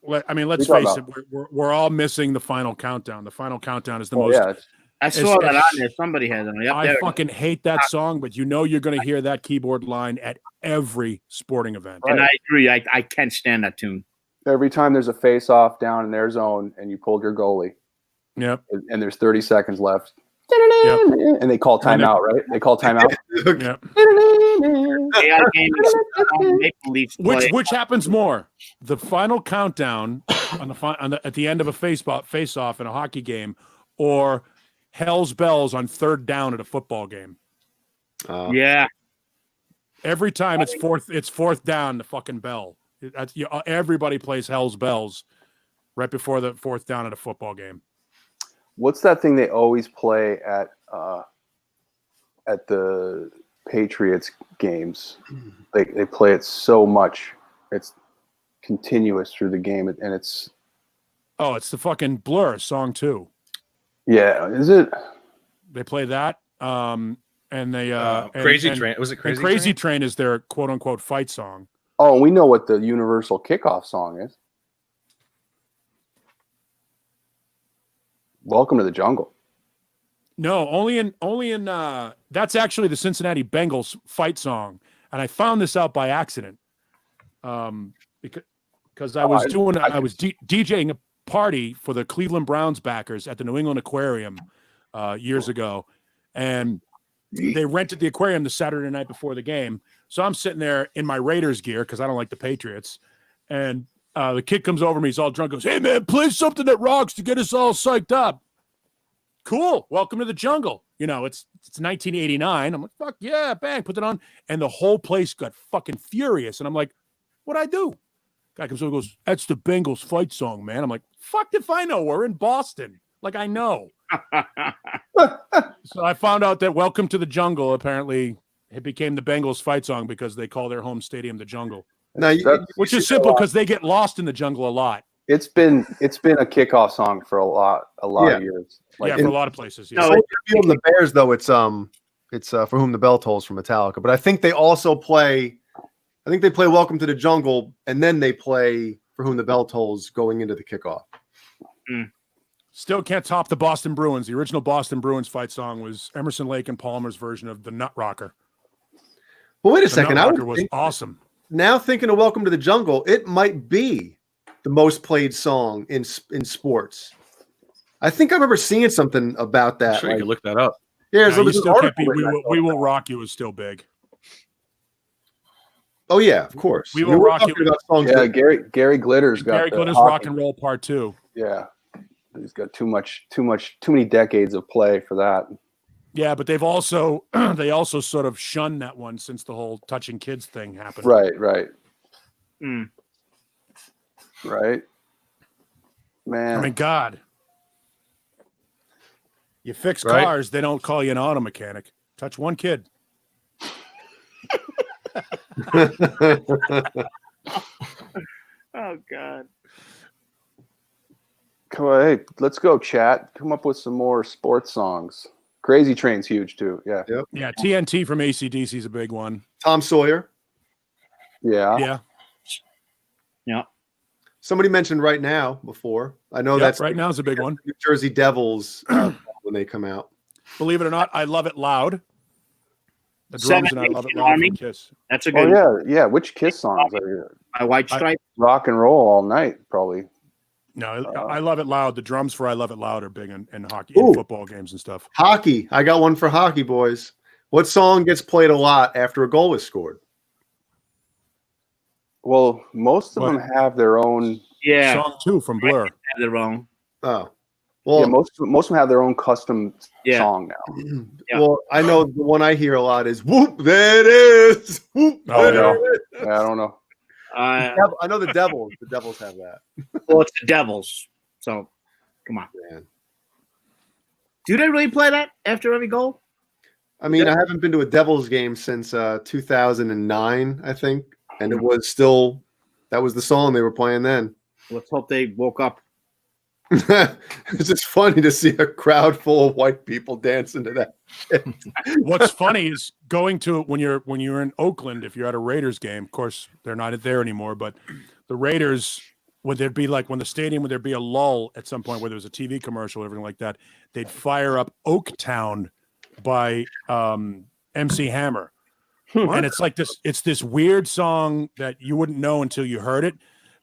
Let's face it. We're all missing the final countdown. The final countdown is the most. Yeah, I saw that on there. Somebody had it. I fucking hate that song, but you know you're going to hear that keyboard line at every sporting event. And I agree. I can't stand that tune. Every time there's a face-off down in their zone and you pulled your goalie. Yep. And there's 30 seconds left. Yep. And they call timeout, right? They call timeout. Yep. Which happens more? The final countdown at the end of a face-off in a hockey game, or Hell's Bells on third down at a football game? Yeah. Every time it's fourth down, the fucking bell. Everybody plays Hell's Bells right before the fourth down at a football game. What's that thing they always play at the Patriots games? They play it so much. It's continuous through the game, and it's the fucking Blur song too. Yeah, is it? They play that, and they Crazy Train. Was it Crazy Train? Crazy Train is their quote unquote fight song. Oh, we know what the universal kickoff song is. Welcome to the Jungle. No, only in that's actually the Cincinnati Bengals fight song, and I found this out by accident, because I was DJing a party for the Cleveland Browns backers at the New England Aquarium years ago, and they rented the aquarium the Saturday night before the game. So I'm sitting there in my Raiders gear because I don't like the Patriots, and the kid comes over to me, he's all drunk, goes, "Hey man, play something that rocks to get us all psyched up." Cool. Welcome to the jungle. You know, it's 1989. I'm like, fuck yeah, bang, put it on. And the whole place got fucking furious. And I'm like, what'd I do? Guy comes over and goes, "That's the Bengals fight song, man." I'm like, fuck if I know. We're in Boston. Like, I know. So I found out that Welcome to the Jungle, apparently, it became the Bengals fight song because they call their home stadium the Jungle. Now, which is simple because they get lost in the jungle a lot. It's been a kickoff song for a lot of years. Like, for a lot of places. Yeah. No, the Bears, though, it's For Whom the Bell Tolls from Metallica. But I think they also play. I think they play Welcome to the Jungle, and then they play For Whom the Bell Tolls going into the kickoff. Still can't top the Boston Bruins. The original Boston Bruins fight song was Emerson, Lake and Palmer's version of the Nut Rocker. Well, wait a second. Nut Rocker was awesome. Now thinking of Welcome to the Jungle, it might be the most played song in sports. I think I remember seeing something about that. I'm sure you can look that up. Yeah, no, you still can't be. We Will Rock You is still big. Oh yeah, of course. We Will Rock You. Yeah, Gary Glitter's got Gary Glitter's Rock and Roll Part 2. Yeah, he's got too many decades of play for that. Yeah, but they've also sort of shunned that one since the whole touching kids thing happened. Right. Right. Man. I mean, God. You fix cars, they don't call you an auto mechanic. Touch one kid. Oh God. Come on, hey, let's go, chat. Come up with some more sports songs. Crazy Train's huge too. Yeah. Yep. Yeah, TNT from AC/DC is a big one. Tom Sawyer. Yeah. Yeah. Somebody mentioned Right Now before. I know Yep, that's Right Now is a big one. New Jersey Devils when they come out. Believe it or not, I Love It Loud. The Seven drums and I Love It Nation Loud Army. from Kiss. That's a Oh good. yeah. Which Kiss songs are you? My White Stripe. Rock and roll all night, probably. No, I Love It Loud. The drums for I Love It Loud are big in hockey, Ooh. in football games and stuff. Hockey. I got one for hockey, boys. What song gets played a lot after a goal is scored? Well, most of What? them have their own. Yeah. Song 2 from Blur. They're wrong. Oh. Yeah, Well, most of them have their own custom Yeah. song now. Yeah. well, I know the one I hear a lot is "Whoop, there it is." Whoop, Oh, there yeah. it is. Yeah, I don't know. I know the Devils. The Devils have that. Well, it's the Devils. So, come on. Man. Do they really play that after every goal? I mean, I haven't been to a Devils game since 2009, I think, and it was still that was the song they were playing then. Let's hope they woke up. It's just funny to see a crowd full of white people dancing to that. What's funny is going to when you're in Oakland, if you're at a Raiders game, of course they're not there anymore, but the Raiders, when there'd be like when the stadium, would there be a lull at some point where there was a TV commercial or everything like that, they'd fire up Oaktown by MC Hammer. And it's like this weird song that you wouldn't know until you heard it.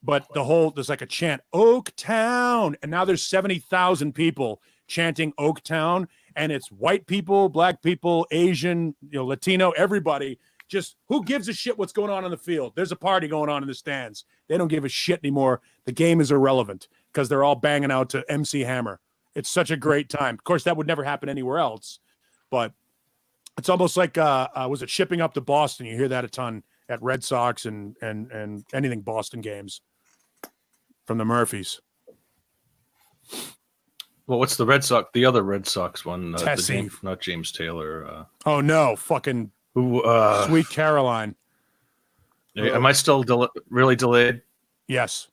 But there's like a chant, Oaktown. And now there's 70,000 people chanting Oaktown. And it's white people, black people, Asian, Latino, everybody. Just who gives a shit what's going on the field? There's a party going on in the stands. They don't give a shit anymore. The game is irrelevant because they're all banging out to MC Hammer. It's such a great time. Of course, that would never happen anywhere else. But it's almost like, was it shipping up to Boston? You hear that a ton at Red Sox and anything Boston games from the Murphys. Well, what's the Red Sox? The other Red Sox one, Tessie. not James Taylor. Oh no, fucking Who? Sweet Caroline. Am I still really delayed? Yes.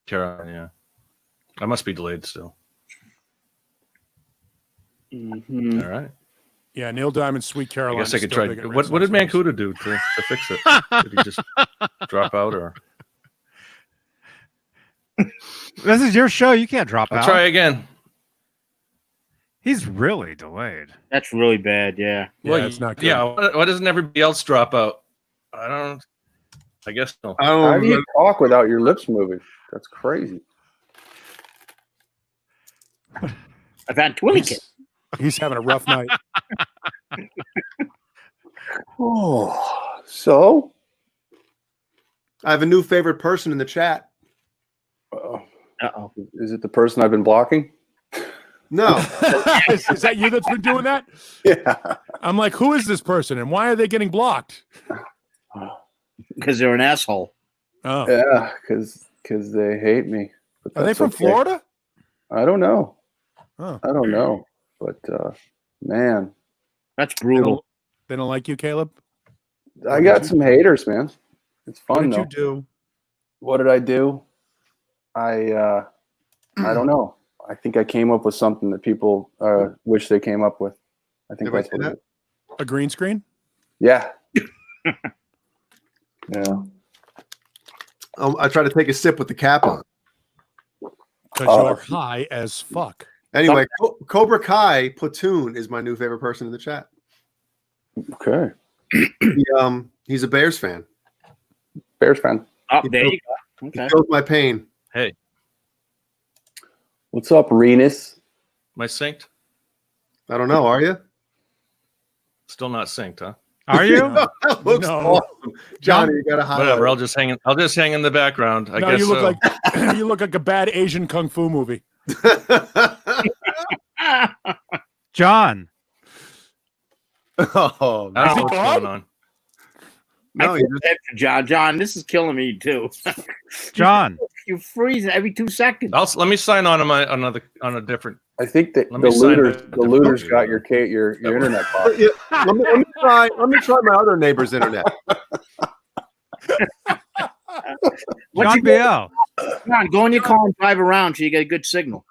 Caroline, yeah. I must be delayed still. Mm-hmm. All right. Yeah, Neil Diamond's Sweet Caroline. I guess I is could still try. big at Red What did Sox fans. Mancuda do to fix it? Did he just drop out or? This is your show. You can't drop I'll out. try again. He's really delayed. That's really bad. Yeah. Yeah, it's not good. Yeah. Why doesn't everybody else drop out? I guess no. How do you talk without your lips moving? That's crazy. I've had Twilly kids. He's having a rough night. Oh, so I have a new favorite person in the chat. Uh-oh. Is it the person I've been blocking? No, Is that you that's been doing that? Yeah. I'm like, who is this person and why are they getting blocked? Because they're an asshole. Oh, Yeah, because they hate me. But are they that's from okay. Florida? I don't know. Oh, I don't know. But man, That's they brutal. don't like you, Caleb. I got some haters, man. It's What fun did though. you do? What did I do? I don't know. I think I came up with something that people wish they came up with. I think Everybody that's what say it is. A green screen? Yeah. Yeah. I try to take a sip with the cap on. Because you're high as fuck. Anyway, Cobra Kai Platoon is my new favorite person in the chat. Okay. He's a Bears fan. Bears fan. Oh, there you go. He Okay. feels my pain. Hey, What's up, Renus? am I synced? I don't know. Are you? Still not synced, huh? Are you? That looks No. awesome. Johnny, you got to highlight. Whatever. I'll just hang in the background. I No, guess you look so. like you look like a bad Asian kung fu movie. John. Oh, I don't know he what's gone? going on. no, I he feel bad for John. John, this is killing me too. John. You're freezing every 2 seconds. Let me sign on on a different. I think that Let me sign it. the looters got your internet box. Yeah, let me try my other neighbor's internet. John BL. Come on, go in your car and drive around so you get a good signal.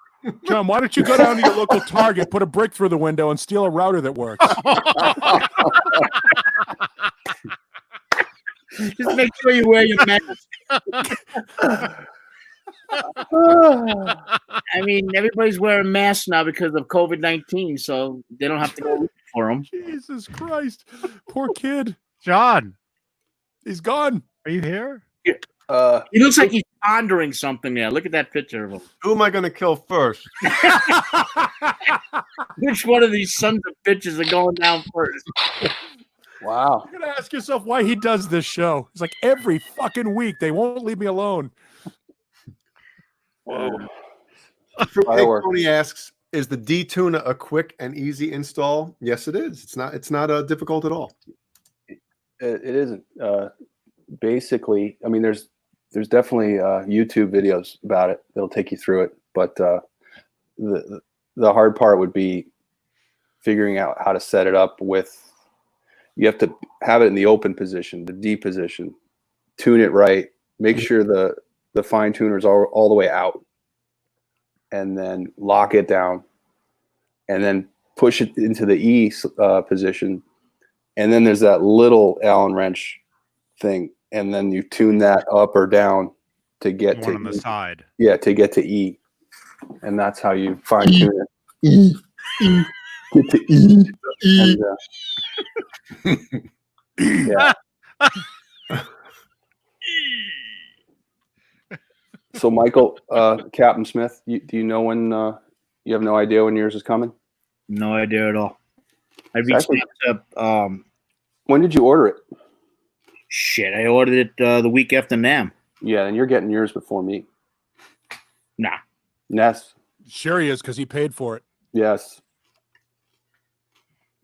John, why don't you go down to your local Target, put a brick through the window, and steal a router that works? Just make sure you wear your mask. I mean, everybody's wearing masks now because of COVID-19, so they don't have to go looking for them. Jesus Christ. Poor kid. John, He's gone. are you here? He looks like he's pondering something there. Look at that picture of him. Who am I going to kill first? Which one of these sons of bitches are going down first? Wow. You're going to ask yourself why he does this show. It's like every fucking week. They won't leave me alone. Whoa. Fruitcake Firework. Tony asks, "Is the D tuna a quick and easy install?" Yes, it is. It's not difficult at all. It isn't. Basically, I mean, there's definitely YouTube videos about it. They'll take you through it. But the hard part would be figuring out how to set it up with. You have to have it in the open position, the D position, tune it right, make sure the fine tuner's all the way out, and then lock it down, and then push it into the E position. And then there's that little Allen wrench thing, and then you tune that up or down to get One to on the E. side. Yeah, to get to E, and that's how you fine tune it. Get to E. And, yeah. So, Michael, Captain Smith, do you know when? You have no idea when yours is coming? No idea at all. I reached out to When did you order it? shit. I ordered it the week after NAM. Yeah, and you're getting yours before me. Nah. Yes. Sure he is, because he paid for it. Yes.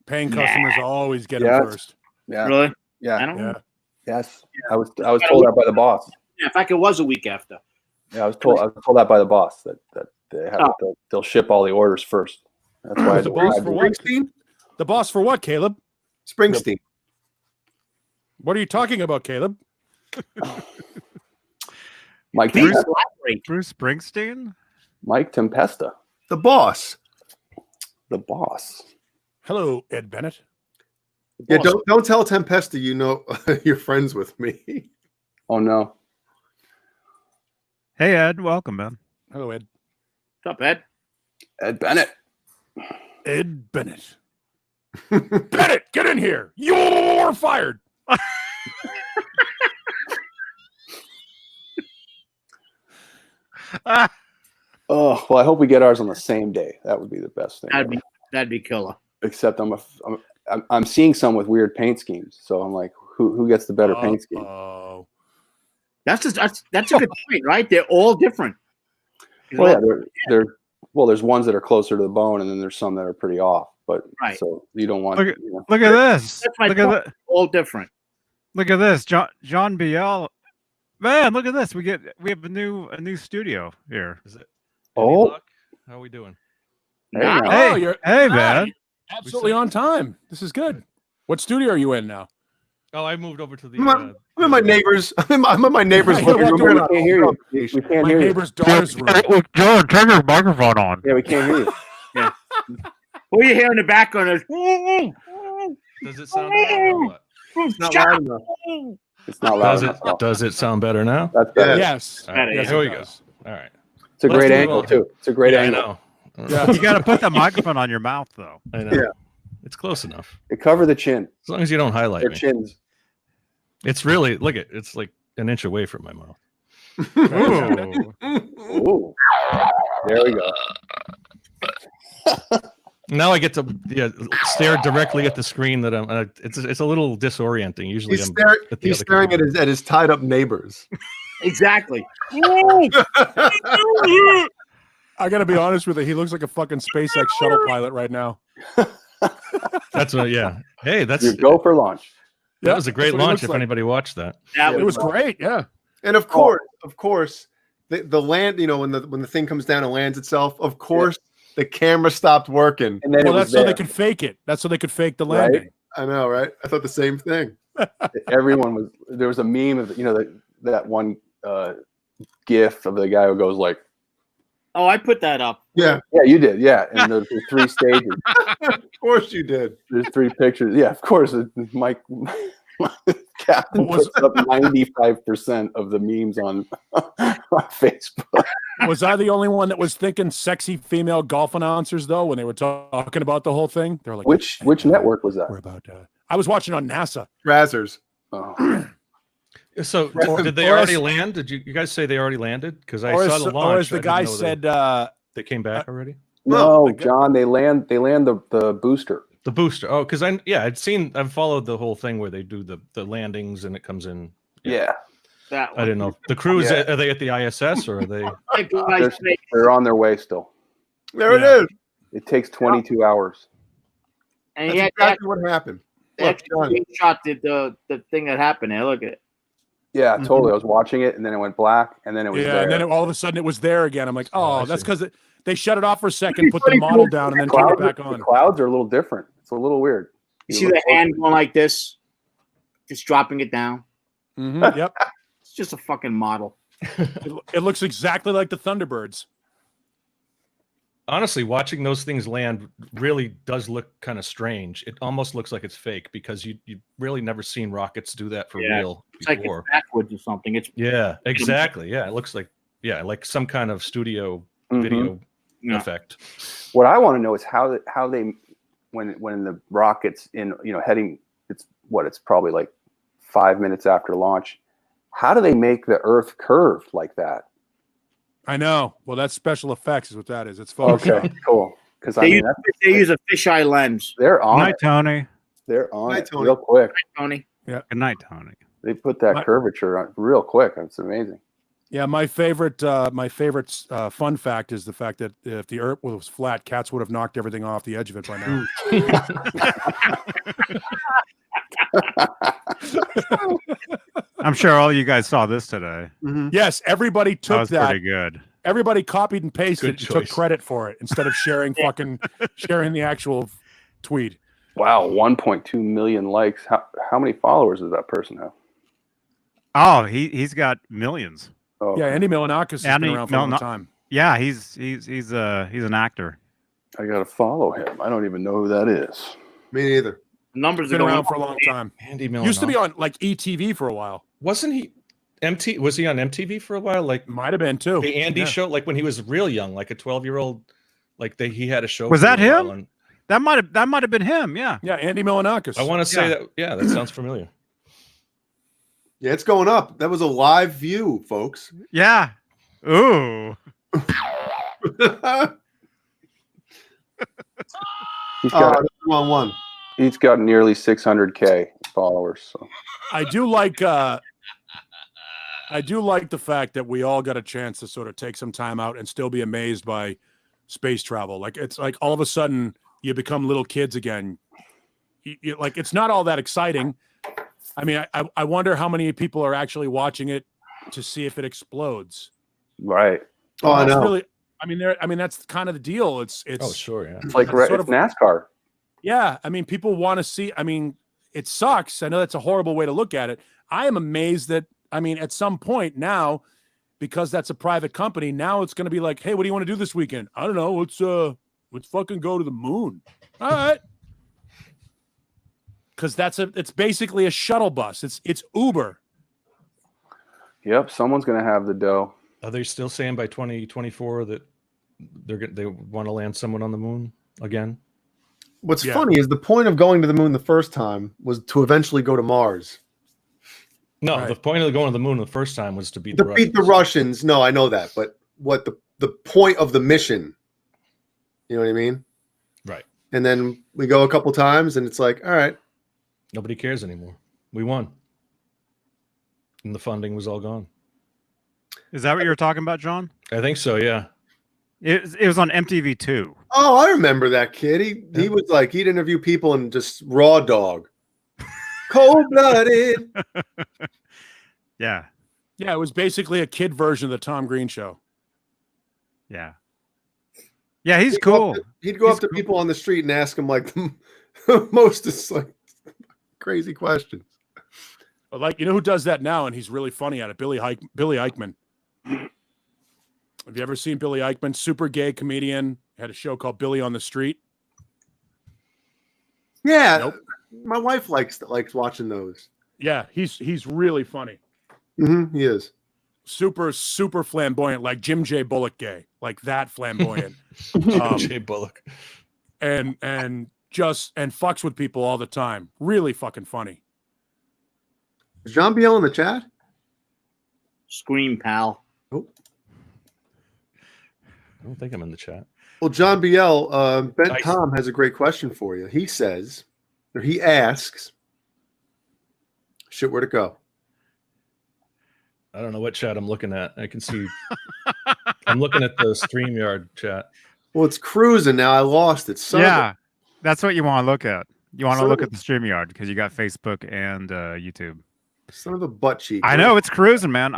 Paying Nah. customers always get Yeah. it first. Yeah. Really? I Yeah. don't Yeah. know. Yes. I was told that by the boss. Yeah, in fact, it was a week after. Yeah, I was told that by the boss that they have they'll ship all the orders first. That's why The boss for what? Springsteen. The boss for what, Caleb? Springsteen. What are you talking about, Caleb? Mike Please Tempesta. elaborate. Bruce Springsteen? Mike Tempesta, The boss. the boss. Hello, Ed Bennett. Yeah, don't tell Tempesta you know you're friends with me. Oh no. Hey, Ed. Welcome, man. Hello, Ed. What's up, Ed? Ed Bennett. Ed Bennett. Bennett, get in here. You're fired. Oh, well, I hope we get ours on the same day. That would be the best thing. That'd be killer. Except I'm seeing some with weird paint schemes. So I'm like, who gets the better paint scheme? Oh. That's a good point, right? They're all different. Well, yeah, there's ones that are closer to the bone, and then there's some that are pretty off. But Right. so you don't want. Look at- you know. Look at this. That's my Look point. at that. All different. Look at this. John BL. Man, look at this. We have a new studio here. Is it? Oh. Luck? How are we doing? Hey, Nah. now. Hey, you're- hey, Hi. man. Absolutely on time. This is good. What studio are you in now? Oh, I moved over to the. I'm in my neighbor's. I'm in my neighbor's Hey, living room. we can't hear you. We can't My hear you. neighbor's daughter's room. John, turn your microphone on. Yeah, we can't hear you. All you hear in the background is. Does it sound better or what? It's not loud enough. It's not loud Does enough. No. does it sound better now? That's better. Yes. All right, Yes, here it we go. does. All right. It's a Let's great move angle on. too. It's a great Yeah, I angle. know. Yeah. You got to put the microphone on your mouth, though. I know. Yeah. It's close enough. They cover the chin. As long as you don't highlight Their me. chins. It's really it's like an inch away from my mouth. Ooh. Ooh. There we go. Now I get to stare directly at the screen that I'm. It's a little disorienting. Usually He's I'm staring, at the he's other staring computer. at his tied up neighbors. Exactly. I got to be honest with you. He looks like a fucking SpaceX shuttle pilot right now. That's what. Yeah. Hey, You go for launch. that was a great that's what he launch. looks If like. anybody watched that. That It was was great. Yeah. And of course, the land. You know, when the thing comes down and lands itself, of course, the camera stopped working. And then Well, it was that's so they there. could fake it. That's so they could fake the Right? landing. I know, right? I thought the same thing. Everyone was. There was a meme of that one GIF of the guy who goes like, Oh, I put that up. Yeah, "Yeah, you did, yeah." And there's 3 stages. of course you did. There's 3 pictures. Yeah, of course. Mike Captain Was- puts up 95% of the memes on Facebook. Was I the only one that was thinking sexy female golf announcers though when they were talking about the whole thing? They were like, Which network was that? We're about. I was watching on NASA. Razzers. Oh. So did they or already as- land? Did you guys say they already landed? Because I Or saw as, the or launch. as the I didn't guy know said, they came back already. No, the guy- John, they land the booster. The booster. Oh, because I've followed the whole thing where they do the landings and it comes in. Yeah. That I one. didn't know. The crews, Yeah. Are they at the ISS or are they? Like I They're, say, they're on their way still. There Yeah. it is. It takes 22 hours. and That's he had exactly what happened. Look, John. screenshot the thing that happened there. Look at it. Yeah, totally. I was watching it, and then it went black, and then it was yeah, there. and then all of a sudden it was there again. I'm like, I that's see. because they shut it off for a second, put the model down, and then turned it back the on. clouds are a little different. It's a little weird. You see the hand going like this, just dropping it down. Mhm, yep. It's just a fucking model. It looks exactly like the Thunderbirds. Honestly, watching those things land really does look kind of strange. It almost looks like it's fake because you really never seen rockets do that for Yeah. real It's like before. it's backwards or something. It's Yeah, exactly. Yeah, it looks like like some kind of studio Mhm. video Yeah. effect. What I want to know is how they when the rocket's in heading, it's probably like 5 minutes after launch. How do they make the Earth curve like that? I know. Well, that's special effects is what that is. It's Photoshop. Okay, cool. Because I they, mean, they use a fisheye lens, they're Good on night, it. Tony. They're on Night, it Tony. real quick. Tony. Good night, Tony. They put that My- curvature on real quick. It's amazing. Yeah, my favorite fun fact is the fact that if the Earth was flat, cats would have knocked everything off the edge of it by now. I'm sure all you guys saw this today. Yes, everybody That took was that. pretty good. Everybody copied and pasted Good it and took choice. credit for it instead of sharing sharing the actual tweet. Wow, 1.2 million likes. How many followers does that person have? Oh, he's got millions. Oh, Yeah, Andy Milanakis has been Andy- around for a no, long no. time. Yeah, he's an actor. I gotta follow him. I don't even know who that is. Me neither. The numbers are Been going around up. for a long time. Andy Milano. Used to be on like ETV for a while. Wasn't he was he on MTV for a while? Like Might have been too. the Andy Yeah. show, like when he was real young, like a 12-year-old, he had a show. Was for that a while, him? and That might have been him. Yeah. Yeah, Andy Milanakis. I want to say Yeah. that sounds familiar. Yeah, it's going up. That was a live view, folks. Yeah. Ooh. He's got that's the wrong one. he's got nearly 600K followers. So. I do like the fact that we all got a chance to sort of take some time out and still be amazed by space travel. Like it's like all of a sudden you become little kids again. Like it's not all that exciting. I mean, I wonder how many people are actually watching it to see if it explodes. Right. Oh, I It's know. really, I mean, that's kind of the deal. It's Oh, sure, yeah. It's like It's sort it's of- NASCAR. Yeah, I mean, people want to see. I mean, it sucks. I know that's a horrible way to look at it. I am amazed that, I mean, at some point now, because that's a private company, now it's going to be like, hey, what do you want to do this weekend? I don't know. Let's fucking go to the moon. All right. Because it's basically a shuttle bus. It's Uber. Yep, someone's gonna have the dough. Are they still saying by 2024 that they want to land someone on the moon again? What's Yeah. funny is the point of going to the moon the first time was to eventually go to Mars. No, Right. the point of going to the moon the first time was to beat To the beat the Russians. No, I know that. But what the point of the mission, you know what I mean? Right. And then we go a couple times and it's like, all right. Nobody cares anymore. We won. And the funding was all gone. Is that what you were talking about, John? I think so, yeah. It was on MTV2. Oh, I remember that kid. He was like, he'd interview people and just raw dog. Cold-blooded. Yeah. Yeah, it was basically a kid version of the Tom Green show. Yeah. Yeah, he's cool. He'd go up to people on the street and ask them like the most like crazy questions. But like, you know who does that now, and he's really funny at it? Billy Eichmann. Have you ever seen Billy Eichmann? Super gay comedian. Had a show called Billy on the Street. Yeah, Nope. my wife likes watching those. Yeah, he's really funny. He is. Super flamboyant, like Jim J. Bullock gay, like that flamboyant. Jay Bullock. and fucks with people all the time. Really fucking funny. Is John Biel in the chat? Scream, pal. Oh. I don't think I'm in the chat. Well, John Biel, Ben Nice. Tom has a great question for you. He says, or he asks, shit, where'd it go? I don't know what chat I'm looking at. I can see. I'm looking at the StreamYard chat. Well, it's cruising now. I lost it. Yeah, that's what you want to look at. You want to Son look of at the StreamYard because you got Facebook and YouTube. Son of a butt cheek. I know it's cruising, man.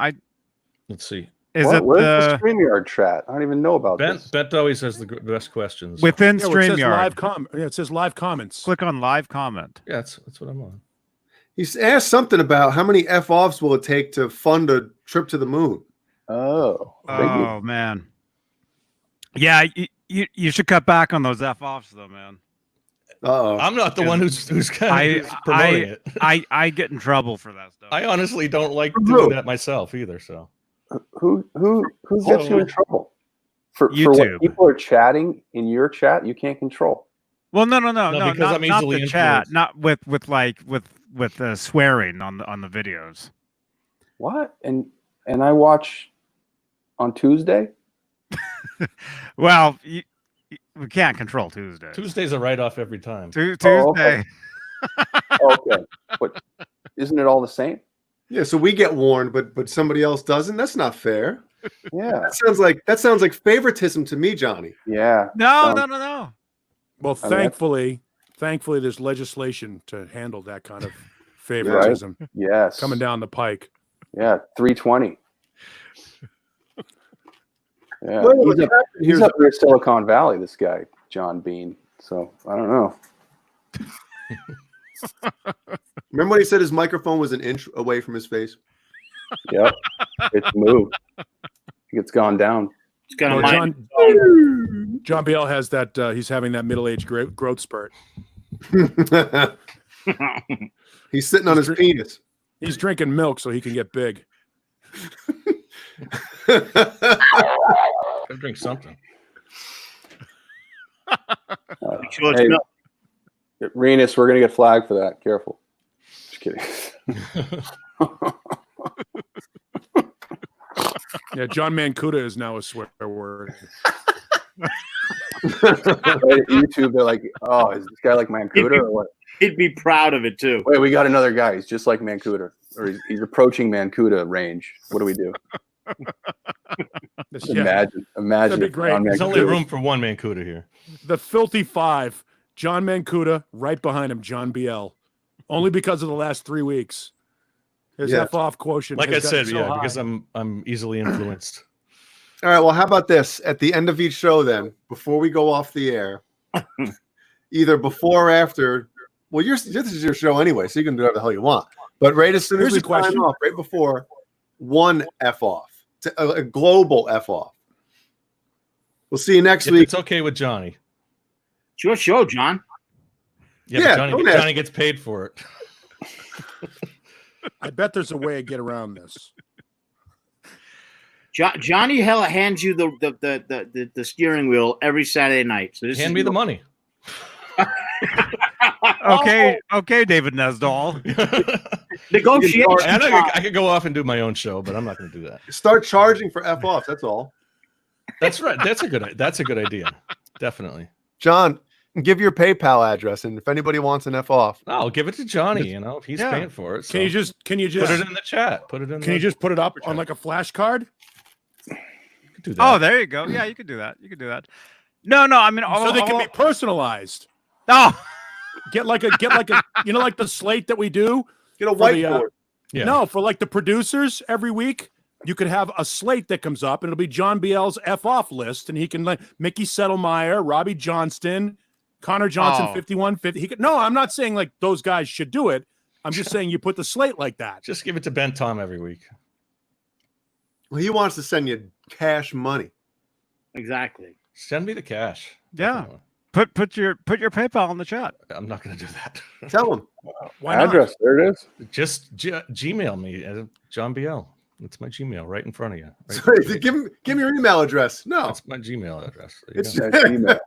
Let's see. Is What? it Where's the the StreamYard chat? I don't even know about Bent this. always has the best questions. within Yeah, where it says StreamYard? it says live comments. Click on live comment. Yeah, that's what I'm on. He's asked something about how many F-offs will it take to fund a trip to the moon? Oh, Oh man, yeah, you should cut back on those F-offs though, man. Uh-oh. I'm not the one who's I- promoting it. I get in trouble for that stuff. I honestly don't like Who? doing that myself either. So who gets you in trouble for YouTube. what people are chatting in your chat? You can't control. Well, no, because not, I'm not easily the chat, influenced. not with swearing on the videos. What? And I watch on Tuesday. Well, we can't control Tuesday. Tuesday's a write-off every time. Tuesday. Oh, okay. Okay, but isn't it all the same? Yeah, so we get warned, but somebody else doesn't. That's not fair. Yeah, That sounds like favoritism to me, Johnny. yeah. No. Well, I mean, thankfully, there's legislation to handle that kind of favoritism Yes, coming down the pike. Yeah, 320. Yeah, Well, he's here's up near Silicon Valley. This guy, John Beane. So I don't know. remember when he said his microphone was an inch away from his face? Yep, it's moved. I think it's gone down. It's got a Well, mind. John Biel has that. He's having that middle-aged growth spurt. He's sitting on his penis. He's drinking milk so he can get big. Gotta drink something. Sure it's Hey, milk. Renus, we're gonna get flagged for that. Careful. Just kidding. Yeah, John Mancuda is now a swear word. Right at YouTube, they're like, "Oh, is this guy like Mancuda or what?" He'd be proud of it too. Wait, we got another guy. He's just like Mancuda, or he's approaching Mancuda range. What do we do? Yeah, Imagine That'd be if great. John There's only Mancuda- room for one Mancuda here. the filthy five. John Mancuda, right behind him, John Biel. Only because of the last 3 weeks. His Yeah. F-off quotient. Like I has gotten said, so yeah, high. because I'm easily influenced. All right, well, how about this? At the end of each show, then, before we go off the air, either before or after, well, this is your show anyway, so you can do whatever the hell you want. But right as soon as Here's we a question. sign off, right before, one F-off, a global F-off. We'll see you next If week. it's okay with Johnny. It's your show, John. Yeah, Yeah, but don't ask. Johnny gets paid for it. I bet there's a way to get around this. Johnny Hell hands you the steering wheel every Saturday night. So this Hand is me the money. Okay, David Nesdall. negotiation. And I could go off and do my own show, but I'm not going to do that. Start charging for F-offs, that's all. That's right. That's a good idea. Definitely. John, give your PayPal address, and if anybody wants an F-off. No, I'll give it to Johnny. If he's Yeah. paying for it. Can you just put it in the chat? Put it in. can you just put it up on like a flashcard? do that? Oh, there you go. Yeah, you could do that. No, I mean, So they can be personalized. Oh, Get like a like the slate that we do. Get a For the, whiteboard. Yeah. No, for like the producers every week, you could have a slate that comes up, and it'll be John Biel's F-off list, and he can like Mickey Settlemeyer, Robbie Johnston, Connor Johnson, Oh. 5150. He could, no, I'm not saying like those guys should do it. I'm just saying you put the slate like that. Just give it to Ben Tom every week. Well, he wants to send you cash money. Exactly. Send me the cash. Yeah. Put your PayPal in the chat. I'm not going to do that. Tell him. Why not? Address, there it is. Just Gmail me as John BL. It's my Gmail right in front of you. Right Sorry, give me your email address. No, That's my Gmail address. There you it's go. That's email.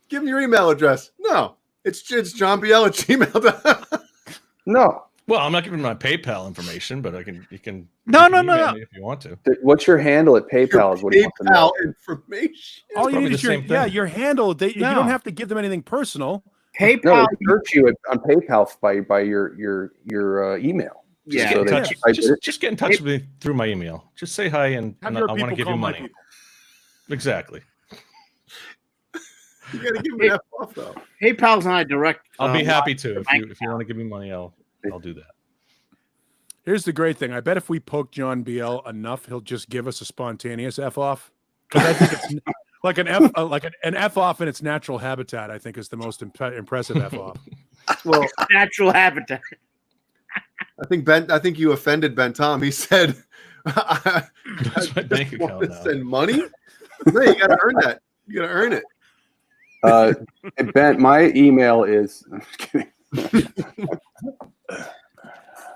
give me your email address. No, it's johnbl@gmail.com. No. Well, I'm not giving my PayPal information, but you can No, email no. me if you want to. What's your handle at PayPal? Is what he wants to know. PayPal information. All you probably need is the same thing. your handle. You No. don't have to give them anything personal. PayPal. No, they search you on PayPal by your email. Yeah. So Touch- they type it. just get in touch with me through my email. Just say hi and Have I your want to people give call you my money. people. Exactly. You got to give him an F off though. PayPal's not a direct. I'll be happy to. to If bank you want to give me money, I'll do that. Here's the great thing. I bet if we poke John BL enough, he'll just give us a spontaneous F off. Because I think it's like an F off in its natural habitat. I think is the most impressive F off. Well, natural habitat. I think you offended Ben Tom. He said, That's my bank want account to now. send money. No, you got to earn that. You got to earn it. And Ben, my email is. I'm just kidding.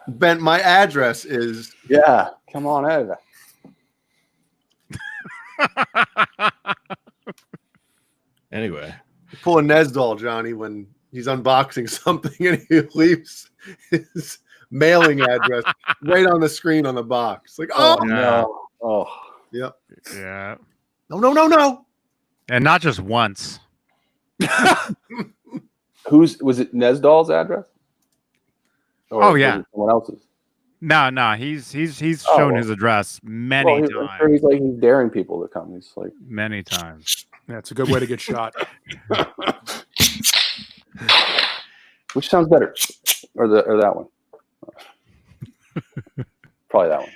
Ben, my address is. Yeah, come on out of that. Anyway, Pull a Nesdall, Johnny, when he's unboxing something and he leaves his mailing address right on the screen on the box. Like, oh, No. Oh. yep. Yeah. No. And not just once. Was it Nesdall's address? Or Oh, was yeah. it someone else's. No. He's Oh, shown well. his address many Well, I'm sure times. he's daring people to come. He's like, Many times. Yeah, it's a good way to get shot. which sounds better, or that one? Probably that one.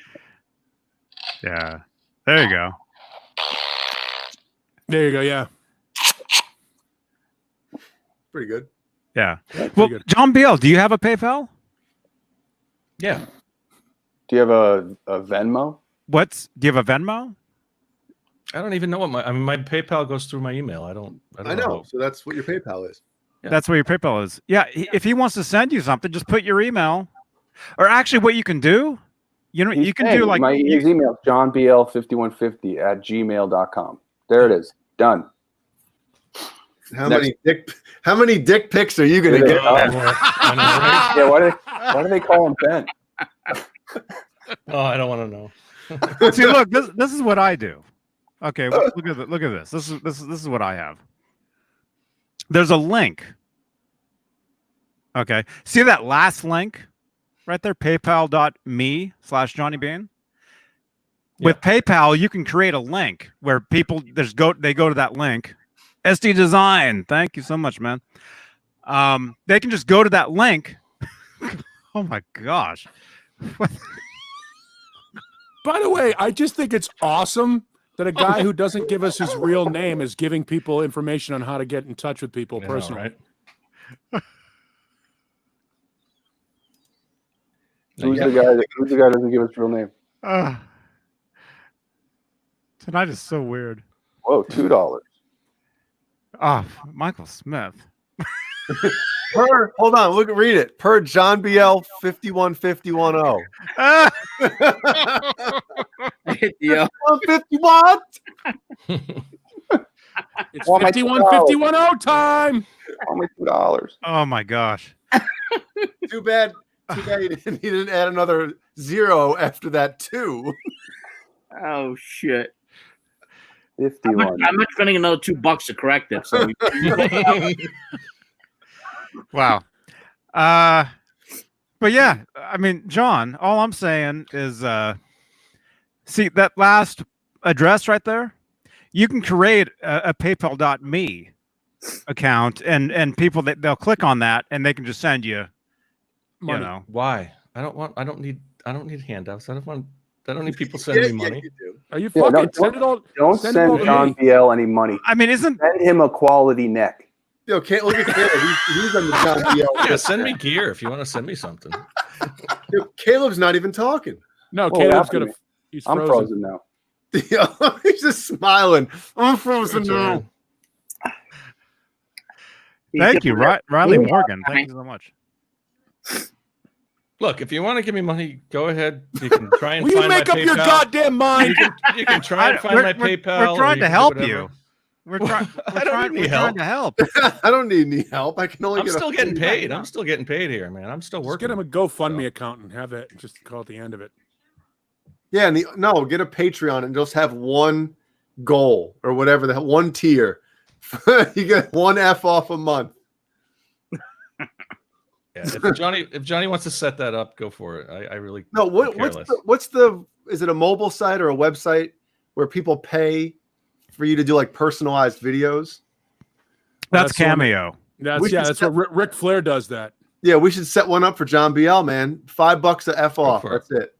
Yeah. There you go. There you go. Yeah. Pretty good. Yeah. Pretty Well, good. John BL, do you have a PayPal? yeah. Do you have a Venmo? Do you have a Venmo? I don't even know what my PayPal goes through my email. I don't I know. So that's what your PayPal is. Yeah. That's where your PayPal is. Yeah. If he wants to send you something, just put your email. Or actually, what you can do, you can do like his email, johnbl5150@gmail.com. There it is. Done. How Next. many dick pics are you gonna There get? it is. Yeah, why do they call him Ben? Oh, I don't want to know. See, look, this is what I do. Okay, look at this. This is what I have. There's a link. Okay, see that last link right there, paypal.me/Johnny Beane. With PayPal, you can create a link where people they go to that link. SD Design, thank you so much, man. They can just go to that link. Oh my gosh. By the way, I just think it's awesome that a guy who doesn't give us his real name is giving people information on how to get in touch with people I know, personally. right? Who's the guy that doesn't give his real name? Tonight is so weird. Whoa, $2. Oh, Michael Smith. Hold on, read it. Per John BL 515010. Yeah. 150 what? It's Oh, my 51-51-0 time. Only $2. Oh my gosh. Too bad he didn't add another zero after that too. Oh shit. 51. I'm not spending another $2 to correct it. So Wow. But yeah, I mean, John, all I'm saying is see that last address right there? You can create a PayPal.me account and people they'll click on that and they can just send you Money. you know. Why? I don't need handouts. I don't need people sending me money. You do. Are you Yeah, fucking no, send it all? Don't Send it all send to John me. BL any money. I mean, isn't Send him a quality neck. Yo, can't look at Caleb. He's on the John BL. Yeah, send me gear if you want to send me something. Dude, Caleb's not even talking. No, Well, Caleb's after gonna. me. He's I'm frozen now. He's just smiling. I'm frozen It's all now. right. Thank you, Riley Morgan. Thank you so much. Look, if you want to give me money, go ahead. You can try and Will you find my make up your PayPal. goddamn mind? You can try and find my PayPal. We're or trying you to can do help whatever. you. We're Well, trying. I don't need any We're trying help. to help. I don't need any help. I can only I'm get still a getting paid. I'm still getting paid here, man. I'm still Just working. get him a GoFundMe account and have that just call at the end of it. Yeah, and no, get a Patreon and just have one goal or whatever, that one tier. You get one F off a month. Yeah, if Johnny wants to set that up, go for it. I really No, could care less. what's the is it a mobile site or a website where people pay for you to do like personalized videos? That's the one- Cameo. That's what Ric Flair does. That Yeah, we should set one up for John BL, man. $5 a F off. for it. That's it.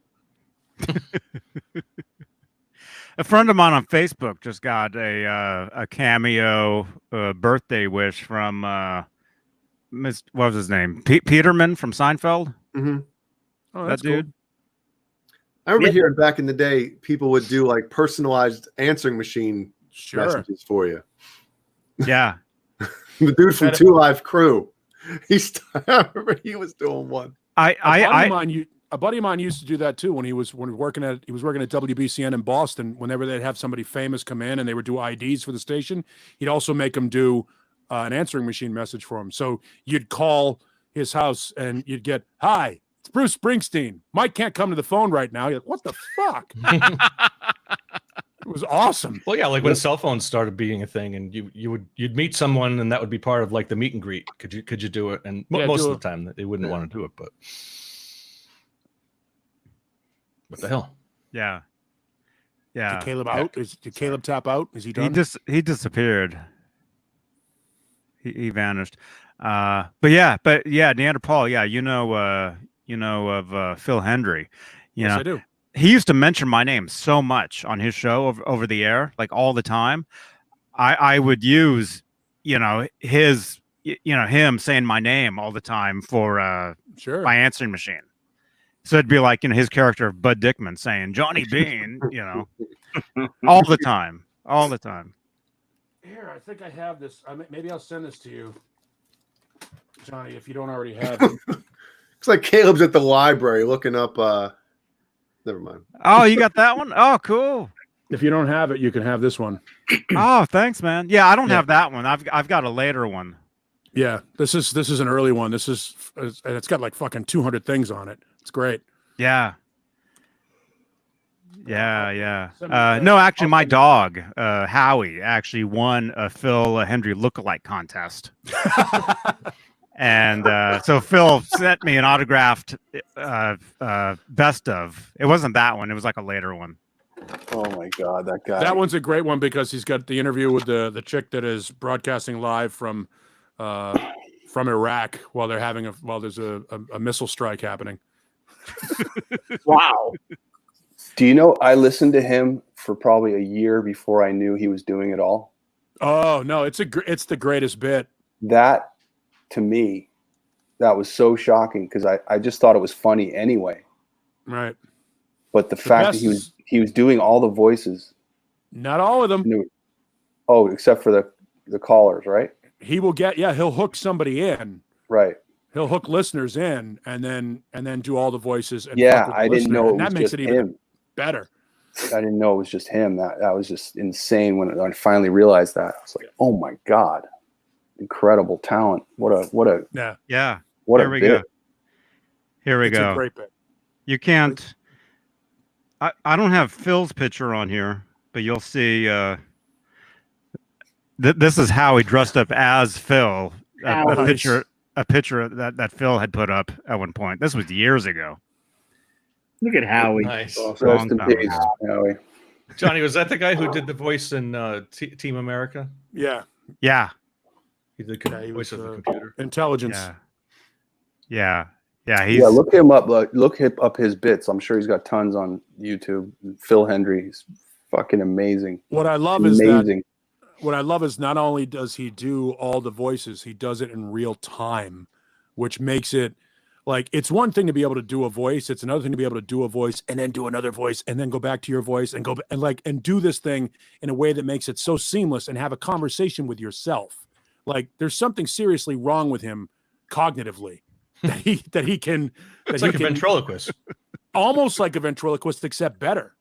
A friend of mine on Facebook just got a Cameo birthday wish from what was his name? Peterman from Seinfeld. Mm-hmm. oh, That that's dude. cool. I remember Yeah. hearing back in the day, people would do like personalized answering machine Sure. messages for you. Yeah. The dude from Incredible. 2 Live Crew, I remember he was doing one. A buddy of mine used to do that too when he was working at WBCN in Boston. Whenever they'd have somebody famous come in and they would do IDs for the station, he'd also make them do an answering machine message for him. So you'd call his house and you'd get, "Hi, it's Bruce Springsteen. Mike can't come to the phone right now." You're like, "What the fuck?" It was awesome. Well, yeah, like when cell phones started being a thing, and you'd meet someone, and that would be part of like the meet and greet. Could you do it? And Yeah, most do of the time, they wouldn't want to do it. But what the hell? Yeah. Yeah. Did Caleb out? Did Caleb tap out? Is he done? He disappeared. He vanished. But yeah, Neanderthal. Yeah, you know of Phil Hendrie. Yes, I do. He used to mention my name so much on his show over the air, like all the time. I would use, him saying my name all the time for Sure. my answering machine. So it'd be like, his character of Bud Dickman saying Johnny Beane, all the time. Here, I think I have this. Maybe I'll send this to you, Johnny, if you don't already have it. Looks like Caleb's at the library looking up. Never mind. Oh, you got that one? Oh, cool. If you don't have it, you can have this one. Oh, thanks, man. Yeah, I don't have that one. I've got a later one. Yeah, this is an early one. And it's got like fucking 200 things on it. It's great. Yeah. No, actually, my dog, Howie, actually won a Phil Hendrie lookalike contest. And so Phil sent me an autographed best of. It wasn't that one. It was like a later one. Oh my God, that guy. That one's a great one because he's got the interview with the chick that is broadcasting live from Iraq while there's a missile strike happening. Wow. Do you know I listened to him for probably a year before I knew he was doing it all? Oh no, it's the greatest bit. That, to me, that was so shocking because I just thought it was funny anyway. Right. But the fact best that he was doing all the voices. Not all of them. Oh, except for the callers, right? He'll hook somebody in. Right. He'll hook listeners in and then do all the voices. And Yeah, fuck with the I didn't listener, know it and was that makes just it even him. better. I didn't know it was just him. That was just insane when I finally realized that. I was like, oh my God, incredible talent. What a Yeah. what Here a we bit. go. Here we It's go. a great bit. You can't. I don't have Phil's picture on here, but you'll see. This is how he dressed up as Phil. A Nice. picture that Phil had put up at one point. This was years ago. Look at Howie. Nice. Rest Long in time peace, ago. Howie. Johnny, was that the guy who did the voice in Team America? Yeah. Yeah. He did Yeah, he voice was, of the computer. Intelligence. Yeah. Yeah, look him up. Look up his bits. I'm sure he's got tons on YouTube. Phil Hendrie, he's fucking amazing. What I love Amazing. is not only does he do all the voices, he does it in real time, which makes it Like, it's one thing to be able to do a voice. It's another thing to be able to do a voice and then do another voice and then go back to your voice and and do this thing in a way that makes it so seamless and have a conversation with yourself. Like, there's something seriously wrong with him cognitively that he can. It's like a ventriloquist. Almost like a ventriloquist, except better.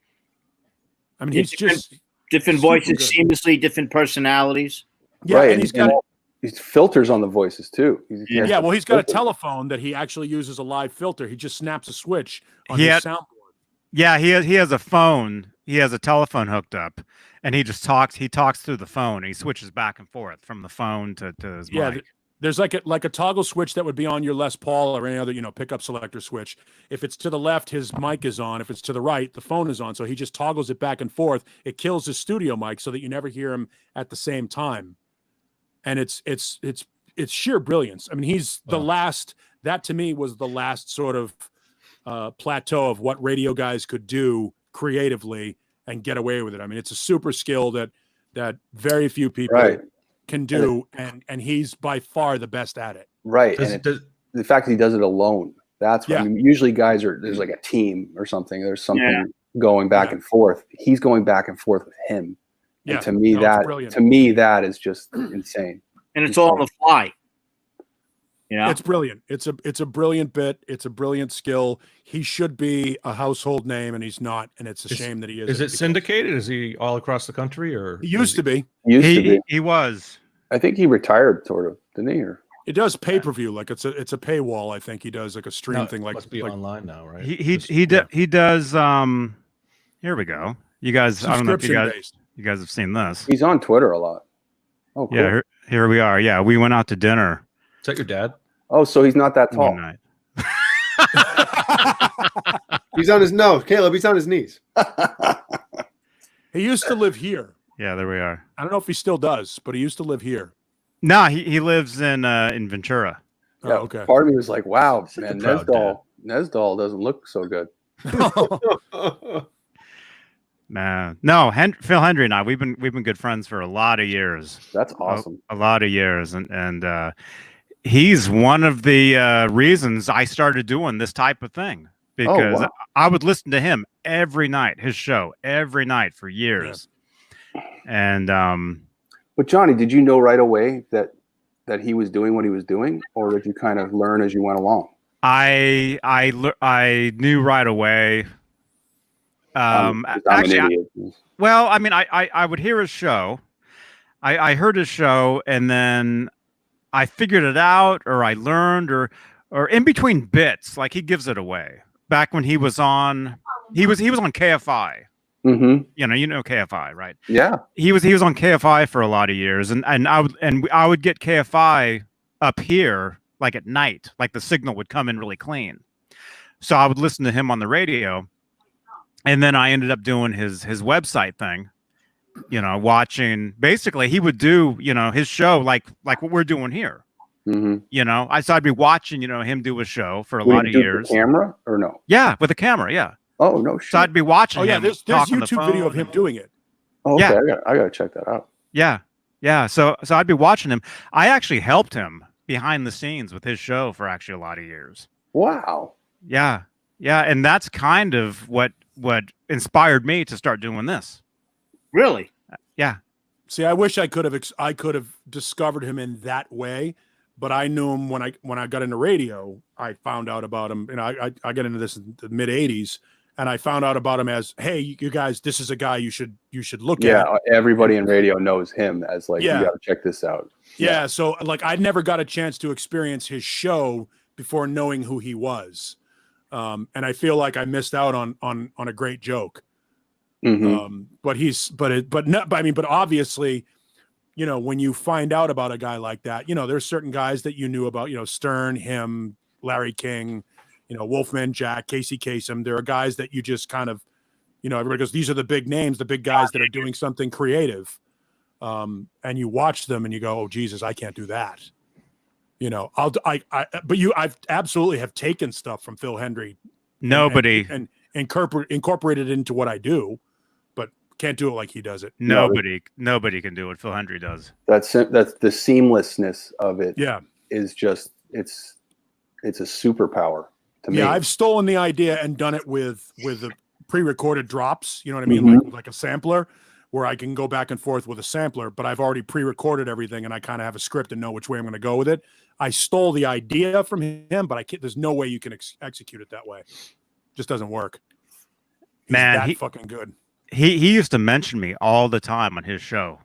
I mean, he's just different voices, seamlessly different personalities. Yeah, right. And he's got these filters on the voices too. Yeah, well, he's got a telephone that he actually uses a live filter. He just snaps a switch on his soundboard. Yeah, he has a phone. He has a telephone hooked up, and he just talks. He talks through the phone. He switches back and forth from the phone to his mic. There's like a toggle switch that would be on your Les Paul or any other pickup selector switch. If it's to the left, his mic is on. If it's to the right, the phone is on. So he just toggles it back and forth. It kills his studio mic so that you never hear him at the same time. And it's sheer brilliance. I mean, he's the last. That to me was the last sort of plateau of what radio guys could do creatively and get away with it. I mean, it's a super skill that very few people can do, and he's by far the best at it. Right. The fact that he does it alone, that's what I mean, usually guys there's like a team or something. There's something going back and forth. He's going back and forth with him. And to me, that is just insane. And it's all on the fly. Yeah, it's brilliant. It's a brilliant bit. It's a brilliant skill. He should be a household name, and he's not. And it's a shame that he isn't. Is it syndicated? Is he all across the country, or he used to be? He was. I think he retired, sort of, didn't he? Or it does pay-per-view, like it's a paywall. I think he does like a stream thing. Like must be online now, right? He does. Here we go. You guys, I don't know if you guys have seen this. He's on Twitter a lot. Oh, cool. Yeah. Here we are. Yeah, we went out to dinner. Is that your dad? Oh, so he's not that tall. He's on his Caleb. He's on his knees. He used to live here. Yeah, there we are. I don't know if he still does, but he used to live here. No, he lives in Ventura. Yeah, okay. Part of me was like, wow, man, Nesdal doesn't look so good. Man, no, Phil Hendrie and I, we've been good friends for a lot of years. That's awesome. A lot of years, and he's one of the reasons I started doing this type of thing, because I would listen to him every night, his show every night for years. Yeah. And but Johnny, did you know right away that he was doing what he was doing, or did you kind of learn as you went along? I knew right away. Actually, I mean, I would hear his show. I heard his show, and then I figured it out, or I learned, or in between bits, like he gives it away. Back when he was on KFI. Mm-hmm. You know KFI, right? Yeah. He was on KFI for a lot of years, and I would get KFI up here like at night, like the signal would come in really clean. So I would listen to him on the radio. And then I ended up doing his website thing, watching. Basically, he would do, his show like what we're doing here. Mm-hmm. So I'd be watching, him do a show for a lot of years. With the camera or no? Yeah, with a camera. Yeah. Oh no shit. So I'd be watching. Oh yeah, him there's YouTube video of him doing it. Oh, okay, yeah. I gotta check that out. Yeah. So I'd be watching him. I actually helped him behind the scenes with his show for actually a lot of years. Wow. Yeah, and that's kind of what inspired me to start doing this. Really? Yeah. See, I wish I could have discovered him in that way, but I knew him when I got into radio. I found out about him, and I got into this in the mid '80s, and I found out about him as, hey, you guys, this is a guy you should look at. Yeah, everybody in radio knows him as like, you got to check this out. Yeah, so like I never got a chance to experience his show before knowing who he was. And I feel like I missed out on a great joke. Mm-hmm. But obviously, when you find out about a guy like that, there's certain guys that you knew about, Stern, him, Larry King, Wolfman Jack, Casey Kasem. There are guys that you just kind of, everybody goes, these are the big names, the big guys that are doing something creative. And you watch them and you go, oh Jesus, I can't do that. I've absolutely have taken stuff from Phil Hendrie. Nobody and incorporated it into what I do, but can't do it like he does it. Nobody can do what Phil Hendrie does. That's the seamlessness of it. Yeah, is just it's it's a superpower to me. Yeah, I've stolen the idea and done it with the pre-recorded drops. You know what I mean? Mhm. Like a sampler, where I can go back and forth with a sampler, but I've already pre-recorded everything and I kind of have a script and know which way I'm going to go with it. I stole the idea from him, but I can't. There's no way you can execute it that way. Just doesn't work. He's Man, fucking good. He used to mention me all the time on his show,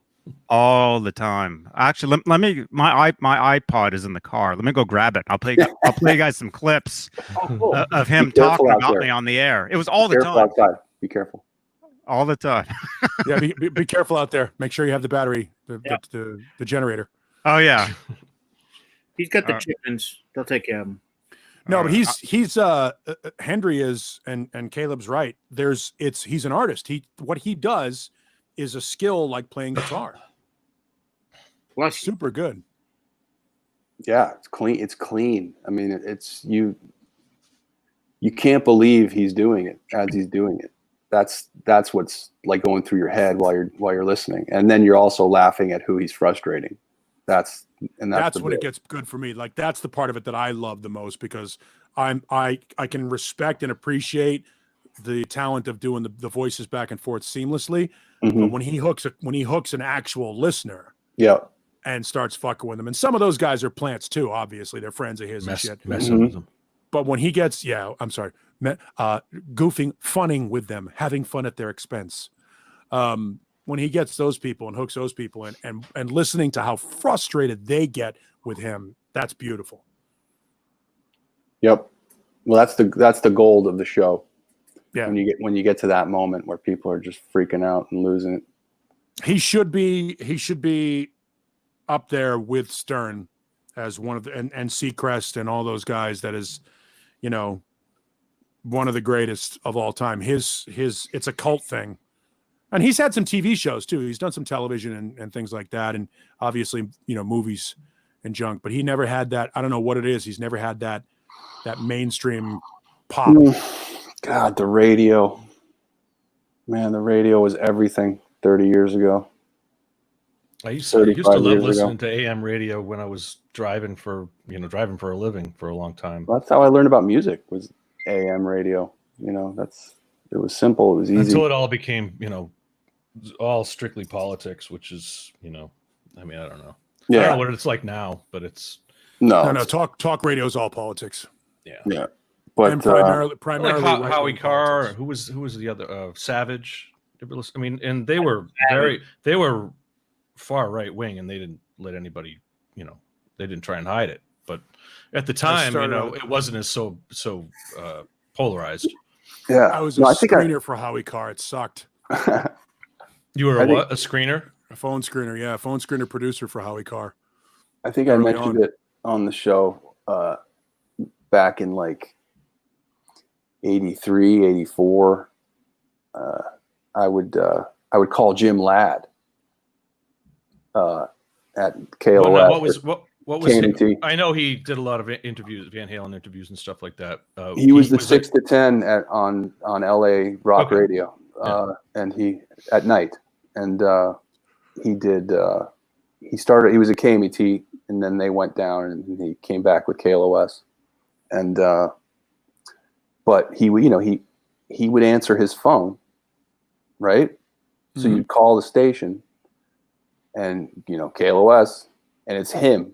all the time. Actually, let me my iPod is in the car. Let me go grab it. I'll play you guys some clips of him talking about me on the air. It was all the time. Outside. Be careful. All the time. Yeah, be careful out there. Make sure you have the battery, the generator. Oh yeah. He's got the chickens. They'll take care of him. No, but he's Hendrie is, and Caleb's right. He's an artist. What he does is a skill like playing guitar. Plus, Super good. Yeah, it's clean. It's clean. I mean, it's you can't believe he's doing it as he's doing it. That's what's like going through your head while you're listening, and then you're also laughing at who he's frustrating. That's when it gets good for me. Like that's the part of it that I love the most, because I can respect and appreciate the talent of doing the voices back and forth seamlessly. Mm-hmm. But when he hooks an actual listener, yeah, and starts fucking with them, and some of those guys are plants too. Obviously, they're friends of his and shit. Messing with them. But when he gets, goofing, funning with them, having fun at their expense. When he gets those people and hooks those people in, and listening to how frustrated they get with him, that's beautiful. Yep. Well, that's the gold of the show. Yeah. When you get to that moment where people are just freaking out and losing it. He should be up there with Stern as one of the and Seacrest and all those guys. That is, one of the greatest of all time. His it's a cult thing. And he's had some TV shows too. He's done some television and things like that. And obviously, movies and junk, but he never had that. I don't know what it is. He's never had that mainstream pop. God, the radio, man, the radio was everything 30 years ago. I used to love listening to AM radio when I was driving for a living for a long time. That's how I learned about music, was AM radio. It was simple. It was easy. Until it all became, all strictly politics, which is, I don't know. Yeah. I don't know what it's like now, but it's no. Talk radio is all politics. Yeah. But and primarily like Howie Carr. Who was the other Savage? I mean, and they were far right wing, and they didn't let anybody, they didn't try and hide it. But at the time, it wasn't as so polarized. Yeah, I was a screener for Howie Carr. It sucked. You were a screener? A phone screener, yeah. Phone screener producer for Howie Carr. I think I mentioned it on the show back in like 83, 84. I would call Jim Ladd at KOS. What was he? I know he did a lot of interviews, Van Halen interviews and stuff like that. He was the 6 to 10 on LA Rock Radio, and he at night, and he did. He was at KMET, and then they went down, and he came back with KLOS, and but he would answer his phone, right? Mm-hmm. So you'd call the station, and KLOS, and it's him.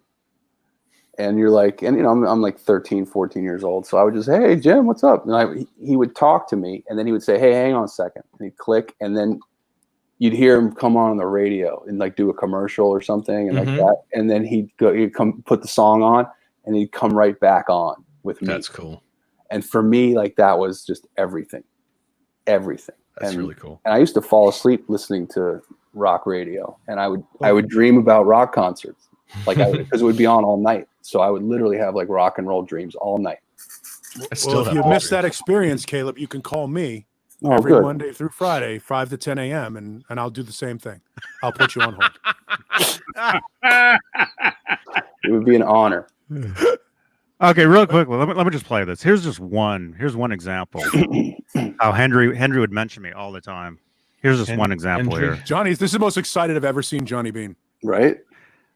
And you're like, and I'm like 13, 14 years old. So I would just say, hey, Jim, what's up? And he would talk to me, and then he would say, hey, hang on a second. And he'd click, and then you'd hear him come on the radio and like do a commercial or something and like that. And then he'd come put the song on, and he'd come right back on with me. That's cool. And for me, like that was just everything. That's really cool. And I used to fall asleep listening to rock radio, and I would dream about rock concerts. Because it would be on all night. So I would literally have like rock and roll dreams all night. If you missed that experience, Caleb, you can call me every Monday through Friday, 5 to 10 a.m. And I'll do the same thing. I'll put you on hold. It would be an honor. Okay, real quickly, let me just play this. Here's one example. How Hendrie would mention me all the time. Here's just one example here. Johnny, this is the most excited I've ever seen Johnny Beane. Right?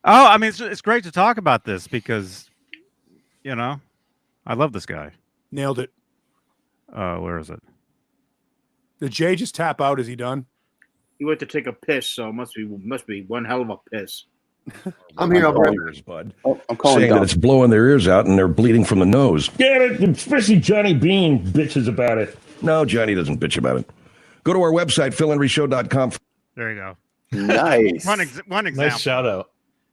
Oh, I mean, it's great to talk about this because, I love this guy. Nailed it. Where is it? Did Jay just tap out? Is he done? He went to take a piss, so it must be one hell of a piss. I'm here. I'll grab Ears, bud. Oh, I'm calling Saying down. that it's blowing their ears out and they're bleeding from the nose. Get it? Especially Johnny Beane bitches about it. No, Johnny doesn't bitch about it. Go to our website, philhenryshow.com. There you go. Nice. One example. Nice shout out.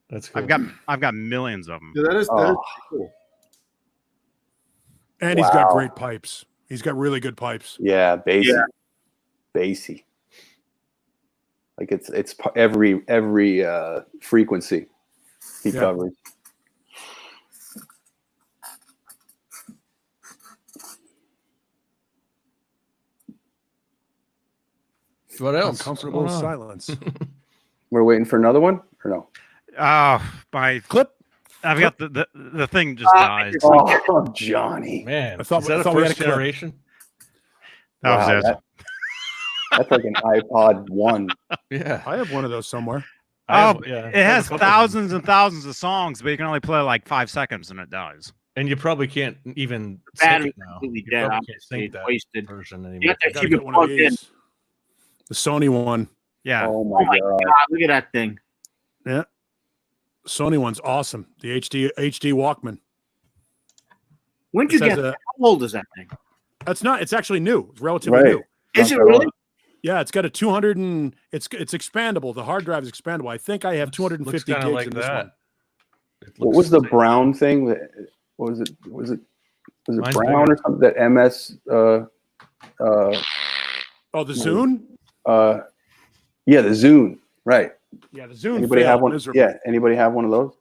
That's cool. I've got millions of them. Yeah, that is Oh. cool. And he's got Wow. great pipes. He's got really good pipes. Yeah, bassy. Bassy. Like it's every frequency he covers. What else? Uncomfortable What's going on? silence. We're waiting for another one, or no? My Clip. I've got the thing just died. Oh, Johnny. Man, I thought- is that I a thought we had first a clip. generation? That was Wow, it. That's like an iPod 1. Yeah. I have one of those somewhere. It has thousands and thousands of songs, but you can only play like 5 seconds and it dies. And you probably can't even Battery's sync it now. completely You dead. probably Obviously, can't sync it's that wasted. version You anymore. got that Gotta keep it get one of plugged in. these. The Sony one. Yeah. Oh Oh my God. god! Look at that thing. Yeah. Sony one's awesome. The HD Walkman. When did you It get says, that? How old is that thing? It's not. It's actually new. It's relatively Right. new. Is it really? Yeah, it's got a 200 and it's expandable. The hard drive is expandable. I think I have 250 Looks gigs kinda like in this that. one. It What looks was the same. brown thing? What was it? Was it Mine's brown bigger. or something? That MS. Oh, the Zune? Yeah, the Zune. Right. Yeah, the Zune. Anybody have failed one? miserably. Yeah. Anybody have one of those?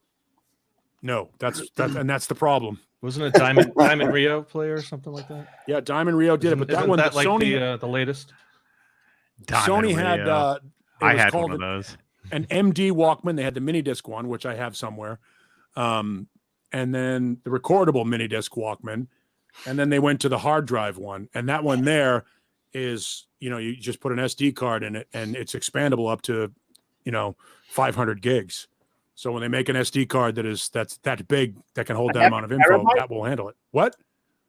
No, that's the problem. Wasn't it Diamond Rio player or something like that? Yeah, Diamond Rio did it, but that Isn't one, that the like Sony, the latest? Sony had. It I was had called one of those. an MD Walkman. They had the mini disc one, which I have somewhere, and then the recordable mini disc Walkman, and then they went to the hard drive one, and that one there is, you just put an SD card in it, and it's expandable up to, 500 gigs. So when they make an SD card that's that big that can hold that amount of info, terabyte? that will handle it. What?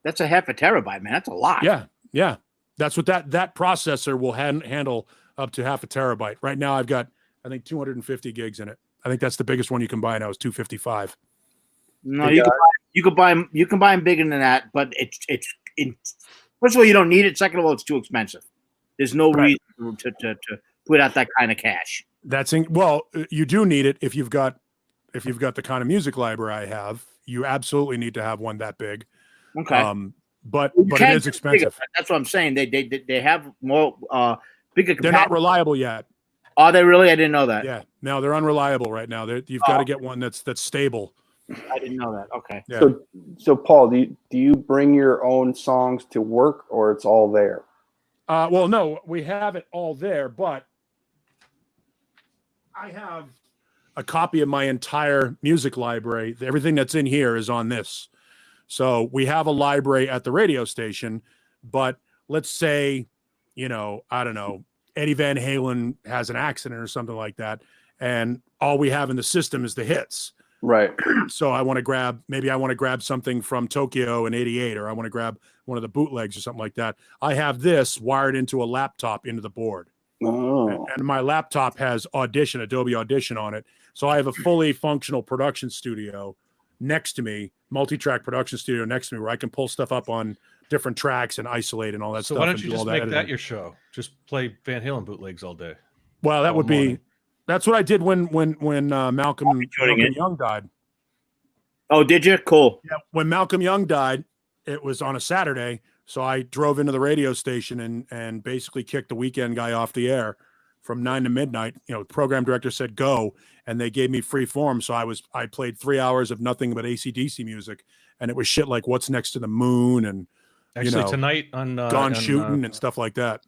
That's a half a terabyte, man. That's a lot. Yeah. That's what that processor will handle up to half a terabyte. Right now, I've got, I think, 250 gigs in it. I think that's the biggest one you can buy now is 255. No, you can buy them bigger than that, but it's first of all, you don't need it. Second of all, it's too expensive. There's no Right. reason to put out that kind of cash. Well, you do need it if you've got the kind of music library I have. You absolutely need to have one that big. Okay. But You it can is get expensive. bigger. That's what I'm saying. They have more bigger They're not capacity. reliable yet. Are they really? I didn't know that. Yeah, no, they're unreliable right now. You've got to get one that's stable. I didn't know that. Okay. Yeah. So Paul, do you bring your own songs to work, or it's all there? Well, no, we have it all there, but I have a copy of my entire music library. Everything that's in here is on this. So we have a library at the radio station, but let's say, I don't know, Eddie Van Halen has an accident or something like that, and all we have in the system is the hits. Right. So I want to grab something from Tokyo in '88, or I want to grab one of the bootlegs or something like that. I have this wired into a laptop into the board. Oh. And my laptop has Adobe Audition on it. So I have a fully functional production studio next to me, multi-track production studio next to me, where I can pull stuff up on different tracks and isolate and all that So stuff. why don't and you do all just make editing. that your show? Just play Van Halen bootlegs all day. Well, that all would be. morning. That's what I did when Malcolm it. Young died. Oh, did you? Cool. Yeah, when Malcolm Young died, it was on a Saturday. So I drove into the radio station and basically kicked the weekend guy off the air from 9 to midnight. The program director said go, and they gave me free form. So I played 3 hours of nothing but AC/DC music, and it was shit like What's Next to the Moon and Actually, tonight on Gone Shooting and stuff like that.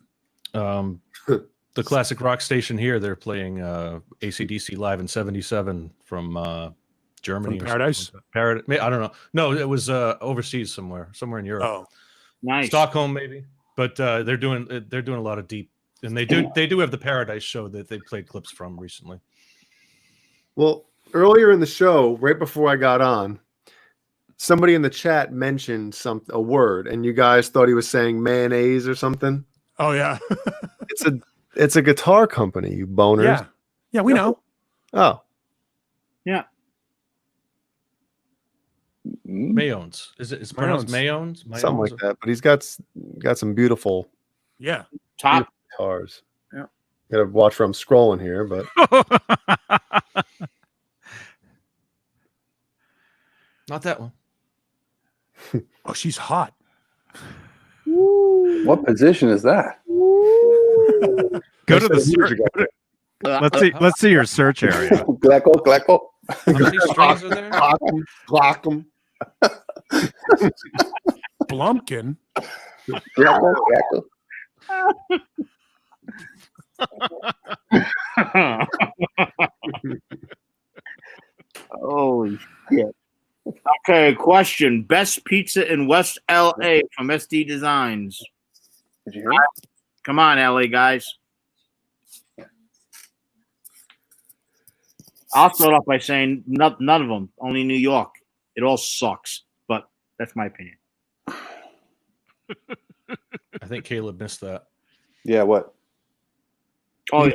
The classic rock station here, they're playing AC/DC live in '77 from Germany. From or Paradise? something like that. Paradise. I don't know. No, it was overseas somewhere in Europe. Oh, Nice. Stockholm maybe. But they're doing a lot of deep, and they do have the Paradise show that they played clips from recently. Well, earlier in the show, right before I got on, somebody in the chat mentioned a word, and you guys thought he was saying mayonnaise or something. Oh yeah. It's a guitar company, you boners. Yeah. Yeah, we know. Oh, Yeah. Mayons. It's pronounced Mayons? something like that. But he's got some beautiful Yeah. Top. guitars. Yeah. Gotta watch where I'm scrolling here, but Not that one. Oh, she's hot. What position is that? Go to the search. Let's see your search area. Glecko. How many strings are there? Glock 'em. Blumpkin. Glecko. Holy shit. Okay, question. Best pizza in West LA from SD Designs. Did you hear it? Come on, LA guys. I'll start off by saying none of them. Only New York. It all sucks, but that's my opinion. I think Caleb missed that. Yeah, what? Oh,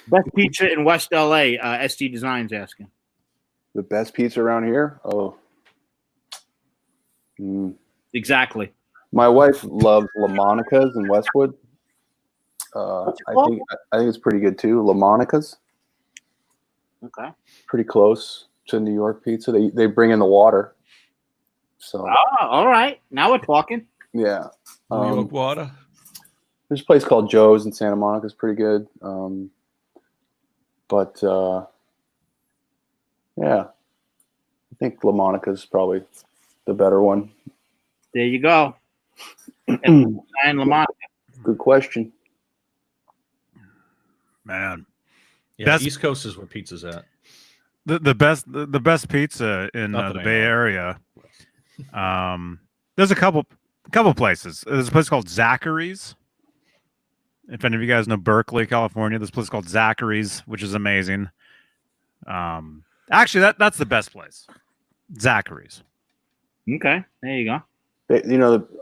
best pizza in West LA. SD Designs asking. The best pizza around here? Oh. Exactly. My wife loves La Monica's in Westwood. I think it's pretty good too. La Monica's. Okay. Pretty close to New York pizza. They bring in the water. So all right. Now we're talking. yeah. New York water. There's a place called Joe's in Santa Monica. It's pretty good. But yeah, I think La Monica's probably the better one. There you go. And La Monica. Good question. Man, Yeah, East Coast is where pizza's at. the best pizza in the Bay Area. There's a couple places. There's a place called Zachary's. If any of you guys know Berkeley, California, there's a place called Zachary's, which is amazing. Actually, that's the best place. Zachary's. Okay, there you go.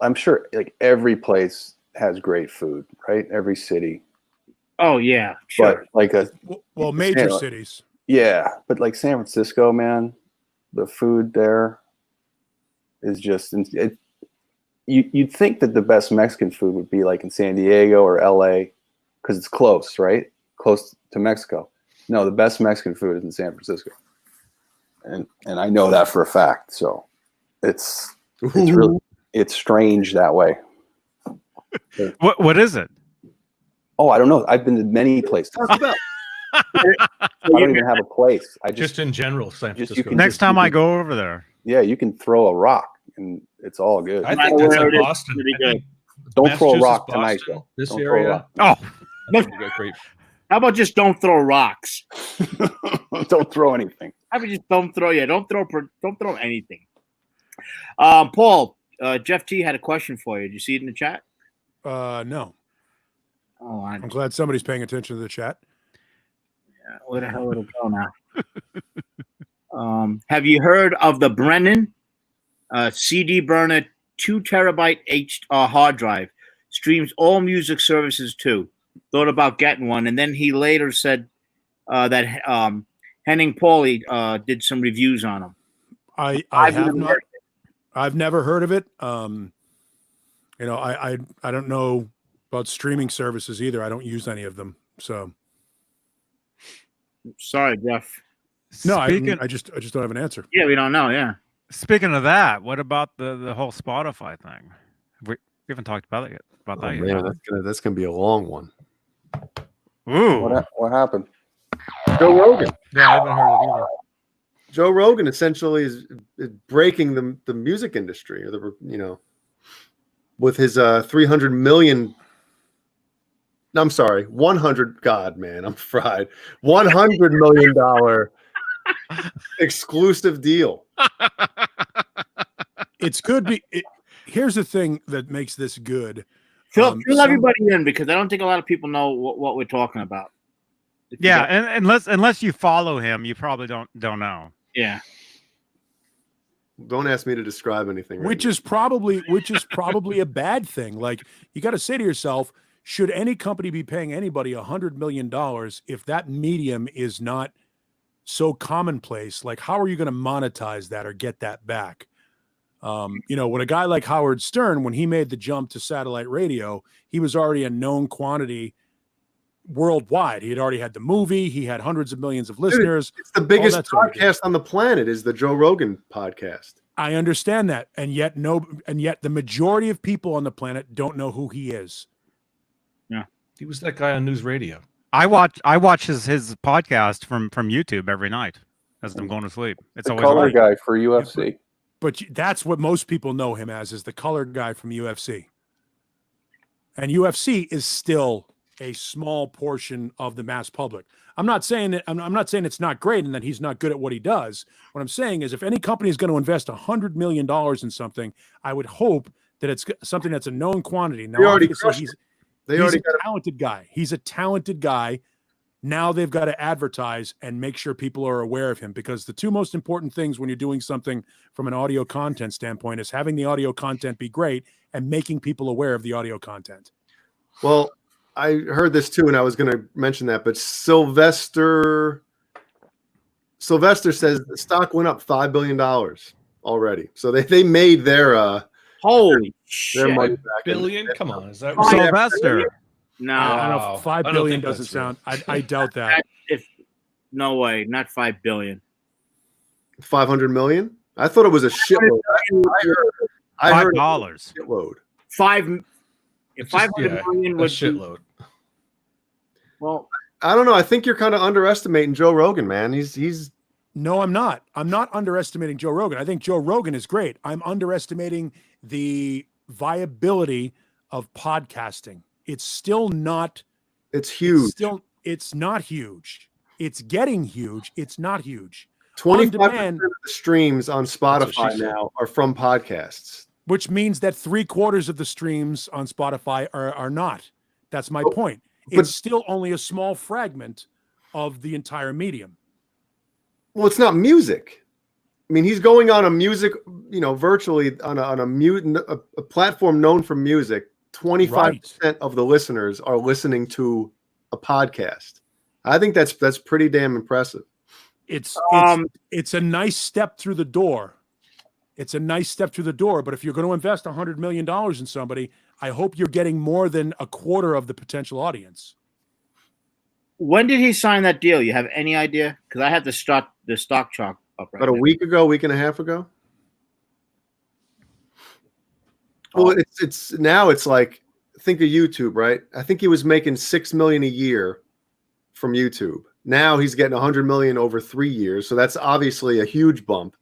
I'm sure like every place has great food, right? Every city. Oh yeah, sure. But like major cities. Yeah, but like San Francisco, man, the food there is just you'd think that the best Mexican food would be like in San Diego or LA because it's close, right? Close to Mexico. No, the best Mexican food is in San Francisco. And I know that for a fact. So it's strange that way. What is it? Oh, I don't know. I've been to many places. I don't even have a place. I just in general, San Francisco. Next time I go over there. Yeah, you can throw a rock and it's all good. I think that's in Boston. Don't throw a rock tonight, though. This Don't area. Oh, how about just don't throw rocks? Don't throw anything. How about just don't throw? Yeah, don't throw anything. Paul, Jeff T had a question for you. Did you see it in the chat? No. Oh, I'm glad somebody's paying attention to the chat. Yeah, where the hell would it go now? Have you heard of the Brennan CD burner 2 terabyte hard drive? Streams all music services too. Thought about getting one, and then he later said that Henning Pauly did some reviews on them. I have not. I've never heard of it. I don't know about streaming services either. I don't use any of them. So sorry, Jeff. No, I just don't have an answer. Yeah, we don't know. Yeah. Speaking of that, what about the whole Spotify thing? We haven't talked about it yet. Man, that's gonna be a long one. Ooh, what happened? Joe Rogan. Yeah, I haven't heard it either. Joe Rogan essentially is breaking the music industry, or with his 300 million. I'm sorry, 100. God, man, I'm fried. $100 million exclusive deal. It's good. Here's the thing that makes this good. Fill everybody in because I don't think a lot of people know what we're talking about. Yeah, and unless you follow him, you probably don't know. Yeah. Don't ask me to describe anything. Which is probably a bad thing. Like, you got to say to yourself, should any company be paying anybody $100 million if that medium is not so commonplace? Like, how are you going to monetize that or get that back? When a guy like Howard Stern, when he made the jump to satellite radio, he was already a known quantity worldwide. He had already had the movie. He had hundreds of millions of listeners. It's the biggest podcast on the planet is the Joe Rogan podcast. I understand that. And yet the majority of people on the planet don't know who he is. Yeah. He was that guy on news radio. I watch his podcast from YouTube every night as I'm going to sleep. It's the always color on. guy for UFC. But that's what most people know him as, is the color guy from UFC. And UFC is still a small portion of the mass public. I'm not saying it's not great and that he's not good at what he does. What I'm saying is, if any company is going to invest $100 million in something, I would hope that it's something that's a known quantity. Now, he's a talented guy. He's a talented guy. Now they've got to advertise and make sure people are aware of him, because the two most important things when you're doing something from an audio content standpoint is having the audio content be great and making people aware of the audio content. Well, I heard this too, and I was going to mention that, but Sylvester says the stock went up $5 billion already. So they made their holy their shit. money back. Billion? Come on. Is that Sylvester. No, I don't know. $5 billion doesn't that's sound. I doubt that. No way, not $5 billion. 500 million? I thought it was a shitload. I heard $5. Shitload. If 500 million a would shitload. Well, I don't know. I think you're kind of underestimating Joe Rogan, man. He's No, I'm not. I'm not underestimating Joe Rogan. I think Joe Rogan is great. I'm underestimating the viability of podcasting. It's still not. It's huge. It's not huge. It's getting huge. It's not huge. 25% of the streams on Spotify now are from podcasts, which means that 3/4 of the streams on Spotify are not. That's my point. It's still only a small fragment of the entire medium. Well, it's not music. I mean, he's going on a music, virtually on a platform known for music. 25% of the listeners are listening to a podcast. I think that's pretty damn impressive. It's a nice step through the door. It's a nice step through the door, but if you're going to invest $100 million in somebody, I hope you're getting more than 1/4 of the potential audience. When did he sign that deal? You have any idea? Because I have the stock chart up right About a week and a half ago. Well, it's now it's like, think of YouTube, right? I think he was making $6 million a year from YouTube. Now he's getting $100 million over 3 years, so that's obviously a huge bump.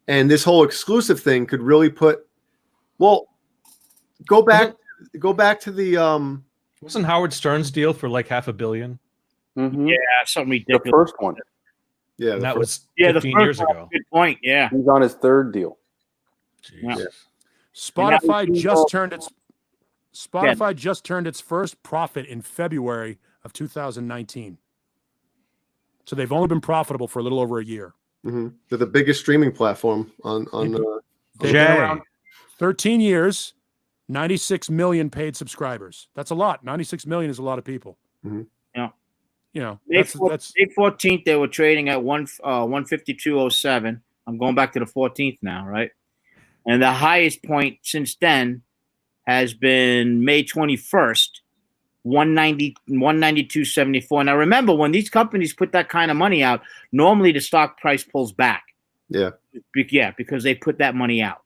And this whole exclusive thing could really put. Well, go back to the. Wasn't Howard Stern's deal for like $500 million? Mm-hmm. Yeah, something ridiculous. The first one. Yeah, that was the 15 years ago. Good point. Yeah, he's on his third deal. Yeah. Spotify just turned its first profit in February of 2019. So they've only been profitable for a little over a year. Mm-hmm. They're the biggest streaming platform on. They've been around 13 years, 96 million paid subscribers. That's a lot. 96 million is a lot of people. Mm-hmm. Yeah. That's May 14th, they were trading at 152.07. I'm going back to the 14th now, right? And the highest point since then has been May 21st, 192.74. Now, remember, when these companies put that kind of money out, normally the stock price pulls back. Yeah. Yeah, because they put that money out.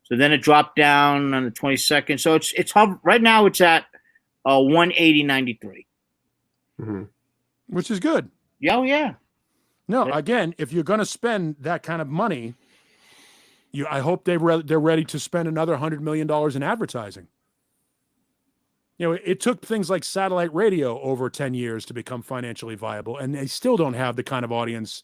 So then it dropped down on the 22nd. So it's right now it's at 180.93. Mm-hmm. Which is good. Yeah, oh, yeah. No, again, if you're going to spend that kind of money, I hope they're ready to spend another $100 million in advertising. It took things like satellite radio over 10 years to become financially viable, and they still don't have the kind of audience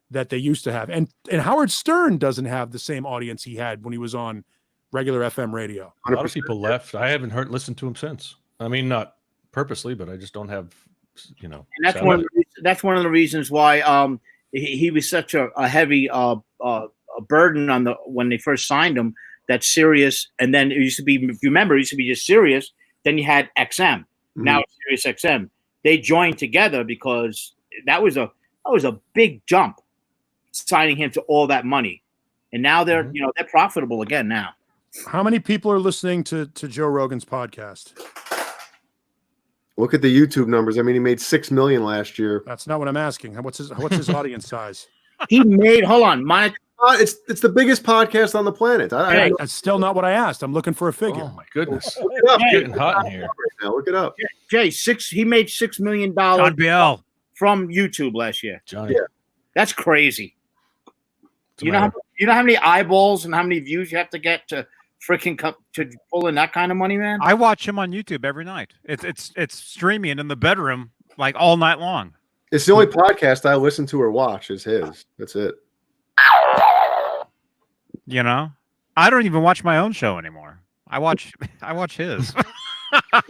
that they used to have. And Howard Stern doesn't have the same audience he had when he was on regular FM radio. A lot of people left. I haven't listened to him since. I mean, not purposely, but I just don't have, And that's one of the reasons why he was such a heavy a burden on when they first signed him. That's Sirius, and then it used to be, if you remember, it used to be just Sirius. Then you had XM. Now it's Sirius XM. They joined together because that was a big jump, signing him to all that money, and now they're they're profitable again now. How many people are listening to Joe Rogan's podcast? Look at the YouTube numbers. I mean, he made 6 million last year. That's not what I'm asking. What's his audience size? He made It's the biggest podcast on the planet. That's still not what I asked. I'm looking for a figure. Oh my goodness, Look it up. it's getting hot in here. Now, look it up. Jay, he made $6 million John Biel. from YouTube last year. Johnny. Yeah. That's crazy. You know how many eyeballs and how many views you have to get to freaking to pull in that kind of money, man? I watch him on YouTube every night. It's streaming in the bedroom like all night long. It's the only podcast I listen to or watch is his. That's it. You know, I don't even watch my own show anymore. I watch his.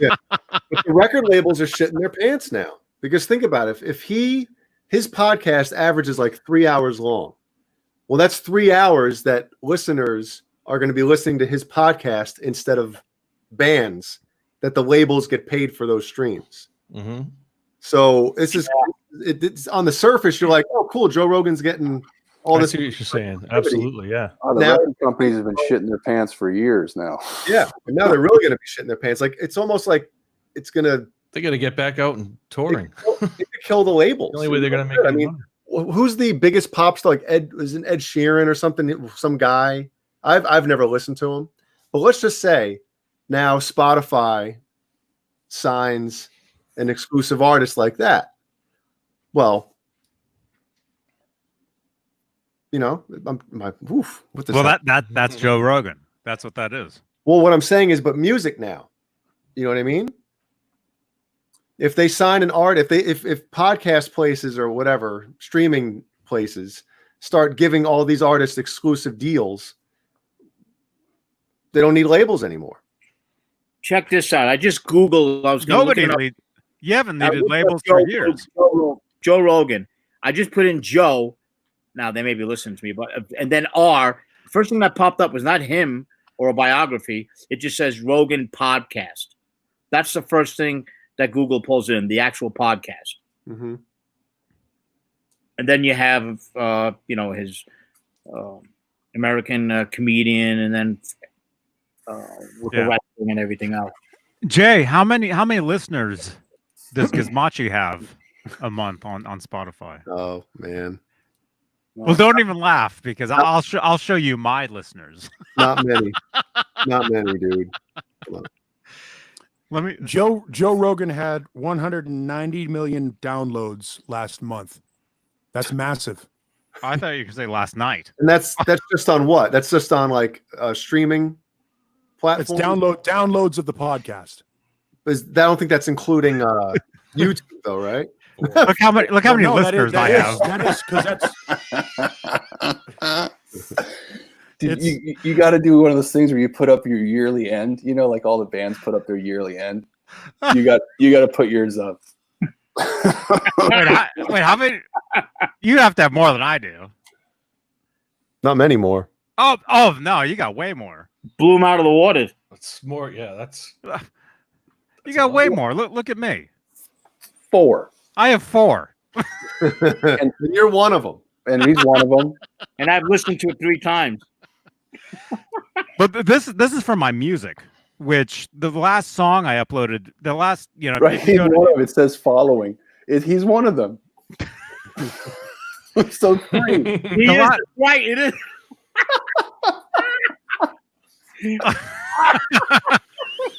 Yeah. But the record labels are shitting their pants now because think about it. If his podcast averages like 3 hours long, well, that's 3 hours that listeners are going to be listening to his podcast instead of bands that the labels get paid for those streams. Mm-hmm. So it's on the surface. You're like, oh, cool. Joe Rogan's getting all this. I see what you're saying. Absolutely. Yeah. The record companies have been shitting their pants for years now. Yeah. And now they're really going to be shitting their pants. Like, it's almost like it's going to. They got to get back out and touring. It could kill the labels. The only way they're going to make it. Who's the biggest pop star? Like Ed Sheeran or something? Some guy. I've never listened to him. But let's just say now Spotify signs an exclusive artist like that. Well, you know, That's Joe Rogan. That's what that is. Well, what I'm saying is, but music now. You know what I mean? If they sign an art, if podcast places or whatever streaming places start giving all these artists exclusive deals, they don't need labels anymore. Check this out. I just Googled. You haven't needed labels for years. Joe Rogan. I just put in Joe. Now they may be listening to me, and then R. First thing that popped up was not him or a biography. It just says Rogan podcast. That's the first thing that Google pulls in, the actual podcast. Mm-hmm. And then you have, his American comedian, and then with the wrestling and everything else. Jay, how many listeners does Gizmachi have a month on Spotify? Oh man. Well, don't even laugh because I'll show you my listeners. Not many, dude. Come on. Joe Rogan had 190 million downloads last month. That's massive. I thought you could say last night. And that's just on what? That's just on like streaming platform. It's downloads of the podcast. I don't think that's including YouTube though, right? Look how many listeners I have. That is because that's. Dude, you got to do one of those things where you put up your yearly end. You know, like all the bands put up their yearly end. You got to put yours up. Wait, how many? You have to have more than I do. Not many more. Oh no, you got way more. Blew him out of the water. That's more. Yeah, that's. You got way more. Look at me. 4. I have 4. And you're one of them. And he's one of them. And I've listened to it 3 times. But this is from my music, which the last song I uploaded, right. He's one of it says following. He's one of them. So 3. He is right. It is.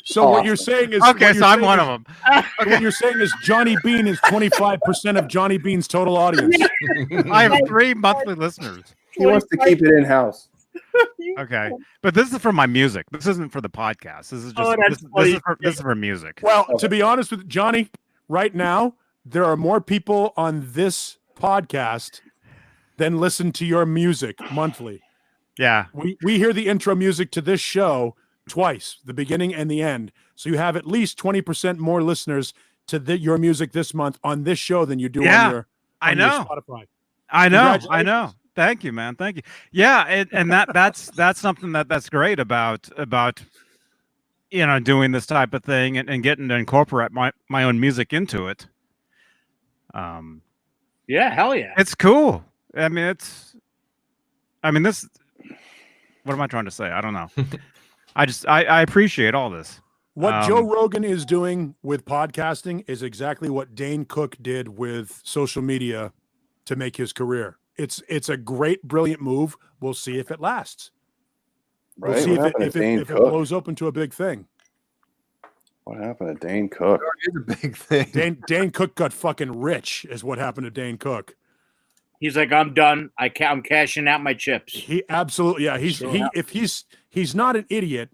So awesome. What you're saying is okay. So I'm one of them. Okay. What you're saying is Johnny Beane is 25% of Johnny Beane's total audience. I have 3 monthly listeners. He wants to keep it in house. Okay, but this is for my music. This isn't for the podcast. This is just this is for music. Well, to be honest with Johnny, right now there are more people on this podcast than listen to your music monthly. Yeah, we hear the intro music to this show twice, the beginning and the end. So you have at least 20% more listeners to your music this month on this show than you do on your Spotify. I know. Thank you, man. Thank you. Yeah, and that's something that's great about doing this type of thing and getting to incorporate my own music into it. Yeah, hell yeah. It's cool. I mean, this. What am I trying to say? I don't know. I appreciate all this. What Joe Rogan is doing with podcasting is exactly what Dane Cook did with social media to make his career. It's a great, brilliant move. We'll see if it lasts. Right? We'll see What if happened to Dane it Cook? blows up into a big thing. What happened to Dane Cook? It's a big thing. Dane Cook got fucking rich, is what happened to Dane Cook. He's like, I'm done. I'm cashing out my chips. He absolutely, yeah. If he's not an idiot.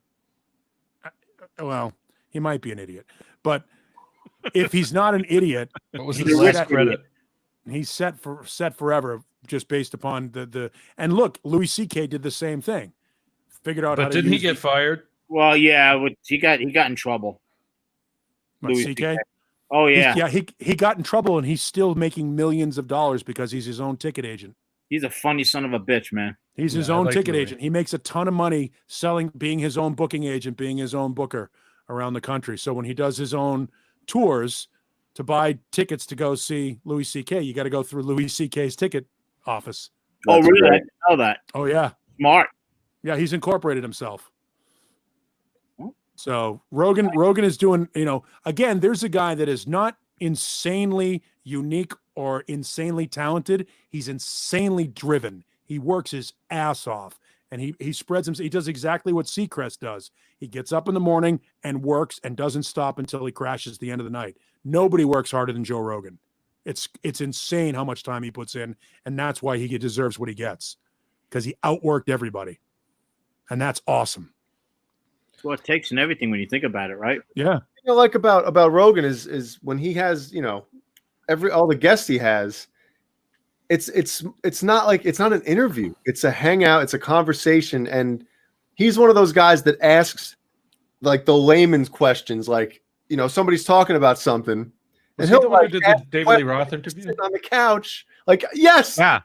Well, he might be an idiot, but if he's not an idiot, What was he's his last set- credit? he's set forever, just based upon the. And look, Louis C.K. did the same thing. Figured out how But to didn't he use get fired? Well, yeah, he got in trouble. Louis C.K.? Oh yeah. He got in trouble, and he's still making millions of dollars because he's his own ticket agent. He's a funny son of a bitch, man. He's his I own like ticket Louis. agent. He makes a ton of money being his own booking agent, being his own booker around the country. So when he does his own tours to buy tickets to go see Louis C.K., you got to go through Louis C.K.'s ticket office. Oh That's really? great. I didn't know that. Oh yeah, Smart. yeah. He's incorporated himself. So Rogan is doing. Again, there's a guy that is not insanely unique or insanely talented. He's insanely driven. He works his ass off, and he spreads himself. He does exactly what Seacrest does. He gets up in the morning and works and doesn't stop until he crashes at the end of the night. Nobody works harder than Joe Rogan. It's insane how much time he puts in, and that's why he deserves what he gets, because he outworked everybody, and that's awesome. That's what it takes and everything when you think about it, right? Yeah. Like about Rogan is when he has all the guests he has, it's not an interview, it's a hangout, it's a conversation, and he's one of those guys that asks like the layman's questions, like somebody's talking about something, Was and he the he'll one who like did ask the David Lee Roth interview? sit on the couch, like yes, Yeah.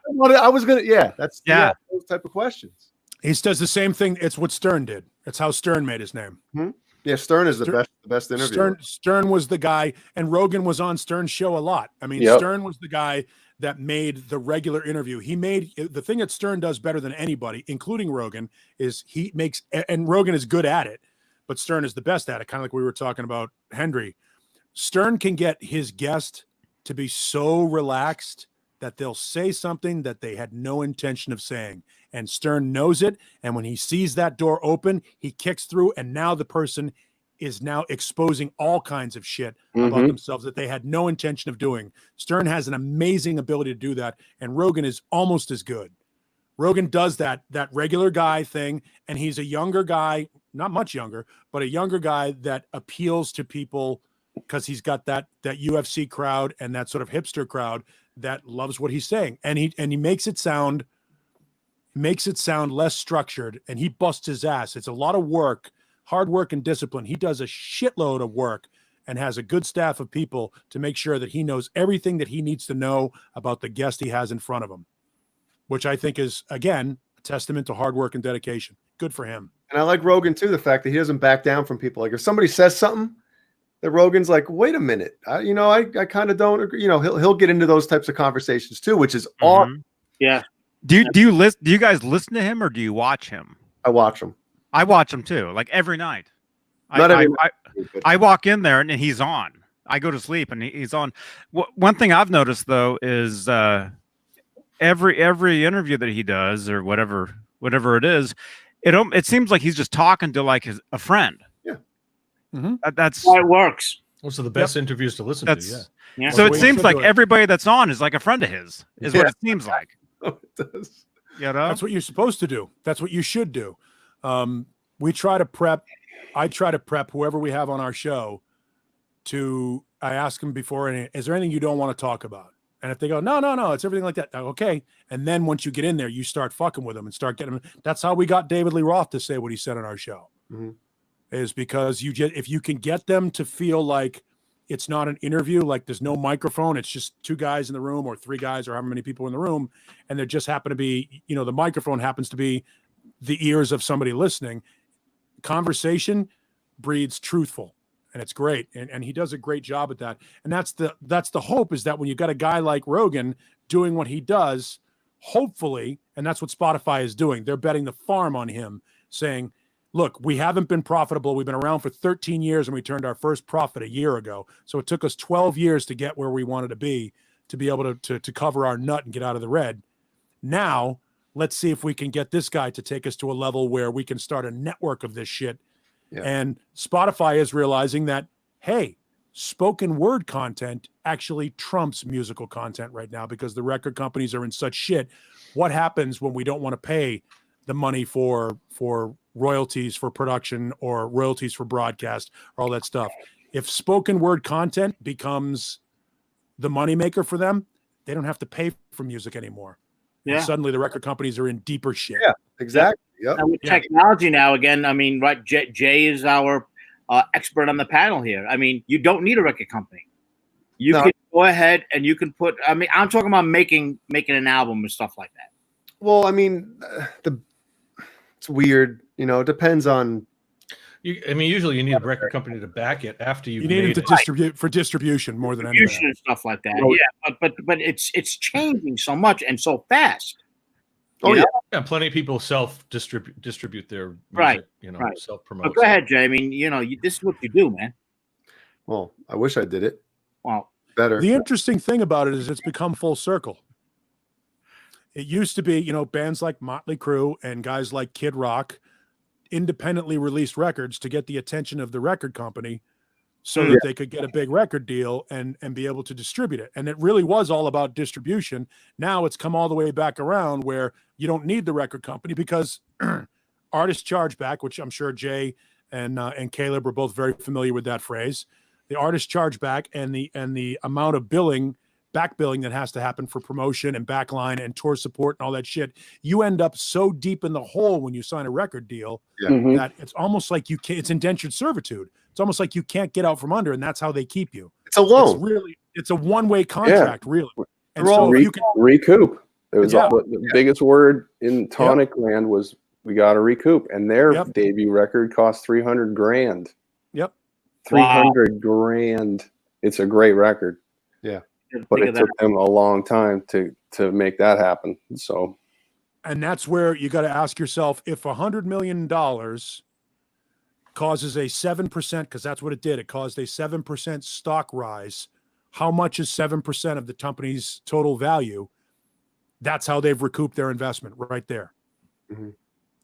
That's Yeah. those type of questions. He does the same thing. It's what Stern did. It's how Stern made his name. Yeah, Stern is the best interview. Stern was the guy, and Rogan was on Stern's show a lot. I mean, Yep. Stern was the guy that made the regular interview. He made the thing that Stern does better than anybody, including Rogan, is he makes, and Rogan is good at it, but Stern is the best at it. Kind of like we were talking about Hendrie. Stern can get his guest to be so relaxed that they'll say something that they had no intention of saying. And Stern knows it. And when he sees that door open, he kicks through. And now the person is now exposing all kinds of shit about themselves that they had no intention of doing. Stern has an amazing ability to do that. And Rogan is almost as good. Rogan does that regular guy thing. And he's a younger guy, not much younger, but a younger guy that appeals to people because he's got that UFC crowd and that sort of hipster crowd that loves what he's saying. And he makes it sound less structured, and he busts his ass. It's a lot of work, hard work and discipline. He does a shitload of work and has a good staff of people to make sure that he knows everything that he needs to know about the guest he has in front of him, which I think is, again, a testament to hard work and dedication. Good for him. And I like Rogan too, the fact that he doesn't back down from people. Like if somebody says something, that Rogan's like, wait a minute, I kind of don't agree. He'll get into those types of conversations too, which is awesome. Yeah. Do you guys listen to him or do you watch him? I watch him. I watch him too, like every night. Not every night, but I walk in there and he's on. I go to sleep and he's on. One thing I've noticed though is every interview that he does or whatever it is, it seems like he's just talking to like a friend. Yeah. That's Why it works. Those are the best interviews to listen to. Yeah. Yeah. So it we seems should like do it. everybody that's on is like a friend of his, is what it seems like. it does. That's what you're supposed to do. That's what you should do. I try to prep whoever we have on our show I ask them before, is there anything you don't want to talk about? And if they go, no, it's everything like that. Okay. And then once you get in there, you start fucking with them and start getting them. That's how we got David Lee Roth to say what he said on our show. Mhm. Is because if you can get them to feel like it's not an interview. Like there's no microphone. It's just two guys in the room or three guys or however many people in the room. And there just happen to be, the microphone happens to be the ears of somebody listening. Conversation breeds truthful, and it's great. And he does a great job at that. And that's the hope, is that when you got a guy like Rogan doing what he does, hopefully, and that's what Spotify is doing. They're betting the farm on him, saying, look, we haven't been profitable. We've been around for 13 years and we turned our first profit a year ago. So it took us 12 years to get where we wanted to be able to cover our nut and get out of the red. Now, let's see if we can get this guy to take us to a level where we can start a network of this shit. Yeah. And Spotify is realizing that, hey, spoken word content actually trumps musical content right now because the record companies are in such shit. What happens when we don't want to pay the money for royalties for production or royalties for broadcast or all that stuff? If spoken word content becomes the moneymaker for them, they don't have to pay for music anymore. Yeah. And suddenly the record companies are in deeper shit. Yeah, exactly. Yep. And with technology now, again, I mean, right, Jay is our expert on the panel here. I mean, you don't need a record company. You can go ahead and you can put, I mean, I'm talking about making an album and stuff like that. Well, I mean, it's weird. It depends on. Usually you need a record company to back it after you need it to distribute for distribution more than anything. And stuff like that. Yeah, but it's changing so much and so fast. Oh yeah. Yeah, plenty of people self-distribute their music, self-promote. But go ahead, Jay. I mean, this is what you do, man. Well, I wish I did it. Well, better. The interesting thing about it is it's become full circle. It used to be, bands like Motley Crue and guys like Kid Rock independently released records to get the attention of the record company so that they could get a big record deal and be able to distribute it. And it really was all about distribution. Now it's come all the way back around where you don't need the record company because artist chargeback, which I'm sure Jay and Caleb were both very familiar with that phrase, the artist chargeback and the amount of back billing that has to happen for promotion and backline and tour support and all that shit. You end up so deep in the hole when you sign a record deal that it's almost like it's indentured servitude. It's almost like you can't get out from under, and that's how they keep you. It's a loan. It's a one-way contract, really. And so you can recoup. It was the biggest word in Tonic land was we got to recoup, and their debut record cost $300,000. Yep, $300,000. It's a great record. Yeah, but it took them a long time to make that happen. So, and that's where you got to ask yourself, if $100 million causes a 7%, because that's what it did. It caused a 7% stock rise. How much is 7% of the company's total value? That's how they've recouped their investment right there. Mm-hmm.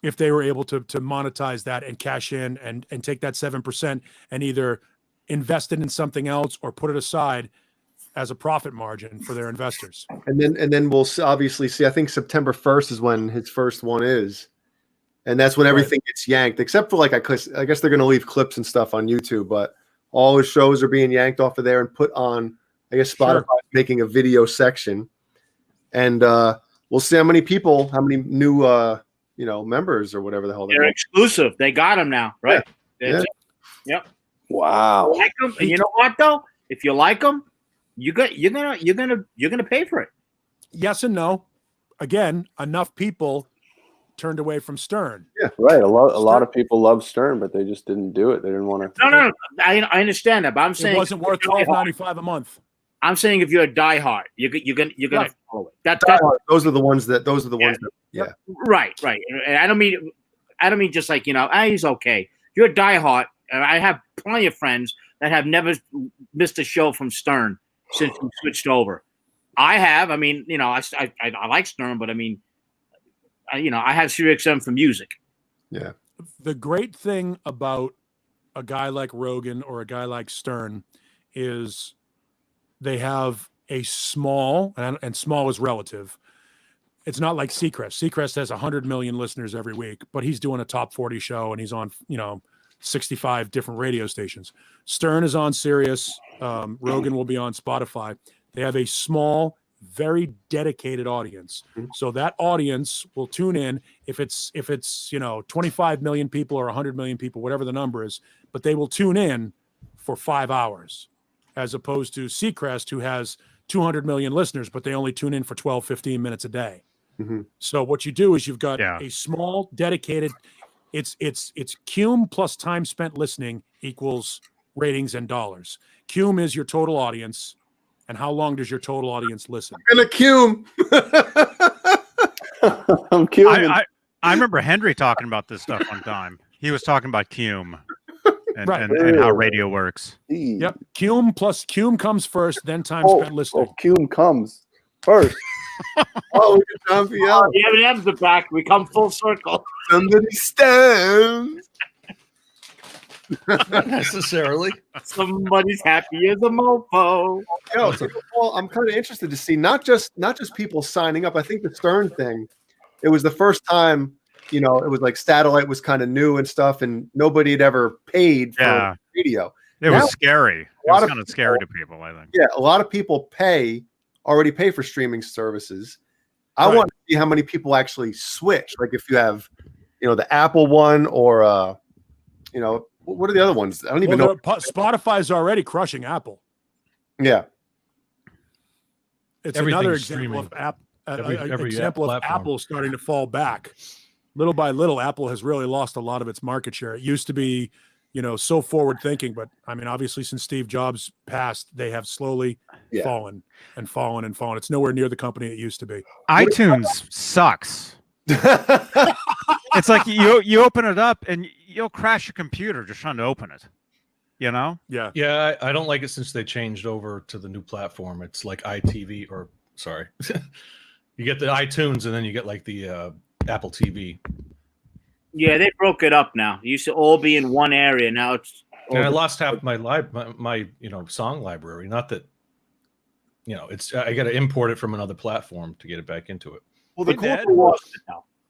If they were able to monetize that and cash in and take that 7% and either invest it in something else or put it aside as a profit margin for their investors. And then we'll obviously see, I think September 1st is when his first one is. And that's when everything gets yanked, except for I guess they're going to leave clips and stuff on YouTube, but all his shows are being yanked off of there and put on, I guess Spotify making a video section. And we'll see how many new, members or whatever the hell they're exclusive. They got them now, right? Yeah. Yep. Wow. Like them, and you know what though? If you like them, you're gonna pay for it. Yes and no. Again, enough people turned away from Stern. Yeah, right. A lot of people love Stern, but they just didn't do it. They didn't want to. No. I understand that, but I'm saying it wasn't worth $12.95 a month. I'm saying if you're a diehard, you're gonna follow it. Those are the ones that. Yeah. Right. And I don't mean just like he's okay. If you're a diehard, and I have plenty of friends that have never missed a show from Stern since we switched over. I have. I mean, I like Stern, but I mean, I have SiriusXM for music. Yeah. The great thing about a guy like Rogan or a guy like Stern is they have a small, and small is relative. It's not like Seacrest. Seacrest has 100 million listeners every week, but he's doing a top 40 show and he's on, 65 different radio stations. Stern is on Sirius. Rogan will be on Spotify. They have a small, very dedicated audience. So that audience will tune in if it's 25 million people or 100 million people, whatever the number is, but they will tune in for 5 hours. as opposed to Seacrest, who has 200 million listeners, but they only tune in for 12, 15 minutes a day. Mm-hmm. So what you do is you've got a small dedicated, it's Cume plus time spent listening equals ratings and dollars. Cume is your total audience. And how long does your total audience listen? I'm gonna Cume. I'm Cume. I remember Hendrie talking about this stuff one time. He was talking about Cume and how radio works. Yep. Cume comes first, then time spent listening. Cume comes first. Oh, John Biel. The M&M's are back. We come full circle. Somebody stands. Not necessarily. Somebody's happy as a mofo. Yo, so, Paul, I'm kind of interested to see not just people signing up. I think the Stern thing, it was the first time, it was like satellite was kind of new and stuff, and nobody had ever paid for radio. It was scary. It was kind of scary to people, I think. Yeah, a lot of people already pay for streaming services. I want to see how many people actually switch. Like if you have, the Apple one or, what are the other ones? I don't even know. Spotify's already crushing Apple. Yeah. It's another example of Apple starting to fall back. Little by little, Apple has really lost a lot of its market share. It used to be, so forward thinking, but I mean, obviously since Steve Jobs passed, they have slowly fallen and fallen and fallen. It's nowhere near the company it used to be. iTunes sucks. It's like you open it up and you'll crash your computer just trying to open it. Yeah. Yeah, I don't like it since they changed over to the new platform. It's like iTV, or sorry, you get the iTunes and then you get like the Apple TV. Yeah, they broke it up now. It used to all be in one area. Now it's. And I lost half my song library. Not that, it's I got to import it from another platform to get it back into it. Well, the cool thing was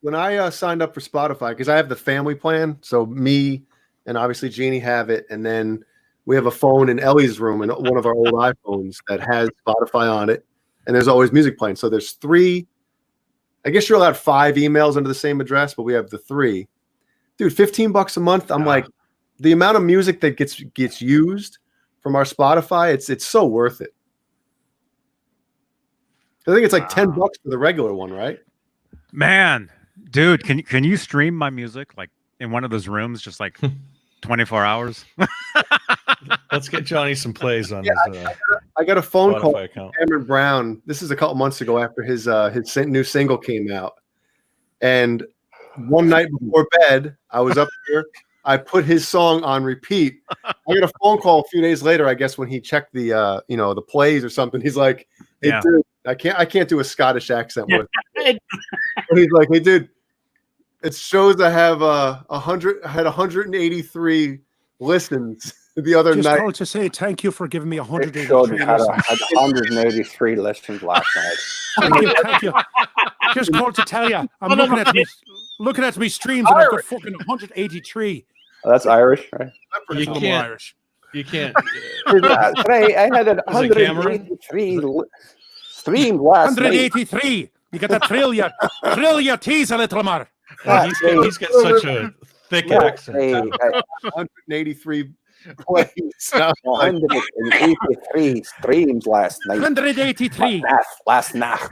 when I signed up for Spotify, because I have the family plan, so me and obviously Jeannie have it, and then we have a phone in Ellie's room and one of our old iPhones that has Spotify on it, and there's always music playing. So there's 3. I guess you're allowed 5 emails under the same address, but we have the 3. Dude, $15 a month. I'm like, the amount of music that gets used from our Spotify, it's so worth it. I think it's like $10 for the regular one, right? Man, dude, can you stream my music like in one of those rooms, just like 24 hours? Let's get Johnny some plays on his. I got a phone Spotify call account. from Cameron Brown. This is a couple months ago after his new single came out, and one night before bed, I was up here. I put his song on repeat. I got a phone call a few days later, I guess, when he checked the the plays or something. He's like, "Hey, dude, I can't do a Scottish accent with it." And he's like, "Hey, dude, it shows I have 183 listens the other Just night." called to say thank you for giving me 183 had listens. 183 listens last night. Thank you. Just called to tell you, I'm looking at me streams and I've got fucking 183. Oh, that's Irish, right? You I'm can't. Irish. You can't. Today I had 183 streams last night. 183. You got to thrill your teeth a little more. He's got such a thick accent. 183 plays. 183 streams last night. 183. Last night.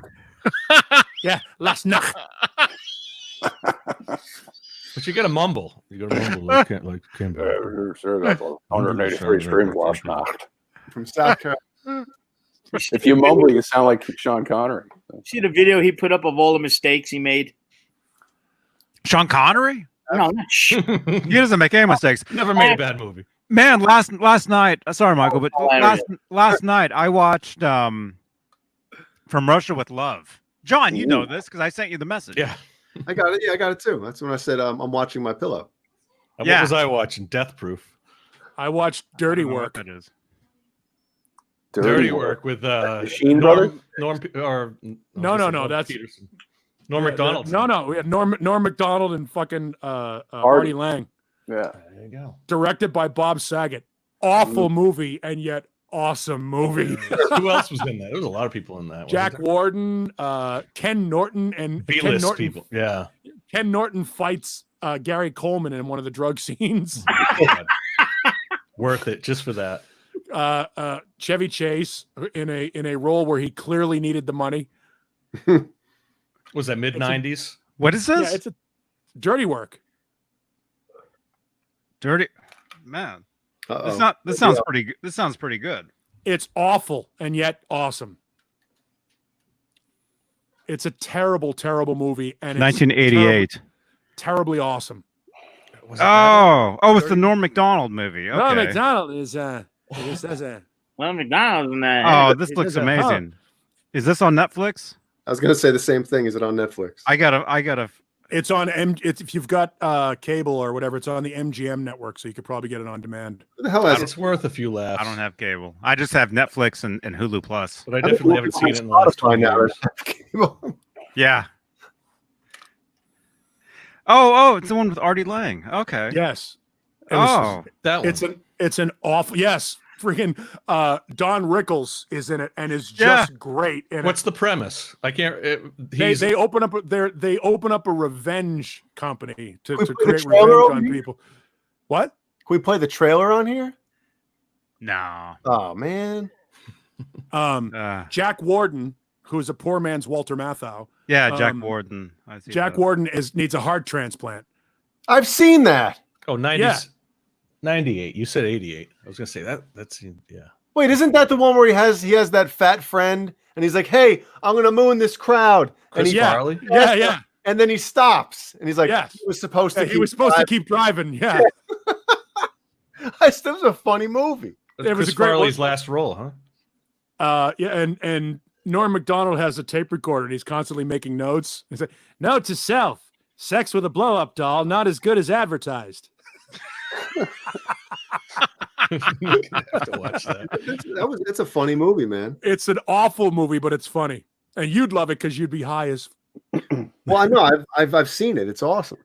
Yeah, last night. But you got to mumble. You got to mumble like Kim. 183 streams last night. From South Carolina. If you mumble, you sound like Sean Connery. See the video he put up of all the mistakes he made? Sean Connery? No, not He doesn't make any mistakes. Never made a bad movie. Man, last night, sorry, Michael, but last night I watched From Russia with Love. John, you know this because I sent you the message. Yeah. I got it. Yeah, I got it too. That's when I said I'm watching My Pillow. What was I watching? Death Proof. I watched Dirty Work. That is. Dirty Work with Sheen Brothers? No, that's Peterson. Norm Macdonald. No, we had Norm Macdonald and fucking Artie Lang. Yeah, there you go. Directed by Bob Saget. Awful movie, and yet awesome movie. Who else was in that? There was a lot of people in that. Jack Warden, Ken Norton, and B-list people. Yeah. Ken Norton fights Gary Coleman in one of the drug scenes. Worth it just for that. Chevy Chase in a role where he clearly needed the money. Was that mid-90s? What is Yeah, this? it's a Dirty Work. Dirty man. Uh-oh. This sounds pretty good. This sounds pretty good. It's awful and yet awesome. It's a terrible, terrible movie, and it's 1988. terribly awesome. It's the Norm Macdonald movie. Okay. Norm Macdonald is Well, McDonald's in that. Oh, this looks amazing. Is this on Netflix? I was going to say the same thing. Is it on Netflix? I gotta. It's on if you've got cable or whatever, it's on the MGM network, so you could probably get it on demand. Who the hell has It's worth a few laughs. I don't have cable. I just have Netflix and Hulu Plus. But I definitely haven't seen it in the last 20 years. Yeah. Oh, it's the one with Artie Lang. Okay. Yes. Oh, That one. It's an awful freaking Don Rickles is in it and is just great. In What's the premise? I can't. They open up a revenge company to Can we put the create trailer revenge over on here? people. What? Can we play the trailer on here? no. Oh man. Jack Warden, who's a poor man's Walter Matthau. Yeah, Jack Warden. I see Jack that. Warden needs a heart transplant. I've seen that. Oh, 90s. Yeah. 98. You said 88. I was going to say that's yeah. Wait, isn't that the one where he has that fat friend and he's like, "Hey, I'm gonna moon this crowd," and Chris he Farley? Yeah. and then he stops and he's like, Yes. "He was supposed to." He was supposed to keep driving. Yeah. This was a funny movie. That's It was Chris a great Farley's one. last role, huh? And Norm Macdonald has a tape recorder and he's constantly making notes. He's like, "Note to self: sex with a blow-up doll, not as good as advertised." You're gonna have to watch that. It's a funny movie, man. It's an awful movie, but it's funny, and you'd love it because you'd be high as. Well, I know I've seen it. It's awesome.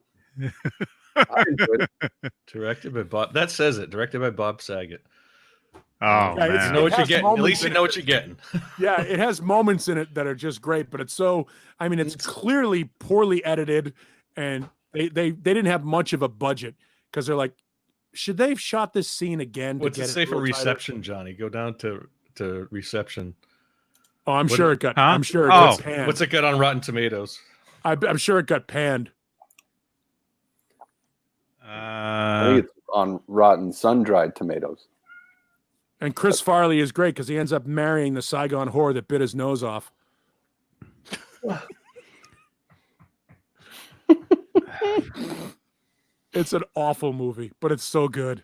I enjoyed it. Directed by Bob. That says it. Directed by Bob Saget. Oh, Yeah, man. it's- You know what It you're has getting. At moments least you in know it. what you're getting. Yeah, it has moments in it that are just great, but it's so. I mean, it's clearly poorly edited, and they didn't have much of a budget because they're like, should they have shot this scene again? What's to it get say it for a little tighter? reception, Johnny? Go down to reception. Oh, I'm What- sure it got. Huh? I'm sure it Oh, got panned. What's it got on Rotten Tomatoes? I'm sure it got panned. I think it's on rotten sun-dried tomatoes. And Chris Farley is great because he ends up marrying the Saigon whore that bit his nose off. It's an awful movie, but it's so good.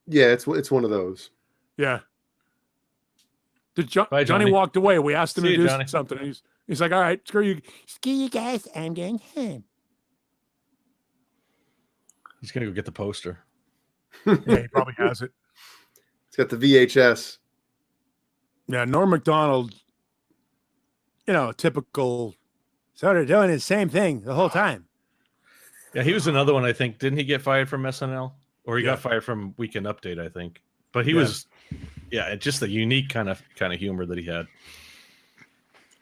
Yeah, it's one of those. Yeah. Bye, Johnny Johnny. walked away. We asked him See to you, do Johnny. something. And he's like, all right, screw you guys. I'm going home. He's gonna go get the poster. Yeah, he probably has it. It's got the VHS. Yeah, Norm Macdonald, typical, sort of doing the same thing the whole time. Yeah, he was another one. I think. Didn't he get fired from SNL, or he Yeah. got fired from Weekend Update? I think. But he Yeah. was, just the unique kind of humor that he had.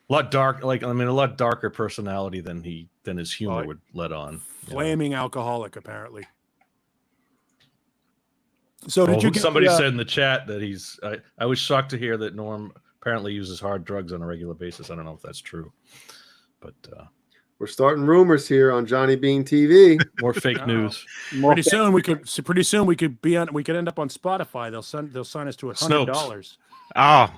A lot a lot darker personality than his humor Oh, would let on. Flaming alcoholic, apparently. So did you get Somebody the, said in the chat that he's. I was shocked to hear that Norm apparently uses hard drugs on a regular basis. I don't know if that's true, but We're starting rumors here on Johnny Bean TV. more fake news. pretty soon we could be on. We could end up on Spotify. They'll sign us to $100. Oh,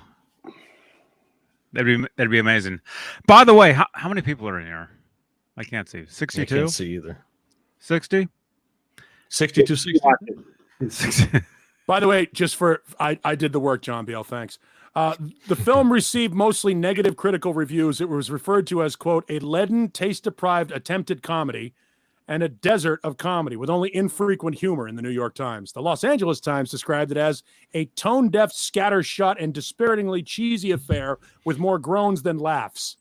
that'd be amazing. By the way, how many people are in here? I can't see. I 62? can't see either. 60? 62, 60. By the way, I did the work, John Biel. Thanks. The film received mostly negative critical reviews. It was referred to as, quote, a leaden, taste-deprived attempted comedy and a desert of comedy with only infrequent humor in the New York Times. The Los Angeles Times described it as a tone-deaf, scattershot, and dispiritingly cheesy affair with more groans than laughs.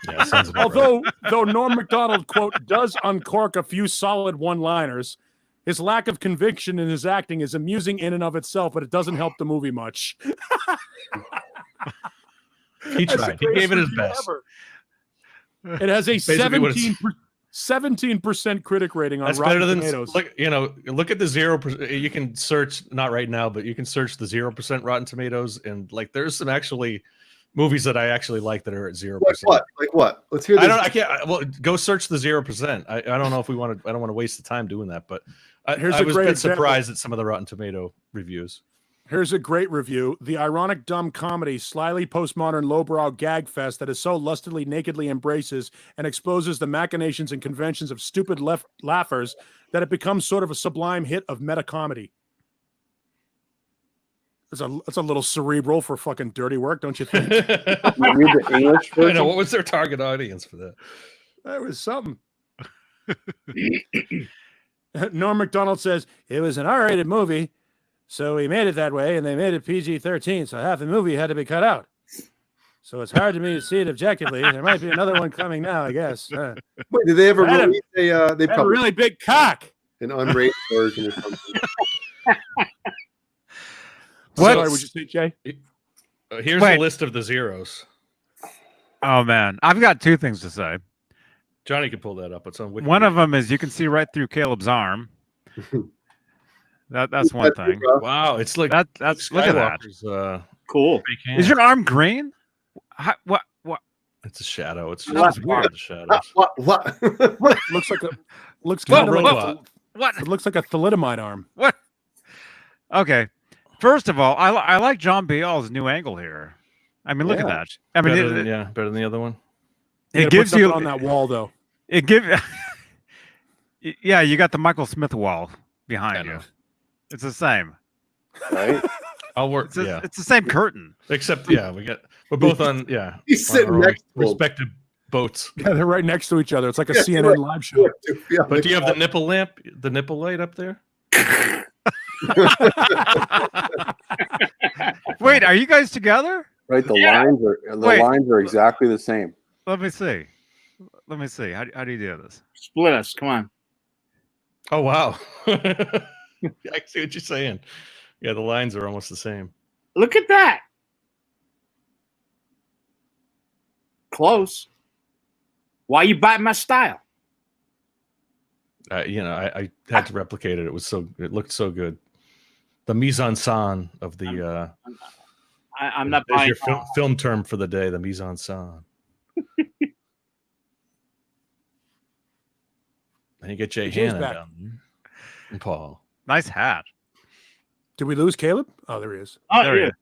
Yeah, sounds about right. Though Norm Macdonald, quote, does uncork a few solid one-liners, his lack of conviction in his acting is amusing in and of itself, but it doesn't help the movie much. He That's tried. the He gave it his greatest best. review ever. It has a Basically what it's- 17% critic rating on That's Rotten better than Tomatoes. look at the 0%. You can search, not right now, but you can search the 0% Rotten Tomatoes, and like there's some actually movies that I actually like that are at 0%. Like what? Let's hear this. I can't. Well, go search the 0%. I don't know if we want to. I don't want to waste the time doing that, but I Here's was a a great bit example. surprised at some of the Rotten Tomato reviews. Here's a great review. The ironic dumb comedy, slyly postmodern lowbrow gag fest that is so lustily nakedly embraces and exposes the machinations and conventions of stupid laughers that it becomes sort of a sublime hit of meta comedy. That's a little cerebral for fucking dirty work, don't you think? You read the English I version? know. What was their target audience for that? That was something. Norm MacDonald says it was an R-rated movie, so we made it that way, and they made it PG-13, so half the movie had to be cut out. So it's hard to me to see it objectively. There might be another one coming now, I guess. Wait, did they ever Had a- release they Had a probably really big cock. an unrated version or something? Sorry, would you say, Jay? Here's Wait. the list of the zeros. Oh man, I've got two things to say. Johnny can pull that up. It's on Wikipedia. One of them is you can see right through Caleb's arm. That's one thing. Wow, it's like That's look at that. Skywalker's, Cool. fake hand. Is your arm green? What? It's a shadow. It's What? just weird. The shadows. What? What? Looks What? kind of like What? What? it looks like a thalidomide arm. What? Okay. First of all, I like John Biel's new angle here. I mean, look at Yeah. that. I mean, Better than the other one. it It gives you on that wall though. it give. Yeah, you got the Michael Smith wall I behind you. know. It's the same. Right? I'll work. It's, Yeah, it's the same curtain. except we're both on. Yeah, He's on sitting our own next to him. respective boats. Yeah, they're right next to each other. It's like a Yeah, CNN right. live show. Yeah, But do you have the nipple lamp, the nipple light up there? Wait, are you guys together? Right. The Wait. lines are exactly the same. Let me see. Let me see. How do you do this? Split us. Come on. Oh wow! I see what you're saying. Yeah, the lines are almost the same. Look at that. Close. Why you biting my style? I had to replicate it. It looked so good. The mise en scène of the I'm not there's buying. your film term for the day. The mise en scène. And you get Jay Jay's Hanna back. down there. And Paul. Nice hat. Did we lose Caleb? Oh, there he is. Oh, There he yeah. is.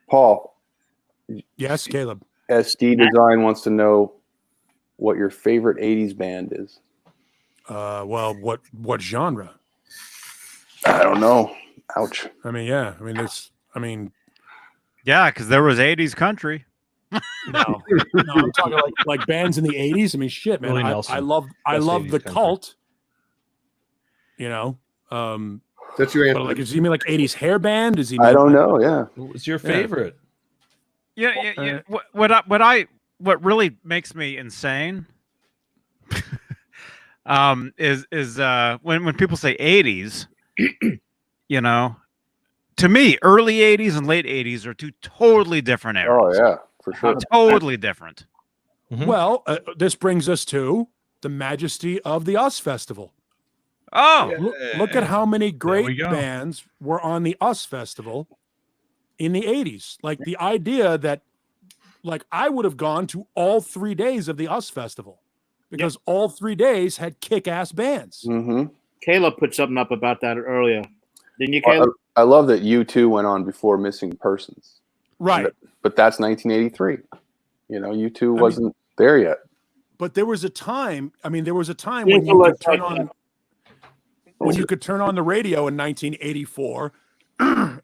Paul, Yes, Caleb. SD Design wants to know what your favorite 80s band is. Well, what genre? I don't know. Ouch. I mean, yeah. I mean, there's. I mean, Yeah, because there was 80s country. no, I'm talking like bands in the '80s. I mean, shit, man. Willie I Nelson. love Best the 80s country. Cult. You know, That's your answer. but like, does he mean like '80s hair band? Does he? I mean, don't like- know. Yeah. What was your favorite? Yeah. What really makes me insane is when people say 80s, you know, to me, early 80s and late 80s are two totally different eras. Oh yeah, for sure. Totally different. Well, this brings us to the majesty of the US Festival. Oh, Look at how many we great go. bands were on the US Festival in the 80s. Like the idea that, like, I would have gone to all 3 days of the US Festival because all 3 days had kick-ass bands. Mm-hmm. Caleb put something up about that earlier. Didn't you, Caleb? I love that U2 went on before Missing Persons, Right. but that's 1983. You know, U2 wasn't there yet. But there was a time, there was a time Yeah, when so you could let's turn take on the radio in 1984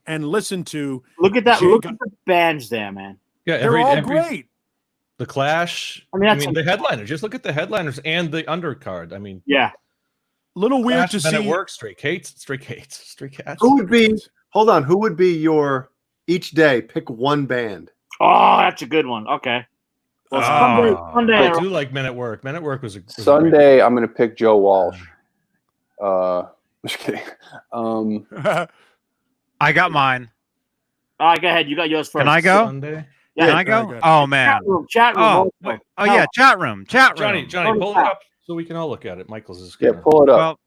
and listen to. Look at that. Jay Look got- at the bands there, man. Yeah, They're all great. The Clash. I mean, that's the headliners. Just look at the headliners and the undercard. I mean, Yeah. Little weird Clash, to Men at see. Work, Stray Cats. Who would be? Hold on. Who would be your each day? Pick one band. Oh, that's a good one. Okay. Well, Oh. Sunday. I do like Men at Work. Men at Work was a great- Sunday, I'm going to pick Joe Walsh. Just kidding. I got mine. All right, go ahead. You got yours first. Can I go? Sunday. Yeah, Can I go? very good. Oh man. Chat room. Oh, oh yeah, chat room. Johnny, Tony pull it Hawk. up. So we can all look at it. Michael's is Yeah, kinda... pull it up.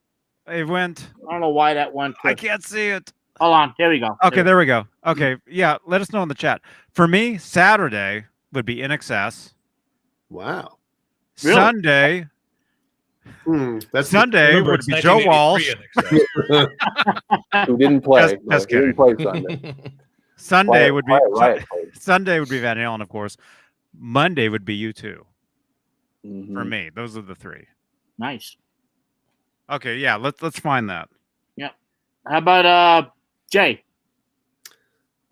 Well, it went. I don't know why that went. I can't see it. Hold on. There we go. Okay, there we go. Okay, yeah. Let us know in the chat. For me, Saturday would be In Excess. Wow. Really? Sunday. That's Sunday Remember, would it's be Joe 1983 Walsh. in excess. Who didn't play? Just No, he didn't play Sunday. Sunday would be Quiet Riot played. Sunday would be Van Halen, of course. Monday would be U2 Mhm. for me. Those are the three. Nice. Okay, yeah. Let's find that. How about Jay?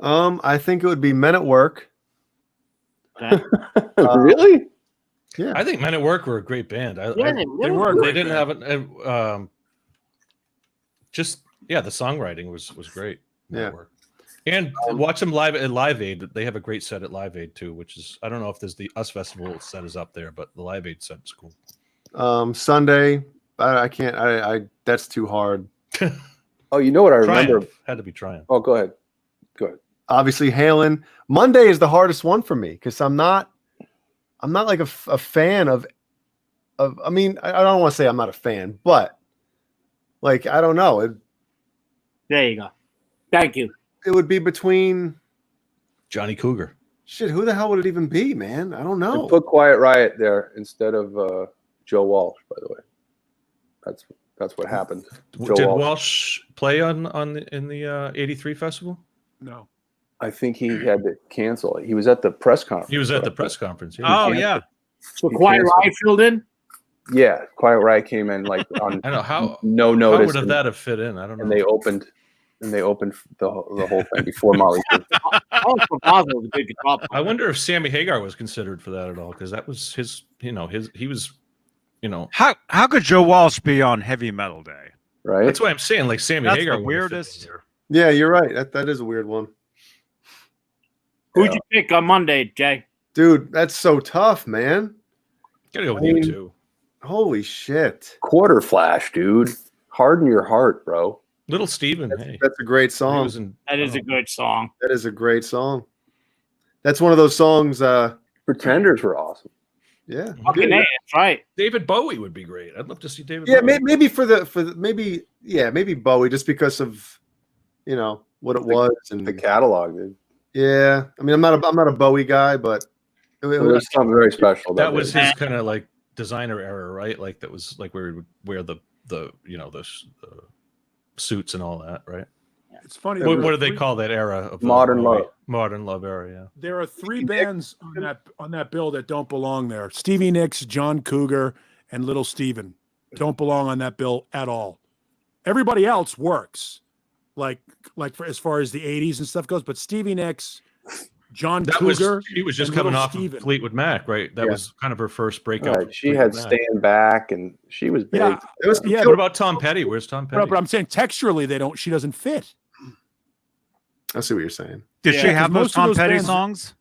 I think it would be Men at Work. Okay. Really? Yeah. I think Men at Work were a great band. Yeah, They were a They great didn't band. have an the songwriting was great. Men at Yeah. Work. And watch them live at Live Aid. They have a great set at Live Aid too, which is I don't know if there's the Us Festival set is up there, but the Live Aid set is cool. Sunday. I can't. I that's too hard. Oh, you know what I remember? Triumph. Had to be Triumph. Oh, go ahead. Go ahead. Obviously, Halen. Monday is the hardest one for me because I'm not like a fan of. I mean, I don't want to say I'm not a fan, but like I don't know. There you go. Thank you. It would be between Johnny Cougar. shit. Who the hell would it even be, man? I don't know. And put Quiet Riot there instead of Joe Walsh, by the way. That's what happened. Joe Did Walsh. Walsh play in the '83 festival? No. I think he had to cancel it. He was at the press conference. He was at the press conference. Yeah. Oh can't- yeah. So You Quiet can't- Riot filled in. Yeah, Quiet Riot came in like on I don't know how. no How notice, would have and, that have fit in? I don't know. and they opened the whole thing before Molly. Oh, Pazzo was a good guitar player. I wonder if Sammy Hagar was considered for that at all, because that was his. He was. How could Joe Walsh be on Heavy Metal Day? Right? That's why I'm saying like Sammy That's Hagar. the would have fit in weirdest. here. Yeah, you're right. That is a weird one, Who'd you pick on Monday, Jay? dude. That's so tough, man. Gotta go with I you mean- too. Holy shit. Quarter Flash, dude. Harden your heart, bro. Little Steven. Hey, That's a great he song. was in. That is a good song. That is a great song. That's one of those songs. Pretenders were awesome. Yeah. Fucking A, that's right. David Bowie would be great. I'd love to see David. Yeah, Bowie. maybe Bowie, just because of what it was, and The catalog, dude. yeah. I mean, I'm not a Bowie guy, but There's something very special about That was it. his kind of like designer era, right? Like that was like where he would wear the suits and all that, right? It's funny. What there do they call that era of Modern Bowie? love. Modern love era, yeah. There are three bands on that bill that don't belong there. Stevie Nicks, John Cougar, and Little Steven don't belong on that bill at all. Everybody else works, like for as far as the '80s and stuff goes. But Stevie Nicks, John Cougar, He was just and coming Little off Steven. of Fleetwood Mac, right? That Yeah. was kind of her first breakout. Right, with she had Fleetwood Mac. Stand Back, and she was big. yeah, it was yeah. What about Tom Petty? Where's Tom Petty? But I'm saying texturally, she doesn't fit. I see what you're saying. Did Yeah, she have 'cause those most of Tom those Petty bands- songs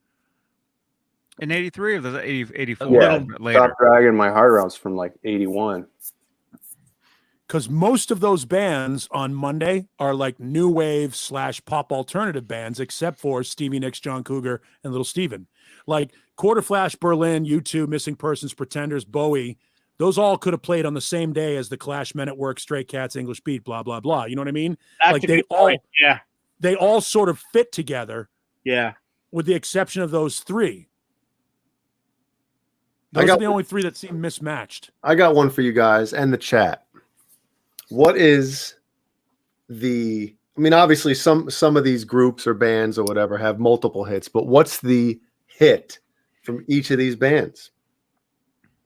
in '83 or the 84? Yeah, A little bit later. Stop Dragging My Heart Around's from like '81. Because most of those bands on Monday are like new wave / pop alternative bands, except for Stevie Nicks, John Cougar, and Little Steven. Like Quarter Flash, Berlin, U2, Missing Persons, Pretenders, Bowie. Those all could have played on the same day as the Clash, Men at Work, Stray Cats, English Beat, blah blah blah. You know what I mean? That's Like a they good all point. Yeah. they all sort of fit together, Yeah. with the exception of those three. I Those got- are the only three that seem mismatched. I got one for you guys and the chat. What is the? I mean, obviously, some of these groups or bands or whatever have multiple hits, but what's the hit from each of these bands?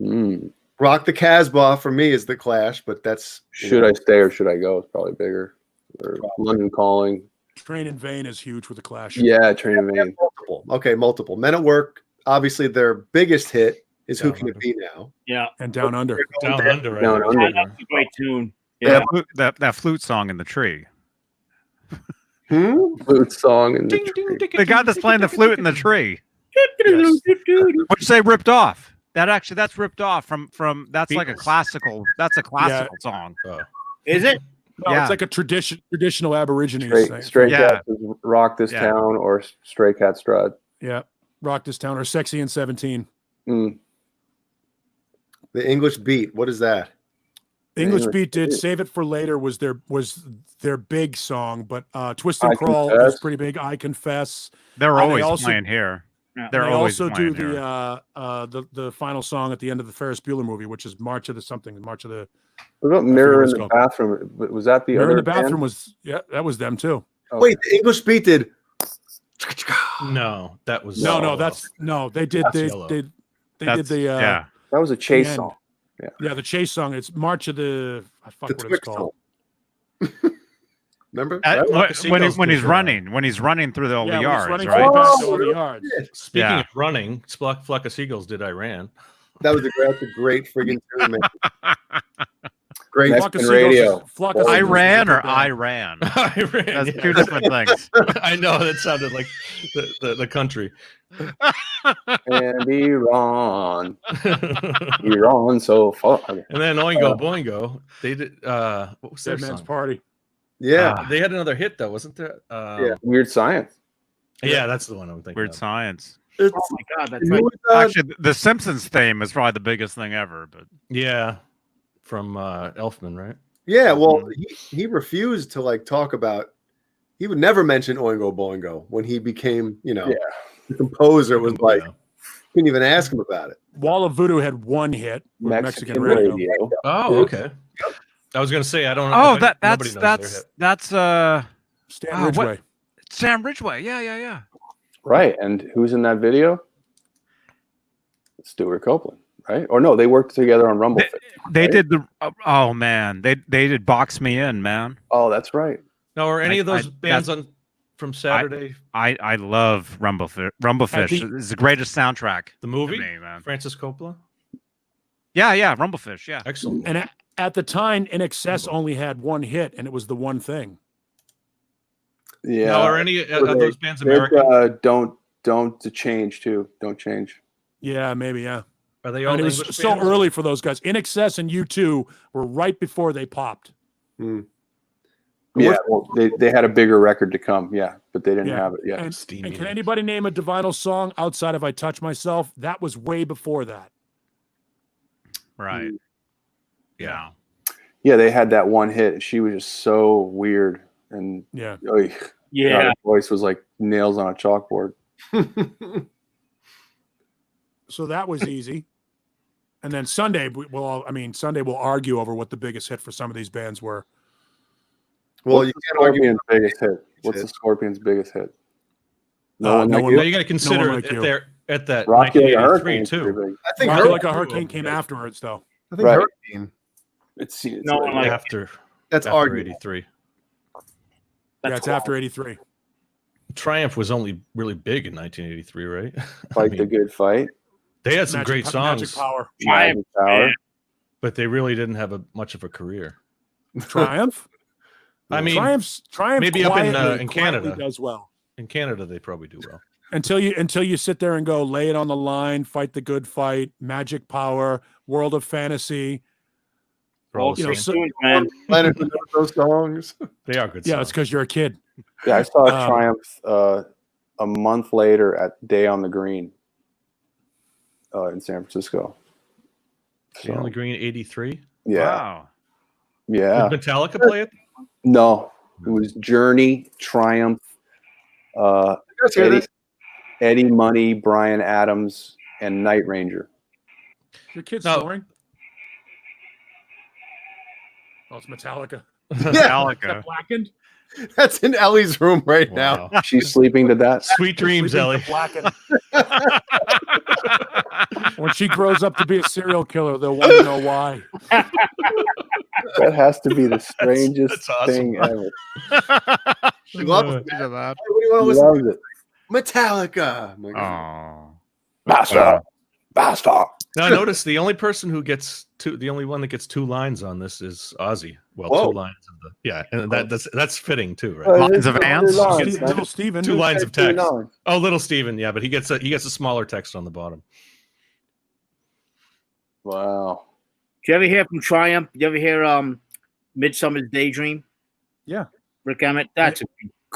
Mm. Rock the Casbah for me is the Clash, but that's Should I Stay or Should I Go? It's probably bigger. Or London Calling. Train in Vain is huge with the Clash. Yeah, Train of Vain. multiple. Okay, multiple. Men at Work, obviously, their biggest hit is Who Down Can It Under. Be Now? Yeah. And Down Under. Down Under, right? Down Under. That's a great tune. Yeah. That flute song in the tree. Flute song and the tree. The guy that's playing the flute in the tree. Yes. Which they ripped off. That's ripped off from that's like a Beatles. classical. That's a classical song. Oh. Is it? No, Yeah. it's like a traditional Aborigines Stray, thing. Stray Yeah. Cats is Rock This Yeah. Town or Stray Cat Strut. Yeah. Rock This Town or Sexy and 17. Mm. The English Beat. What is that? The English Beat did Save It for Later was their big song, but Twist and Crawl was pretty big. I Confess. They're always playing here. Yeah. They're They always also do playing here. the final song at the end of the Ferris Bueller movie, which is March of the something, March of the. What about Mirror in the Bathroom? Was that the Mirror other in the Bathroom band? that was them too. Okay. Wait, the English Beat did. No, that was They did the that was a Chase song. Yeah, the Chase song. It's March of the. I forgot what it's called. Remember when he's running through all the yards, running right? through all the yards. Speaking of running, Flock of Seagulls did I Ran. That's a great friggin' tune, man. Great. Mexican radio. I ran. I ran. That's two different things. I know that sounded like the country. And Iran so far. And then Oingo Boingo, they did. What was their Dead Man's song? Party. Yeah. They had another hit though, wasn't there? Weird Science. Yeah, that's the one I'm thinking. Weird of. Science. Oh my God, that's right. Actually, the Simpsons theme is probably the biggest thing ever. But Yeah, from Elfman, right? Yeah, well, he refused to talk about. He would never mention Oingo Boingo when he became, the composer. Was couldn't even ask him about it. Wall of Voodoo had one hit with Mexican radio. Oh, okay. I was going to say I don't. Oh, that's Stan Ridgway. Sam Ridgway. Yeah. Right, and who's in that video? Stuart Copeland, right? Or no, they worked together on Rumblefish. They did the. Oh man, they did Box Me In, man. Oh, that's right. No, are any of those bands from Saturday? I love Rumblefish. Rumblefish is the greatest soundtrack. The movie, to me, man. Francis Coppola. Yeah, Rumblefish. Yeah, excellent. And at the time, In Excess only had one hit, and it was the one thing. Yeah. No, are any of those bands American? Don't change too. Don't change. Yeah, maybe. Yeah. Are they all? And it was English so bands? early for those guys. In Excess and U2 were right before they popped. Yeah, well, they had a bigger record to come. Yeah, but they didn't have it yet. And can anybody name a Divinyl song outside of I Touch Myself? That was way before that. right. Yeah. Yeah, they had that one hit. She was just so weird, and Yeah. her voice was like nails on a chalkboard. So that was easy. And then Sunday, Sunday will argue over what the biggest hit for some of these bands were. Well, What's you the can't argue. Scorpions' biggest hit? What's the Scorpions' biggest hit? No One Like Now You. you got to consider Like You. at that Rocky Like a 1983 Hurricane too. I think Rocky Like a Hurricane. Hurricane came afterwards, though. I think Right. Hurricane. It's No, like- like- After That's after arguable. 83. Yeah, it's after 83. Triumph was only really big in 1983, right? Fight the Good Fight. They had some great songs, Magic Power. Magic Power. but they really didn't have much of a career. Triumph? I mean, Triumph maybe up in quietly Canada. does well. in Canada they probably do well. Until you sit there and go, Lay It on the Line, Fight the Good Fight, Magic Power, World of Fantasy. They're all the You know, same. so- Man. Leonard knows those songs. They are good Yeah, songs. it's because you're a kid. Yeah, I saw Triumph a month later at Day on the Green in San Francisco. Day on the Green 83. Yeah, Wow. yeah. Did Metallica play it? No, it was Journey, Triumph, Let's hear this. Eddie Money, Brian Adams, and Night Ranger. Your kid's No. snoring? Oh, it's Metallica. Yeah, Metallica. Blackened? that's in Ellie's room right now. Wow. She's sleeping to that. Sweet dreams, Ellie. Blackened. When she grows up to be a serial killer, they'll want to know why. That has to be the strangest that's awesome. thing ever. She loves it. Look at that. What do you want to He listen loves to? it. Metallica. I'm like, Oh. Bastard. Bastard. Now notice the only one that gets two lines on this is Ozzy. Well, Whoa. 2 lines of that's fitting too, right? Lines of ants? Little Steven. 2 lines of text. No. Oh, little Steven, yeah, but he gets a smaller text on the bottom. Wow. Did you ever hear from Triumph? Did you ever hear Midsummer's Daydream? Yeah. Rick Emmett? That's a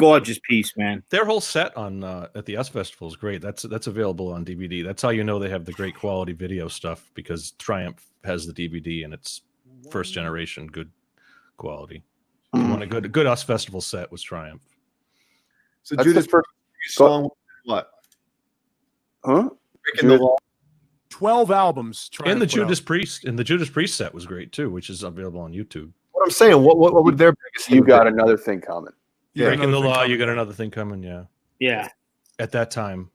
gorgeous piece, man. Their whole set on at the US Festival is great. That's available on DVD. That's how you know they have the great quality video stuff, because Triumph has the DVD and it's first generation good quality. If you want a good US Festival set was Triumph. So That's Judas the first song, what? Huh? Breaking the law. 12 albums. And the Triumph put out. Judas Priest set was great too, which is available on YouTube. What I'm saying, what would their biggest You hit got be? another thing coming. Yeah, Breaking the another thing Law, coming. you got another thing coming, yeah. Yeah. At that time.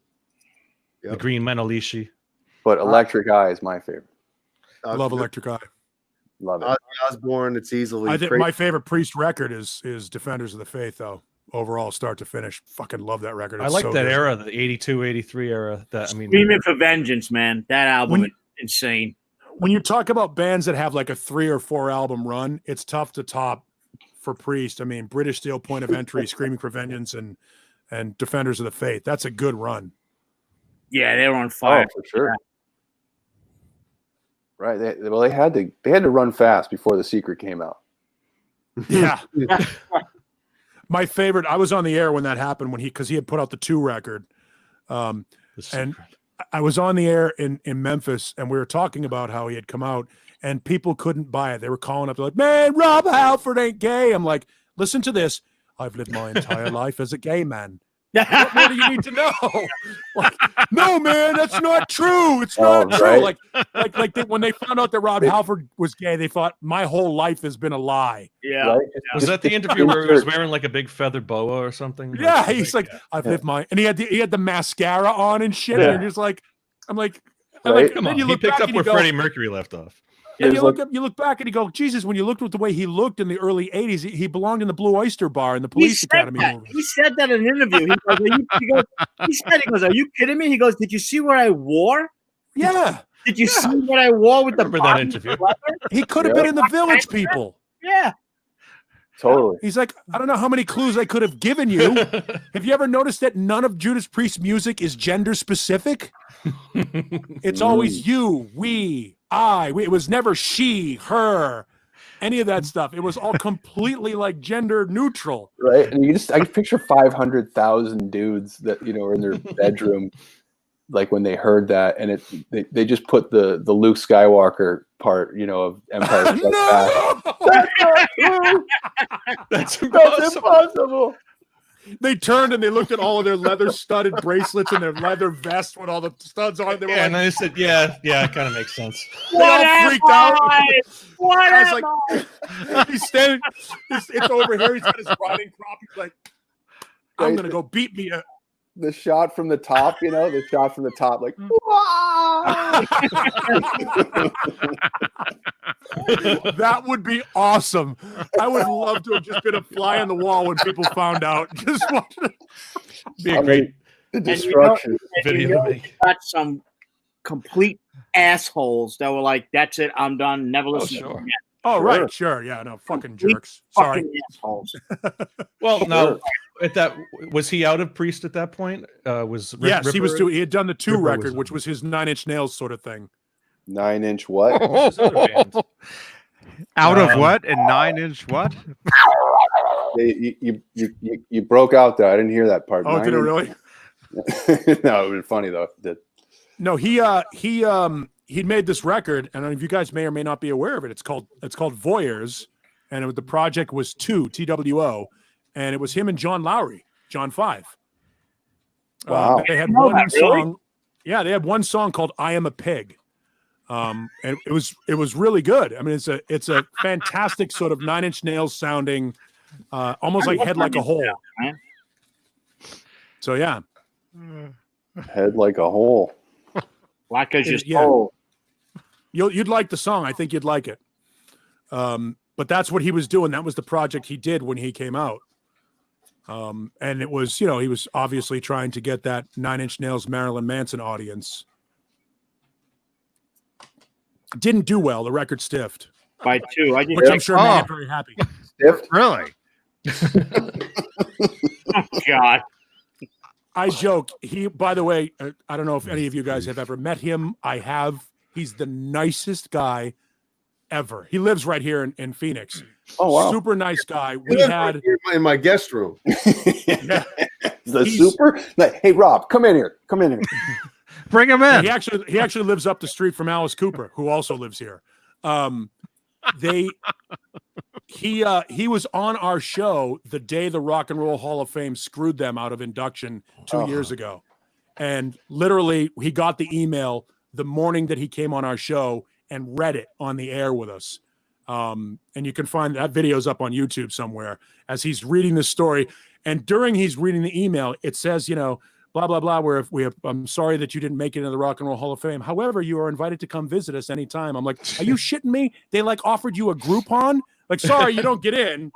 Yep. The Green Menalishi. But Electric Eye is my favorite. I love Electric Eye. Love it. Ozzy Osbourne, it's easily. I think crazy. my favorite Priest record is Defenders of the Faith, though. Overall, start to finish. Fucking love that record. I It's like so that good. era, the 82, 83 era. That I mean, Screaming for Vengeance, man. That album When- is insane. When you talk about bands that have like a 3 or 4 album run, it's tough to top for Priest. I mean, British Steel, Point of Entry, Screaming for Vengeance, and Defenders of the Faith. That's a good run. Yeah, they were on fire. Oh, for sure. Right. They had to run fast before The Secret came out. Yeah. My favorite. I was on the air when that happened because he had put out the 2 record. The And Secret. I was on the air in Memphis, and we were talking about how he had come out, and people couldn't buy it. They were calling up, they're like, "Man, Rob Halford ain't gay." I'm like, "Listen to this. I've lived my entire life as a gay man. What more do you need to know?" Like, no, man, that's not true. It's not Oh, true. right. When they found out that Rob Halford was gay, they thought my whole life has been a lie. Yeah. Right? Was that the interview where he was wearing like a big feather boa or something? Yeah, he's like, "I've lived my," and he had the mascara on and shit. Yeah. And you're just like, I'm like, Right. Come then on, you he look picked back up and you where go, Freddie Mercury left off. and It you was look back and you go, Jesus, when you looked at the way he looked in the early 80s, he belonged in the Blue Oyster Bar in the He Police said Academy that. movie. He said that in an interview. He goes, "Are you kidding me?" He goes, "Did you see what I wore? Yeah, Did you see what I wore with the remember that bottom interview. leather?" he could have Yeah. been in the Village People. Yeah. Totally. He's like, I don't know how many clues I could have given you. Have you ever noticed that none of Judas Priest's music is gender specific? It's always you, we, I. It was never she, her, any of that stuff. It was all completely like gender neutral. Right. And I can picture 500,000 dudes that, are in their bedroom, like when they heard that, and they just put the Luke Skywalker part, of Empire Strikes Back. No! That's That's impossible. impossible. They turned and they looked at all of their leather studded bracelets and their leather vests with all the studs on. They were Yeah, and like, then I said, yeah, it kind of makes sense. they all freaked out. What I was like, he's standing, it's over here. He's got his riding crop. He's like, I'm Right. going to go beat me. The shot from the top, like, That would be awesome. I would love to have just been a fly on the wall when people found out. Just watching. Be a great the destruction. video to make. got some complete assholes that were like, "That's it, I'm done. Never listen to sure. them again." Oh, Sure. right. Sure. Yeah. No, fucking jerks. Sorry. Fucking assholes. Well, Sure. now was he out of Priest at that point? Was Yes, he was Ripper- doing. He had done the 2 Ripper was record, on which was his 9 Inch Nails sort of thing. 9-inch what? his other band? Out of Um, what? And 9-inch what? You broke out there. I didn't hear that part. Oh, did it 9-inch. really? No, it would be funny though. If it did. No, he'd made this record, and if you guys may or may not be aware of it, it's called Voyeurs, and the project was TWO, and it was him and John Lowry, John 5. Wow. They had know one that, really? song. Yeah, they had one song called "I Am a Pig," and it was really good. I mean, it's a fantastic sort of 9 Inch Nails sounding, almost like Head Like a Hole. man. So yeah, Head like a hole. Like I just Yeah. told. you'd like the song. I think you'd like it. But that's what he was doing. That was the project he did when he came out. And it was, he was obviously trying to get that 9 Inch Nails Marilyn Manson audience. Didn't do well. The record stiffed, By 2. I just which I'm sure made Oh. him very happy. Stiff. Really? oh, God. I joke. By the way, I don't know if any of you guys have ever met him. I have. He's the nicest guy ever. He lives right here in Phoenix. Oh wow. Super nice guy. He We lives had right here in my guest room. The He's- super. Like, hey Rob, come in here. Come in here. Bring him in. he actually lives up the street from Alice Cooper, who also lives here. He was on our show the day the Rock and Roll Hall of Fame screwed them out of induction 2 years ago. And literally he got the email the morning that he came on our show and read it on the air with us. And you can find that video's up on YouTube somewhere as he's reading the story. And during he's reading the email, it says, blah, blah, blah, I'm sorry that you didn't make it into the Rock and Roll Hall of Fame. However, you are invited to come visit us anytime. I'm like, are you shitting me? They like offered you a Groupon? Like, sorry, you don't get in,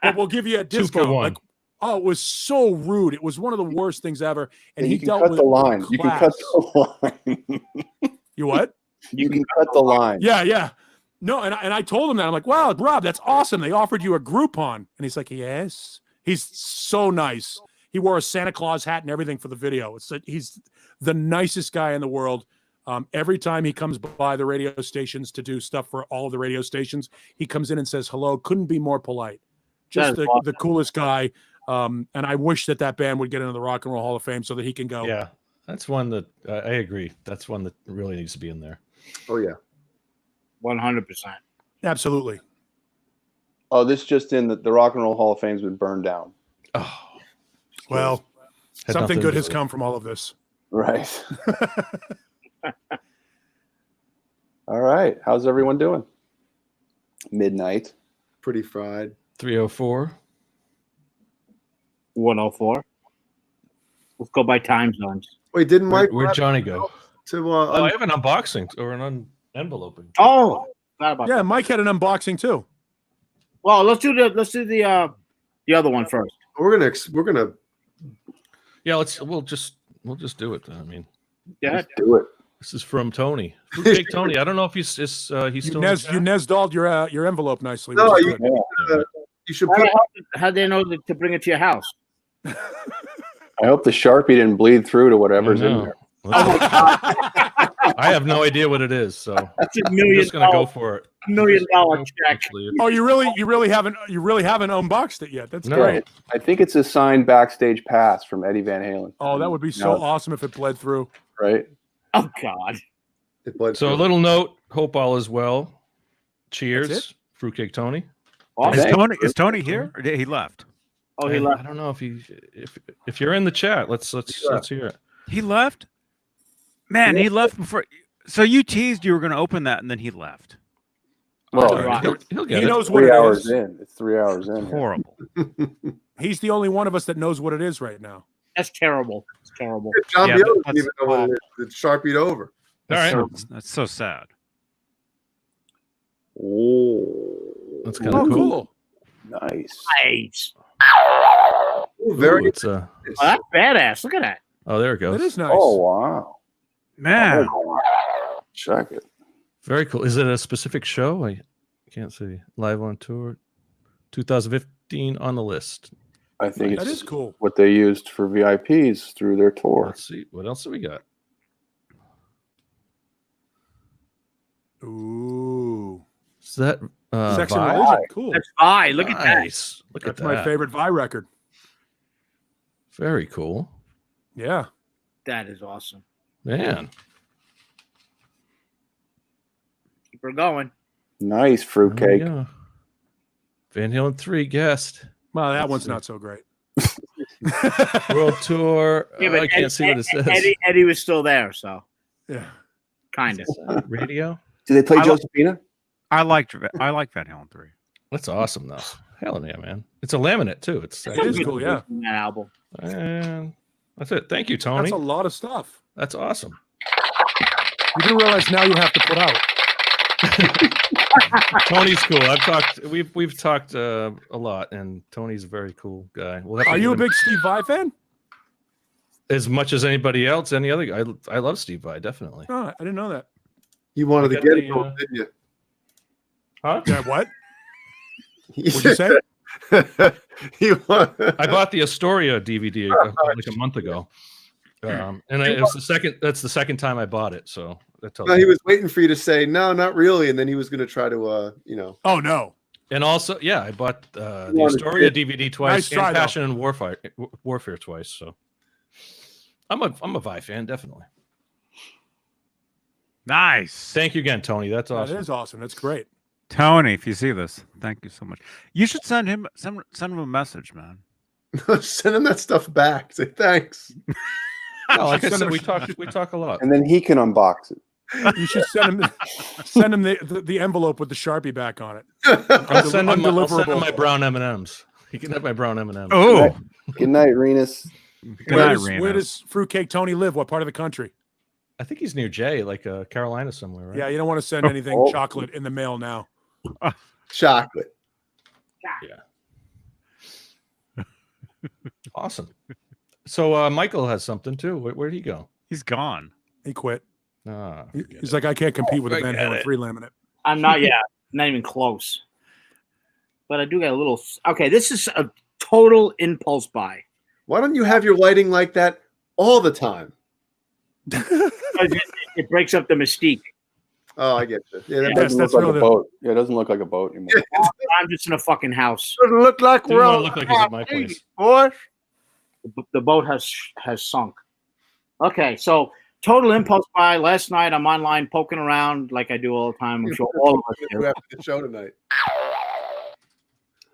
but we'll give you a 2 discount. for 1. Like, oh, it was so rude. It was one of the worst things ever. And you he can dealt cut with the it with line. You can cut class. the line. You what? You can cut the line. Yeah. No, and I told him that. I'm like, wow, Rob, that's awesome. They offered you a Groupon. And he's like, yes. He's so nice. He wore a Santa Claus hat and everything for the video. He's the nicest guy in the world. Every time he comes by the radio stations to do stuff for all of the radio stations, he comes in and says hello. Couldn't be more polite. Just the coolest guy. And I wish that band would get into the Rock and Roll Hall of Fame so that he can go. Yeah, that's one that I agree. That's one that really needs to be in there. Oh yeah. 100%. Absolutely. Oh, this just in the Rock and Roll Hall of Fame's been burned down. Oh, Well, had something nothing good to has do come from all of this. Right. All right. How's everyone doing? Midnight. Pretty fried. 304. 104. Let's go by time zones. Wait, didn't Mike Where'd Johnny go? to Oh, I have an unboxing or an enveloping. Oh, forgot about Yeah, that. Mike had an unboxing too. Well, let's do the other one first. we're gonna Yeah, we'll just do it then. I mean, Yeah. Let's do it. this is from Tony. Fruitcake Tony. I don't know if he's still in the chat. You Nesdalled your envelope nicely. No, which is you- good. you should put How'd they know to bring it to your house? I hope the Sharpie didn't bleed through to whatever's in No. there. I have no idea what it is, so That's $1 I'm million. just gonna go for it. $1 million check. Actually, Oh, you really haven't unboxed it yet. That's No. great. I think it's a signed backstage pass from Eddie Van Halen. Oh, that would be so No. awesome if it bled through. Right? Oh God. it bled So a through. little note. Hope all is well. That's Cheers, Fruitcake Tony. Awesome. Is Tony here? Or did he left? Oh, he I left. don't know if you're in the chat. Let's hear it. He left? Man, he left before. So you teased you were going to open that, and then he left. Well, right. He'll get He it. knows what 3 it hours is. in. It's 3 hours in. Horrible. He's the only one of us that knows what it is right now. That's terrible. It's terrible. John Yeah, Biel but doesn't even know what it is. It's sharpied over. All right, That's so sad. Oh, that's kind of Oh, cool. cool. nice. Nice. Ooh, very Ooh, it's Oh, that's badass. Look at that. Oh, there it goes. That is nice. Oh, wow. Man, Check it. Very cool. Is it a specific show? I can't see. Live on tour, 2015 on the list. I think That it's is cool. what they used for VIPs through their tour. Let's see. What else do we got? Ooh. Is that Sex and Vi? Religion. Cool. That's fine. Look at that. Nice. Look at That's my that. favorite Vi record. Very cool. Yeah. That is awesome. Man. Keep her going. Nice There we fruitcake. go. Van Halen 3 guest. Well, that Let's one's see. not so great. World tour. Yeah, but I can't see what it says. Eddie was still there, so Yeah. kind of. Radio. Do they play I lo- Josephina? I like Van Halen 3. That's awesome, though. Hell yeah, man. It's a laminate, too. It's It is cool, yeah. That album. And that's it. Thank you, Tony. That's a lot of stuff. That's awesome. You do realize now you have to put out. Tony's cool. We've talked a lot, and Tony's a very cool guy. We'll have to Are get you a him- big Steve Vai fan? as much as anybody else? Any other guy? I love Steve Vai, definitely. Oh, I didn't know that. You wanted to Got get the, it, to him, didn't you? Huh? Yeah, what? He What'd you say? said- he wa- I bought the Astoria DVD like a month ago. It was the second. That's the second time I bought it. So that tells No, you. he was waiting for you to say no, not really, and then he was going to try to, Oh no. And also, yeah, I bought the wanted Astoria to- DVD twice Nice try, and though. Passion and Warfare twice. So I'm a Vi fan, definitely. Nice. Thank you again, Tony. That's awesome. That is awesome. That's great. Tony, if you see this, thank you so much. You should send him a message, man. send him that stuff back. Say thanks. No, like I Send said, him- we talk a lot. And then he can unbox it. You should send him the envelope with the Sharpie back on it. I'll send him Undeliverable. my brown M&Ms. He can have my brown M&Ms. Oh, Good night, Renus. good night, Where Rena. does Fruitcake Tony live? What part of the country? I think he's near Jay, like Carolina somewhere, right? Yeah, you don't want to send anything Oh. chocolate in the mail now. Chocolate. Awesome. So Michael has something too. Where'd he go? He's gone. He quit. Ah, He's like, I can't compete with a Van Forget Halen it. 3 laminate. I'm not yet. Not even close. But I do get a little. Okay, this is a total impulse buy. Why don't you have your lighting like that all the time? It breaks up the mystique. Oh, I get you. Yeah, that Yes, Doesn't that's look like really- a boat. Yeah, it doesn't look like a boat anymore. I'm just in a fucking house. doesn't look like didn't want to look like he's at my place. boy. The boat has sunk. Okay, so total impulse buy. Last night I'm online poking around like I do all the time. I'm sure all of us do. After the show tonight.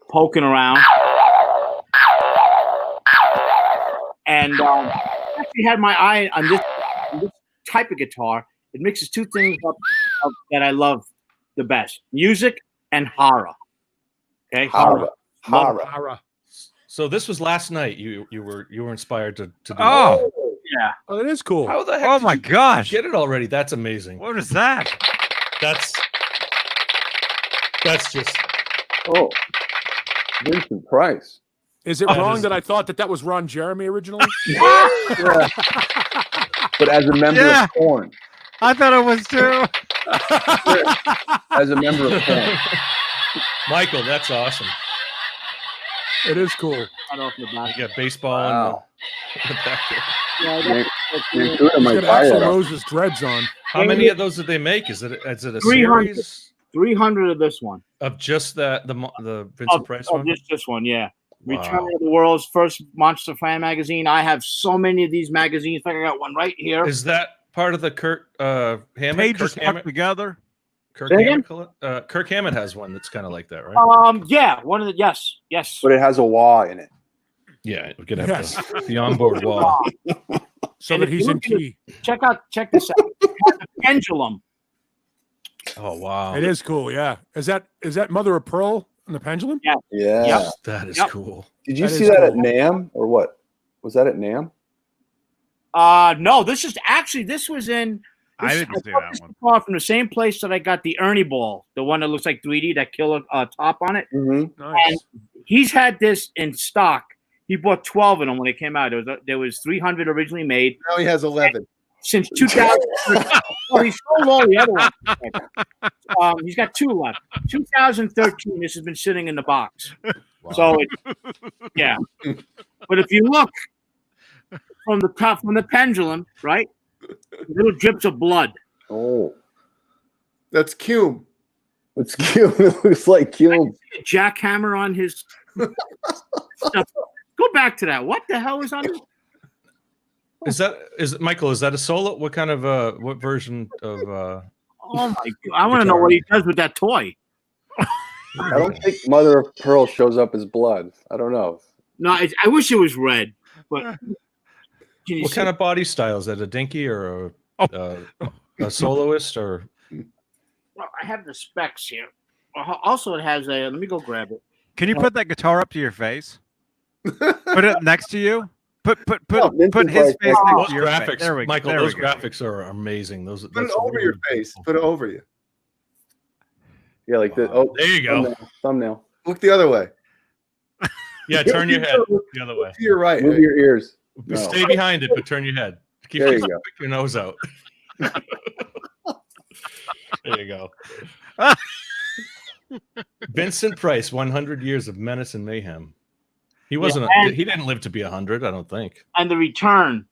Poking around. And actually had my eye on this type of guitar. It mixes two things up that I love the best: music and horror. Okay, Hara. Hara. Hara. So this was last night. You were inspired to do. Oh, Yeah, Oh, that is cool. that. How the heck? oh did my you gosh. get it already? That's amazing. What is that? That's just. Oh, Vincent Price. Is it That wrong is- that I thought that was Ron Jeremy originally? Yeah. But as a member Yeah. of Korn. I thought it was too. As a member of Korn. Michael, that's awesome. It is cool. right off the bat. You got baseball Wow. in the back there. Yeah, Man, that's Vancouver He's might got buy Axl it. Rose's dreads on. How many of those did they make? Is it a 300. series 300 of this one. of just the Vincent Price one? This one, yeah. Wow. Return of the World's first Monster Fan magazine. I have so many of these magazines. I think I got one right here. Is that part of the Kurt Hammett? Pages Kirk stuck Hammett? together. Kirk Say again? Hammett? Kirk Hammett has one that's kind of like that, right? Yeah, one of the yes. But it has a wah in it. Yeah, we could have Yes. the onboard wall. So And that if he's you in look at key. Check this out. It has a pendulum. Oh wow, It is cool, yeah. Is that Mother of Pearl and the pendulum? Yeah. Yeah. Yep. that is Yep. cool. Did you That see is that at cool. NAMM or what? Was that at NAMM? No, this was in. I this- didn't see bought that this one. guitar from the same place that I got the Ernie ball, the one that looks like 3D, that killer top on it. Mm-hmm. Nice. He's had this in stock. He bought 12 of them when they came out. There was 300 originally made Now he has 11. since 2013. Oh, he sold all the other ones. He's got two left. 2013. This has been sitting in the box. So yeah. But if you look from the top, from the pendulum, right, little drips of blood. Oh, That's Cume. it's cute. It looks like cute. A jackhammer on his stuff. Go back to that. What the hell is on it? Is Michael? Is that a solo? What kind of what version of? Oh my god! I want to know what he does with that toy. I don't think Mother of Pearl shows up as blood. I don't know. No, I wish it was red. But can you What see? kind of body style is that? A dinky or a soloist or? Well, I have the specs here. Also, it has a. Let me go grab it. Can you put that guitar up to your face? Put it next to you. Put Vincent his Price face has- next Those to your face. graphics, There we go. Michael. There Those we go. graphics are amazing. Those. Put it that's over your really face. cool. Put it over you. Yeah, like the There you go. thumbnail. Look the other way. Yeah, turn your head the other way. To your right. Move your ears. No. Stay behind it, but turn your head. Keep There you go. your nose out. There you go. Vincent Price, 100 years of menace and mayhem. He wasn't. and- He didn't live to be 100. I don't think. And the return.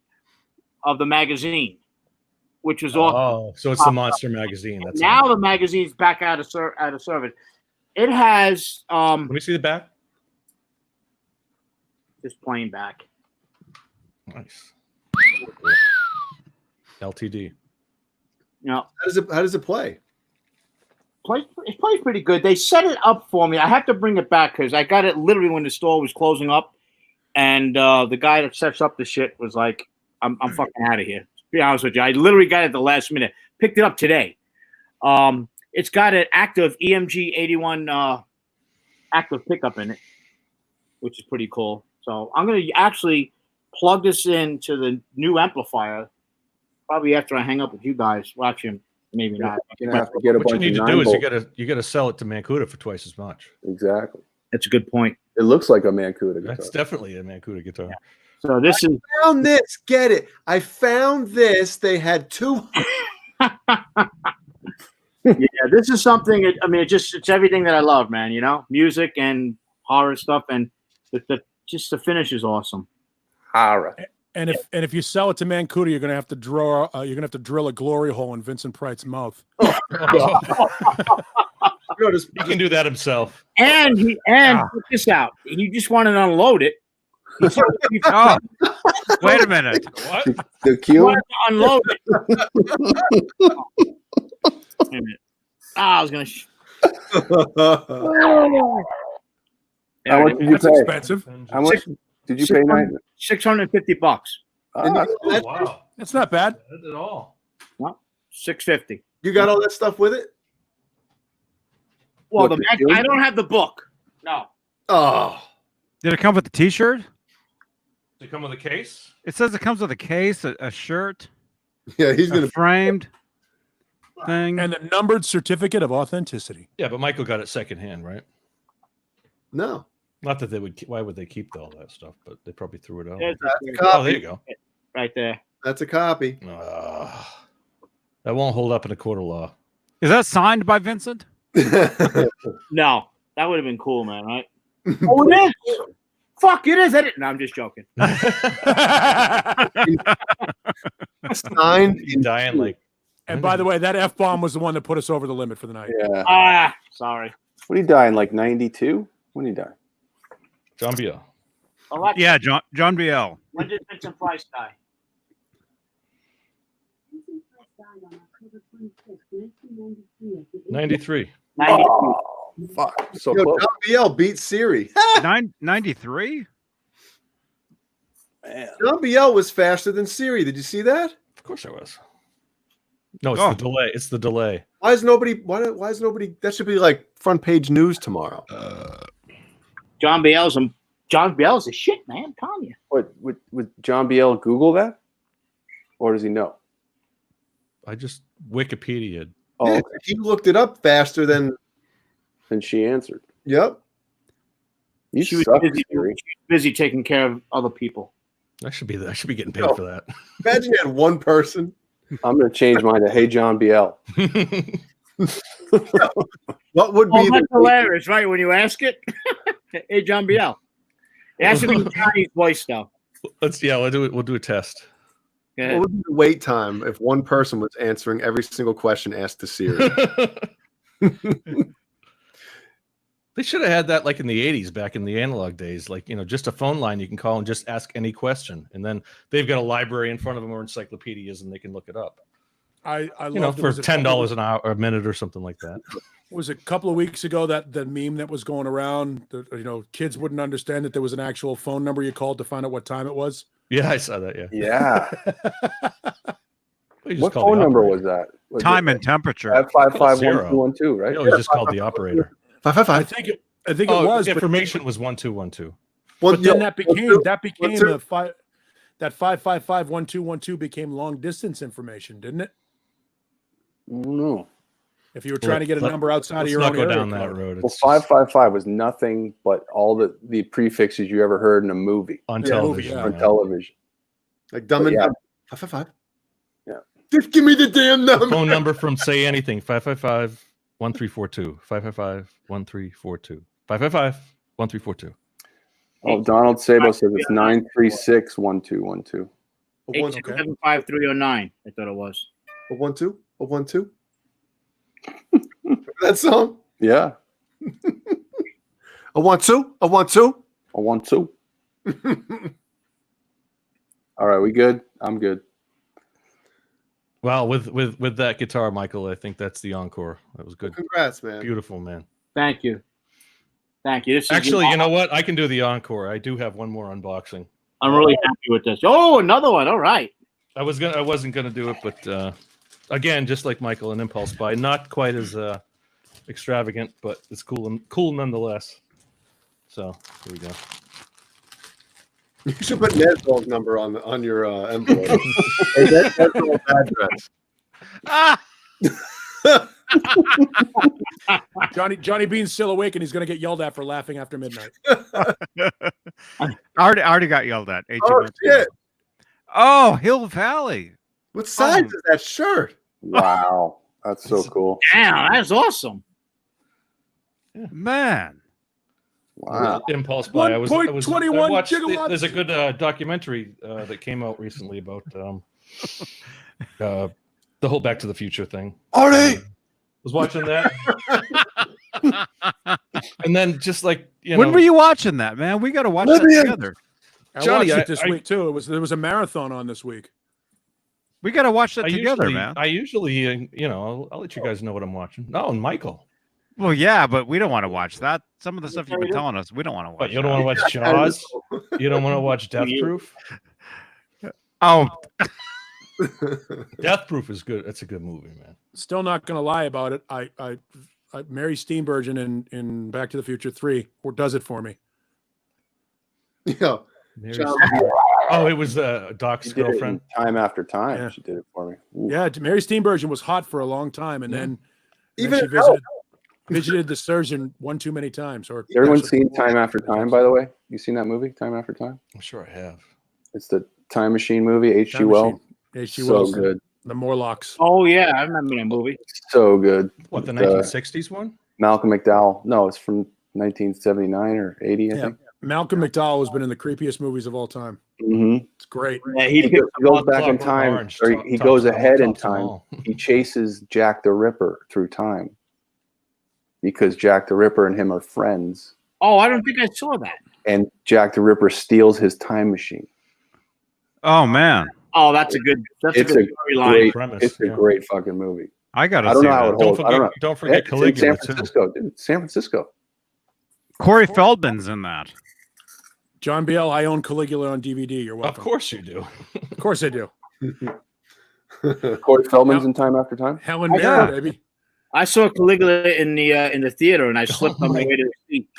of the magazine, which was awesome. Oh, so it's the Monster magazine. That's Now the magazine's back out of service. It has Let me see the back. just plain back. Nice. LTD. You know, How does it play? it plays pretty good. They set it up for me. I have to bring it back because I got it literally when the store was closing up, and the guy that sets up the shit was like, "I'm fucking out of here." To be honest with you, I literally got it at the last minute. Picked it up today. It's got an active EMG 81 active pickup in it, which is pretty cool. So I'm gonna actually plug this into the new amplifier. Probably after I hang up with you guys. Well, actually, maybe not. You're gonna have to get a What you bunch need of to do is 9-volt. you gotta sell it to Mancuda for twice as much. Exactly. That's a good point. It looks like a Mancuda guitar. That's definitely a Mancuda guitar. So this is Found this. Get it? I found this. They had two. yeah, this is something. I mean, it's everything that I love, man. You know, music and horror stuff, and just the finish is awesome. Horror. And if you sell it to Mancuda, you're gonna have to drill a glory hole in Vincent Pright's mouth. Notice He can do that himself. And check this out. He just wanted to unload it. He said, Oh, wait a minute. What? The he Q. wanted to unload it. Wait a minute. I was gonna. How much did you That's pay? expensive. How much did you pay? $650. Oh, wow. That's not bad. Not at all. No, $650. you got all that stuff with it? Well, What, the I don't have the book. No. Oh, Did it come with a T-shirt? Does it come with a case? It says it comes with a case, a shirt, yeah. He's a gonna. framed thing. And a numbered certificate of authenticity. Yeah, but Michael got it secondhand, right? No, Not that they would. Why would they keep all that stuff? But they probably threw it out. There's that's a the- Oh, copy. there you go. right there. That's a copy. That won't hold up in a court of law. Is that signed by Vincent? No, that would have been cool, man. Right? Oh, it is. Fuck, it is. No, I'm just joking. Signed. He's dying like. And by the way, that F-bomb was the one that put us over the limit for the night. Yeah. Sorry. What did he die in, like 92? When did he die? John Biel. Alexa, Yeah, John BL. when did Vincent Price die? Vincent Price died on October 26, 1993. 93. 90. Oh, fuck. So Yo, close. John BL beat Siri. 93? Man. John BL was faster than Siri. Did you see that? Of course I was. No, it's Oh. the delay. It's the delay. Why is nobody? Why is nobody? That should be like front page news tomorrow. John Biel's a shit, man. I'm telling you. What would John BL Google that? Or does he know? I just Wikipedia. Oh, Yeah, okay. he looked it up faster than. And she answered. Yep. You She was suck, busy, busy taking care of other people. I should be getting paid No. for that. Imagine you had one person. I'm going to change mine to Hey John BL. What would Oh, be that's the hilarious, right? When you ask it, hey, John Biel. It has to be Johnny's voice, though. We'll do a test. Go what ahead. would be the wait time if one person was answering every single question asked to Siri? They should have had that like in the 80s, back in the analog days, like, just a phone line you can call and just ask any question. And then they've got a library in front of them or encyclopedias and they can look it up. I love For $10 an hour or a minute or something like that. Was a couple of weeks ago that the meme that was going around, kids wouldn't understand that there was an actual phone number you called to find out what time it was. Yeah, I saw that. Yeah. Yeah. You just What call the phone number operator. was that? Was Time it and temperature. 555-1212, right? You always just called the operator. 555. I think it was. But, Information was 1212. but then that one, became two. a five. That 555-1212 became long distance information, didn't it? No. If you were trying to get a number outside of Let's your not own go area down that code. road. Well, It's 555 was nothing but all the prefixes you ever heard in a movie on Yeah, television. movie, on yeah. television. Like dumb and Yeah. dumb. 555. Yeah. Just give me the damn number. Phone number from Say Anything, 555-1342. 555-1342. 555-1342. Oh, Donald Sabo says it's 936-1212. A 1 Okay. 8275309. I thought it was. A 1-2. A 1-2. That song. Yeah. A 1-2. A 1-2. A 1-2. All right, we good? I'm good. Well, with that guitar, Michael, I think that's the encore. That was good. Congrats, man. Beautiful, man. Thank you. Thank you. This is Actually, you know what? I can do the encore. I do have one more unboxing. I'm really happy with this. Oh, another one. All right. I wasn't gonna do it, but again, just like Michael, an impulse buy, not quite as extravagant, but it's cool nonetheless. So here we go. You should put Nesdog's number on your envelope. Hey, that's Nesdog's address. Johnny Bean's still awake, and he's going to get yelled at for laughing after midnight. I already got yelled at. Oh shit! Oh, Hill Valley. What size is that shirt? Wow, that's so cool. Damn, that's awesome. Man. Wow. Impulse buy. I 1.21 watched gigawatts. There's a good documentary that came out recently about the whole Back to the Future thing. Artie! Was watching that. And then just like, When were you watching that, man? We got to watch that together. Johnny, I watched it this week too. There was a marathon on this week. We got to watch that together, man. I usually, I'll let you guys know what I'm watching. No, and Michael. Well, yeah, but we don't want to watch that. Some of the stuff you've been telling us, we don't want to watch. But you don't want to watch Jaws? You don't want to watch Death Proof? Oh, Death Proof is good. That's a good movie, man. Still not going to lie about it. I Mary Steenburgen in Back to the Future 3 does it for me. Yeah. Oh, it was Doc's She did it girlfriend. in Time After Time. Yeah. She did it for me. Ooh. Yeah, Mary Steenburgen was hot for a long time, and then Even she visited the surgeon one too many times. Or Has everyone seen Time After Time, by the way? You seen that movie, Time After Time? I'm sure I have. It's the time machine movie, H.G. Time Wells. H.G. So Wells, good. the Morlocks. Oh, yeah. I remember that movie. So good. What, the With, 1960s one? Malcolm McDowell. No, it's from 1979 or 80, I think. Malcolm McDowell has been in the creepiest movies of all time. Mm-hmm. It's great. Yeah, He picked goes up back in Clockwork time, Orange, or top- he top- goes top- ahead in top to them time. all. He chases Jack the Ripper through time because Jack the Ripper and him are friends, Oh, I don't think I saw that. and Jack the Ripper steals his time machine. oh man, Oh, that's a good It's storyline. great Premise, It's a yeah. great fucking movie. I gotta I don't see know how it that. holds. I don't know. Don't forget It's in San Caligula, too. Francisco, dude. San Francisco. Corey Feldman's in that. John Biel, I own Caligula on DVD. You're Of welcome. course you do. Of course I do. Corey Feldman's in Time After Time. Helen Oh, Mirren, yeah. baby. I saw Caligula in the theater, and I slipped on the way to the seat.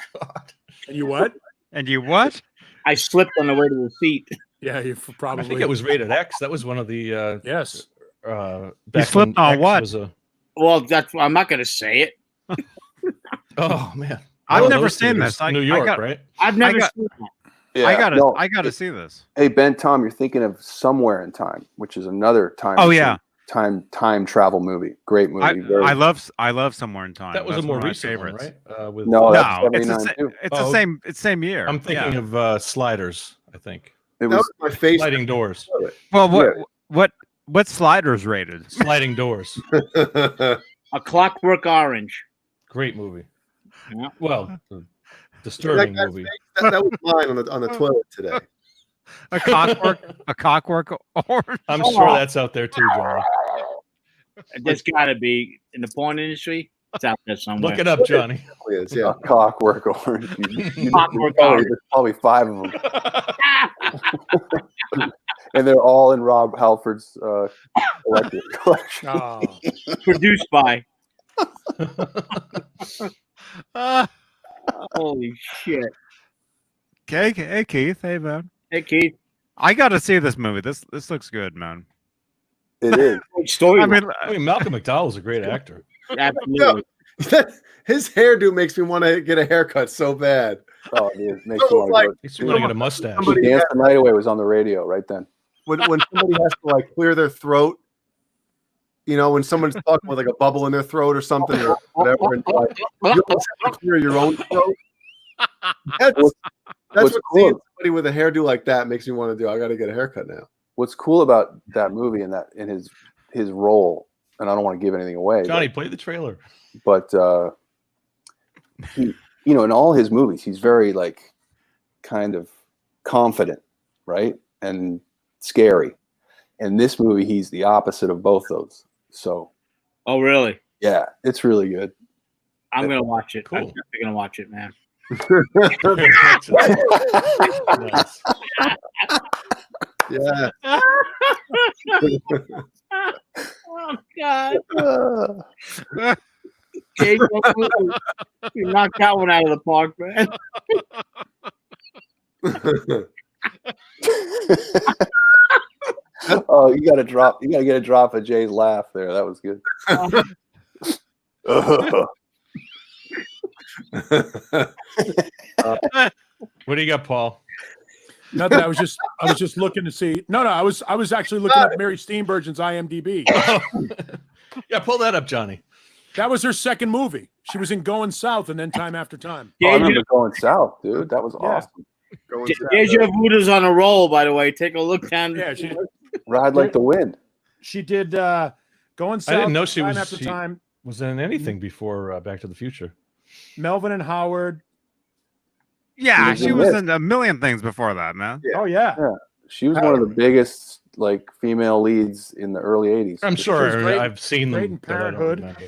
And you what? And you what? I slipped on the way to the seat. Yeah, you I probably. think it was rated X. That was one of the Yes. back slipped when on X what? was a- Well, I'm not going to say it. Oh man. I've One of never those seen theaters. this. I New York, got- right? I've never got- seen that. Yeah. I gotta see this. Hey Ben, Tom, you're thinking of Somewhere in Time, which is another time. Oh, machine, yeah. time travel movie. Great movie. Very- I love Somewhere in Time. That was That's a more one of my recent one, favorites. right? With No, that's No, it's 79 too. the Oh, same. It's same year. I'm thinking Yeah. of Sliders. I think It That was was my face. Sliding Doors. Well, what sliders rated? Sliding Doors. A Clockwork Orange. Great movie. Yeah. Well, That disturbing guy's movie. face, that was mine on the toilet today. A cockwork orange. I'm sure that's out there too, Johnny. There's got to be in the porn industry. It's out there somewhere. Look it up, Johnny. It is, yeah. Clockwork Orange. Clockwork There's probably 5 of them, and they're all in Rob Halford's collector collection. Oh, Produced by. Holy shit. Okay, hey Keith, hey man. Hey, Keith. I gotta see this movie. This looks good, man. It is. Great story. I mean, I mean, Malcolm McDowell's a great actor. Absolutely. His hairdo makes me want to get a haircut so bad. Oh, it is. Makes It's me almost want like to go. He's going to get a mustache. Somebody- Dance the Night Away was on the radio right then. When somebody has to like clear their throat, when someone's talking with like a bubble in their throat or something or whatever, and like, you almost have to clear your own throat. That's What's what cool? seeing somebody with a hairdo like that makes me want to do. I got to get a haircut now. what's cool about that movie and his role, and I don't want to give anything away, Johnny, play the trailer. but he, in all his movies, he's very like kind of confident, right, and scary. In this movie, he's the opposite of both those. So, Oh, really? yeah, it's really good. I'm gonna watch it. Cool. I'm definitely gonna watch it, man. Nice. Yeah. Oh God! Jay, you knocked that one out of the park, man. Oh, you got to get a drop of Jay's laugh there. That was good. What do you got, Paul? Nothing. I was just looking to see. No, I was actually looking at Mary Steenburgen's IMDb. Yeah, pull that up, Johnny. That was her second movie. She was in Going South and then Time After Time. Oh, I remember Going South, dude. That was awesome. Deja Vuda's on a roll, by the way. Take a look down. Yeah, she Ride like the wind. She did Going South. I didn't know she Time was After she Time. was in anything before Back to the Future. Melvin and Howard. Yeah, was she in was this. in a million things before that, man. Oh yeah. She was one of the biggest like female leads in the early '80s. I'm sure great- I've seen great them. in but I don't Parenthood. remember.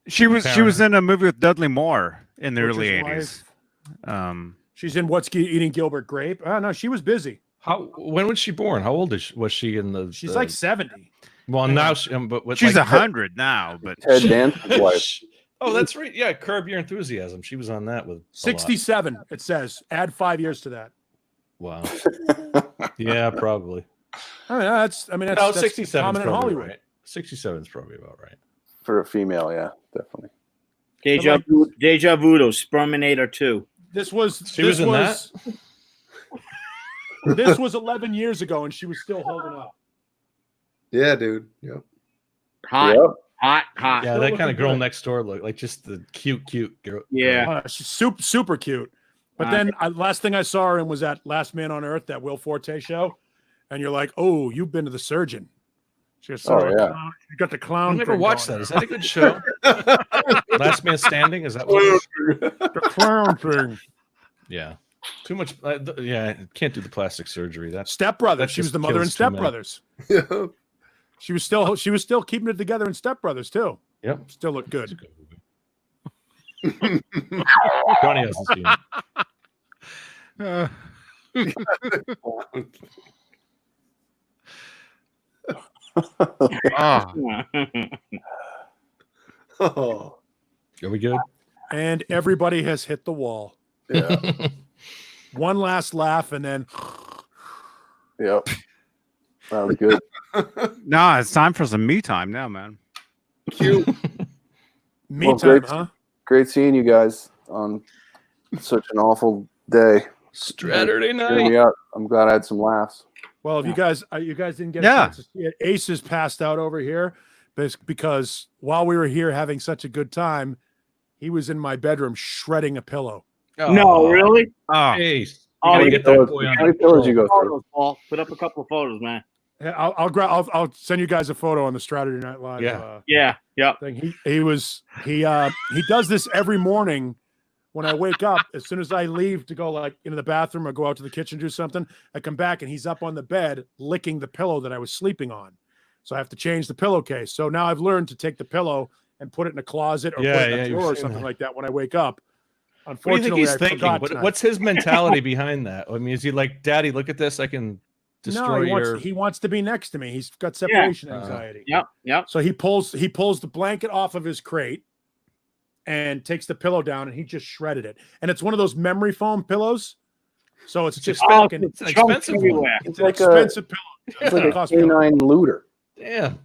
She was in a movie with Dudley Moore in the Butcher's early Wife. '80s. She's in What's Eating Gilbert Grape. Oh no, she was busy. When was she born? How old was she in the? She's like 70. Well, now she, but with, She's like, 100 now, but Ted Danson's wife. Oh, that's right. Yeah, Curb Your Enthusiasm. She was on that with a lot. 67. It says. Add 5 years to that. Wow. Yeah, probably. That's No, that's 67 common is in probably Hollywood. right. 67 is probably about right. For a female, yeah, definitely. Deja Vudo, Sperminator 2. This was She was in that? This was 11 years ago, and she was still holding up. Yeah, dude. Yep. Hot, Yep. hot. Yeah, Still that kind looking of girl good. next door look like just the cute girl. Yeah. She's super cute. But then last thing I saw her in was that Last Man on Earth, that Will Forte show, and you're like, oh, you've been to the surgeon. She goes, Oh, yeah. You got the clown. I never thing watched going that. Is there. that a good show? Last Man Standing? Is that what it is? The clown thing? Yeah. Too much. Yeah, can't do the plastic surgery. That's Step Brothers. That She was just the mother in kills too Step many. Brothers. Yeah. She was still keeping it together in Step Brothers too. Yep. Still looked That's a good. good movie. Johnny hasn't seen it. Oh. Are we good? And everybody has hit the wall. Yeah. One last laugh, and then Yep. That was good. no, it's time for some me time now, man. Cute. me Well, time, great. huh? Great seeing you guys on such an awful day. Straturday Cheering night. me up. I'm glad I had some laughs. Well, if you guys didn't get a Yeah. chance to see it, Ace is passed out over here because while we were here having such a good time, he was in my bedroom shredding a pillow. No, really? Oh, Hey, Oh, gotta you get How that boy on many pillows you go through? Photos, Paul. Put up a couple of photos, man. Yeah, I'll send you guys a photo on the Straturday Night Live. Yeah. Yeah. Thing. He does this every morning when I wake up. As soon as I leave to go like into the bathroom or go out to the kitchen, do something, I come back and he's up on the bed licking the pillow that I was sleeping on. So I have to change the pillowcase. So now I've learned to take the pillow and put it in a closet or Yeah, put it in yeah, a you were drawer or saying something that. like that when I wake up. What do you think Unfortunately, he's I thinking? forgot tonight. What's his mentality behind that? I mean, is he like, Daddy, look at this. I can destroy No, your. he wants to be next to me. He's got separation anxiety. Yep. So he pulls the blanket off of his crate and takes the pillow down and he just shredded it. And it's one of those memory foam pillows. So it's just Oh, fucking It's an expensive one. everywhere. it's It's an like expensive pillow. It's like a Cost me a lot. canine looter. Damn.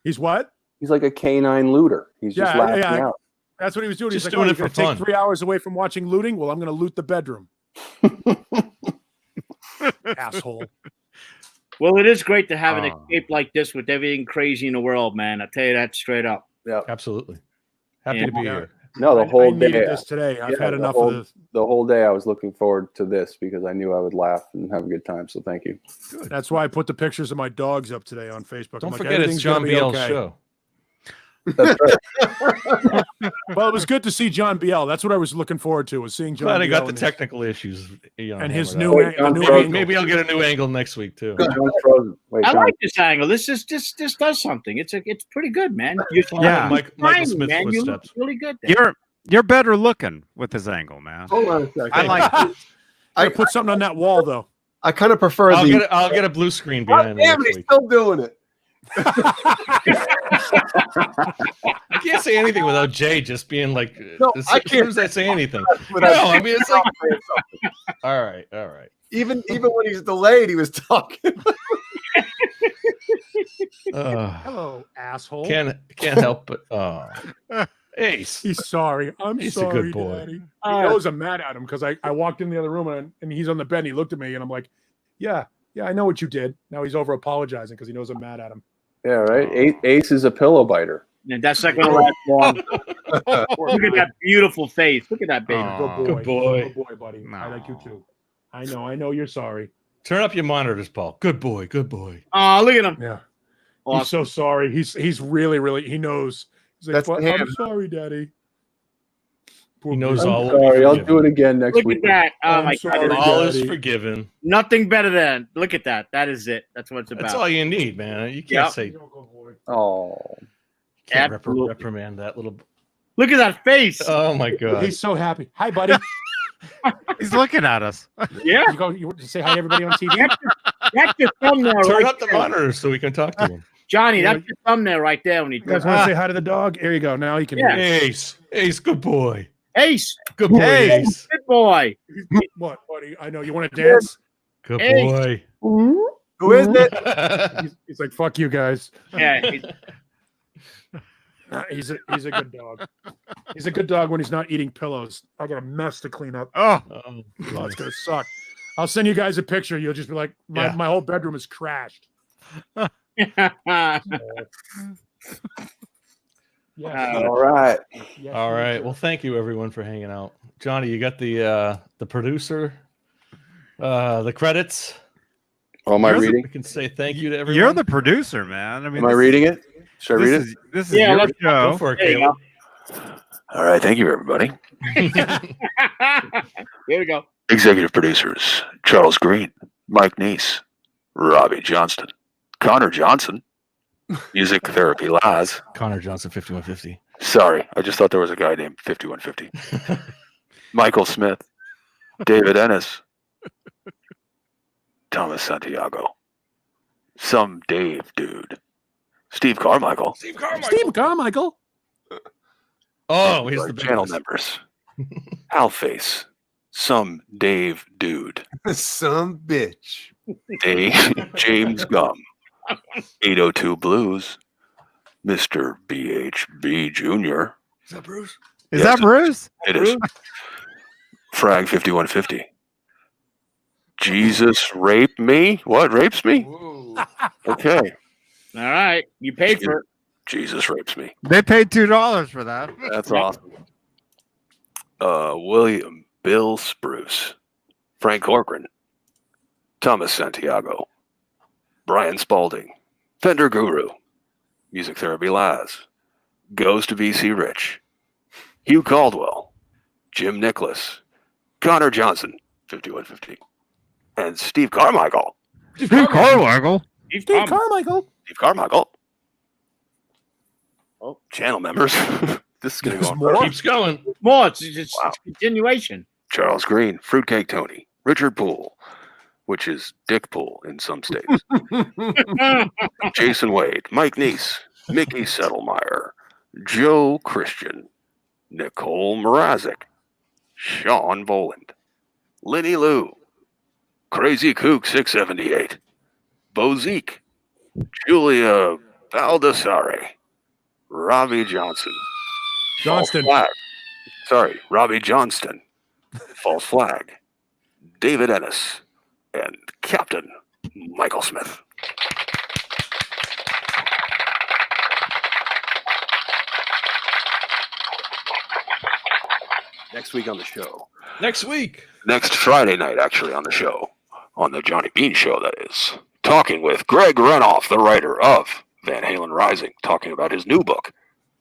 He's what? He's like a canine looter. He's just Yeah, laughing yeah. out. That's what he was doing. Just He's like, doing oh, it you're for gonna take fun. 3 hours away from watching looting? Well, I'm gonna loot the bedroom. Asshole. Well, it is great to have an Oh. escape like this with everything crazy in the world, man. I tell you that straight up. Yeah. Absolutely. Happy Yeah. to be Yeah. here. No, the I whole needed day. this today. I've Yeah, had the enough whole- of this. The whole day I was looking forward to this because I knew I would laugh and have a good time. So thank you. That's why I put the pictures of my dogs up today on Facebook. Don't I'm like, forget it's everything's gonna John be Biel's okay. show. That's right. Well, it was good to see John Biel. That's what I was looking forward to, was seeing John Glad I Biel got the and his- technical issues. and his hammered new, out. the new Maybe- angle. Maybe I'll get a new angle next week too. John's frozen. Wait, I John. like this angle. This does something. It's pretty good, man. You're Yeah. Michael tiny, Smith's man. You look footsteps. really good there. You're better looking with this angle, man. Hold on a second. I like it. I put something on that wall though. I kind of prefer the. I'll get a blue screen Oh, behind me damn, next he's week. still doing it. I can't say anything without Jay just being like, No, as I soon can't. as I say anything. No, Without- I mean it's like, all right. even when he's delayed, he was talking. Hello, asshole. Can't help but Ace. He's sorry. I'm He's a sorry, good boy. Daddy. He knows I'm mad at him because I walked in the other room and he's on the bed and he looked at me and I'm like, yeah, I know what you did. Now he's over apologizing because he knows I'm mad at him. Yeah, right. Ace is a pillow biter. And that's not going to last long. Look at that beautiful face. Look at that baby. Aw. Good boy. Good boy. Good boy, buddy. I like you No. too. I know you're sorry. Turn up your monitors, Paul. Good boy. Oh, look at him. Yeah. Awesome. He's so sorry. He's really he knows. He's like, That's "Well, him. I'm sorry, Daddy. Poor He knows baby. all. I'm sorry. I'll do it again next Look week. at that. Oh, I'm my sorry. God. All is Daddy. forgiven. Nothing better than. Look at that. That is it. That's what it's about. That's all you need, man. You can't Yep. say Oh, can't Absolutely. reprimand that little. Look at that face. Oh my god. He's so happy. Hi, buddy. He's looking at us. Yeah. You say hi to everybody on TV? That's your thumbnail Turn right up the there. monitors so we can talk to him. Johnny, that's your thumbnail right there when he You guys does. want to say hi to the dog? Here you go. Now he can Yeah. hear Ace, good boy. Ace. Good boy, Hey. Ace. Good boy. you. What, buddy? I know. You want to dance? Good Ace. boy. Who is it? He's like, fuck you guys. Yeah. He's a good dog. He's a good dog when he's not eating pillows. I got a mess to clean up. Oh, Oh, Oh, it's gonna suck. I'll send you guys a picture. You'll just be like, Yeah. my whole bedroom is trashed. Yes. all right. Yes, all right. yes. Well, thank you everyone for hanging out. Johnny, you got the producer, the credits. Oh, am I Yours is- reading? We can say thank you to everyone. you're the producer, man. I mean, Am I reading it? Should I read it? This is Yeah, your let's Go show. for it, There you Caleb. All right. Thank you, everybody. Here we go. Executive producers: Charles Green, Mike Neese, Robbie Johnston, Connor Johnson, Music Therapy Laz. Connor Johnson, 5150. Sorry, I just thought there was a guy named 5150. Michael Smith, David Ennis, Thomas Santiago, some Dave dude, Steve Carmichael. Steve Carmichael. Steve Carmichael. Oh, here's Our the big channel list. members: Alface, some Dave dude, Some bitch. James Gum, 802 Blues, Mr. BHB Jr. Is that Bruce? Is Yes. that Bruce? It is. Frag 5150. Jesus rape me? What rapes me? Okay. All right. You paid for it. Jesus rapes me. They paid $2 for that. That's awesome. William Bill Spruce, Frank Corcoran, Thomas Santiago, Brian Spalding, Fender Guru, Music Therapy Laz, Goes to BC Rich, Hugh Caldwell, Jim Nicholas, Connor Johnson, 5150, and Steve Carmichael. Steve Carmichael. Steve Steve Carmichael. Carmichael. Steve Carmichael. Oh, channel members. This is going to go on. more? Keeps going. More. It's Wow. continuation. Charles Green, Fruitcake Tony, Richard Poole, which is Dick Poole in some states, Jason Wade, Mike Neese, Mickey Settlemeyer, Joe Christian, Nicole Mrazek, Sean Boland, Lenny Lou, Crazy Kook 678, Bo Zeke, Julia Baldassare, Robbie Johnson, Johnston. False Flag. Sorry, Robbie Johnston, False Flag, David Ennis, and Captain Michael Smith. Next week on the show. Next week. Next Friday night, actually, on the show. On the Johnny Beane Show, that is. Talking with Greg Renoff, the writer of Van Halen Rising, talking about his new book,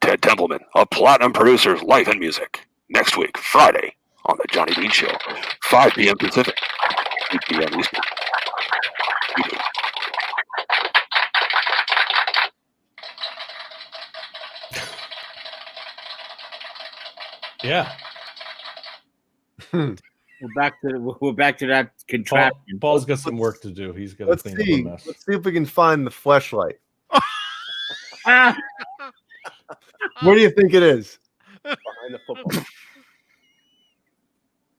Ted Templeman, A Platinum Producer's Life and Music. Next week, Friday, on the Johnny Beane Show, 5 p.m. Pacific, 8 p.m. Eastern. Yeah. We're back to that contraption. Paul's got some work to do. He's got to Let's clean see. up a mess. Let's see if we can find the fleshlight. Ah, Where do you think it is? Behind the football.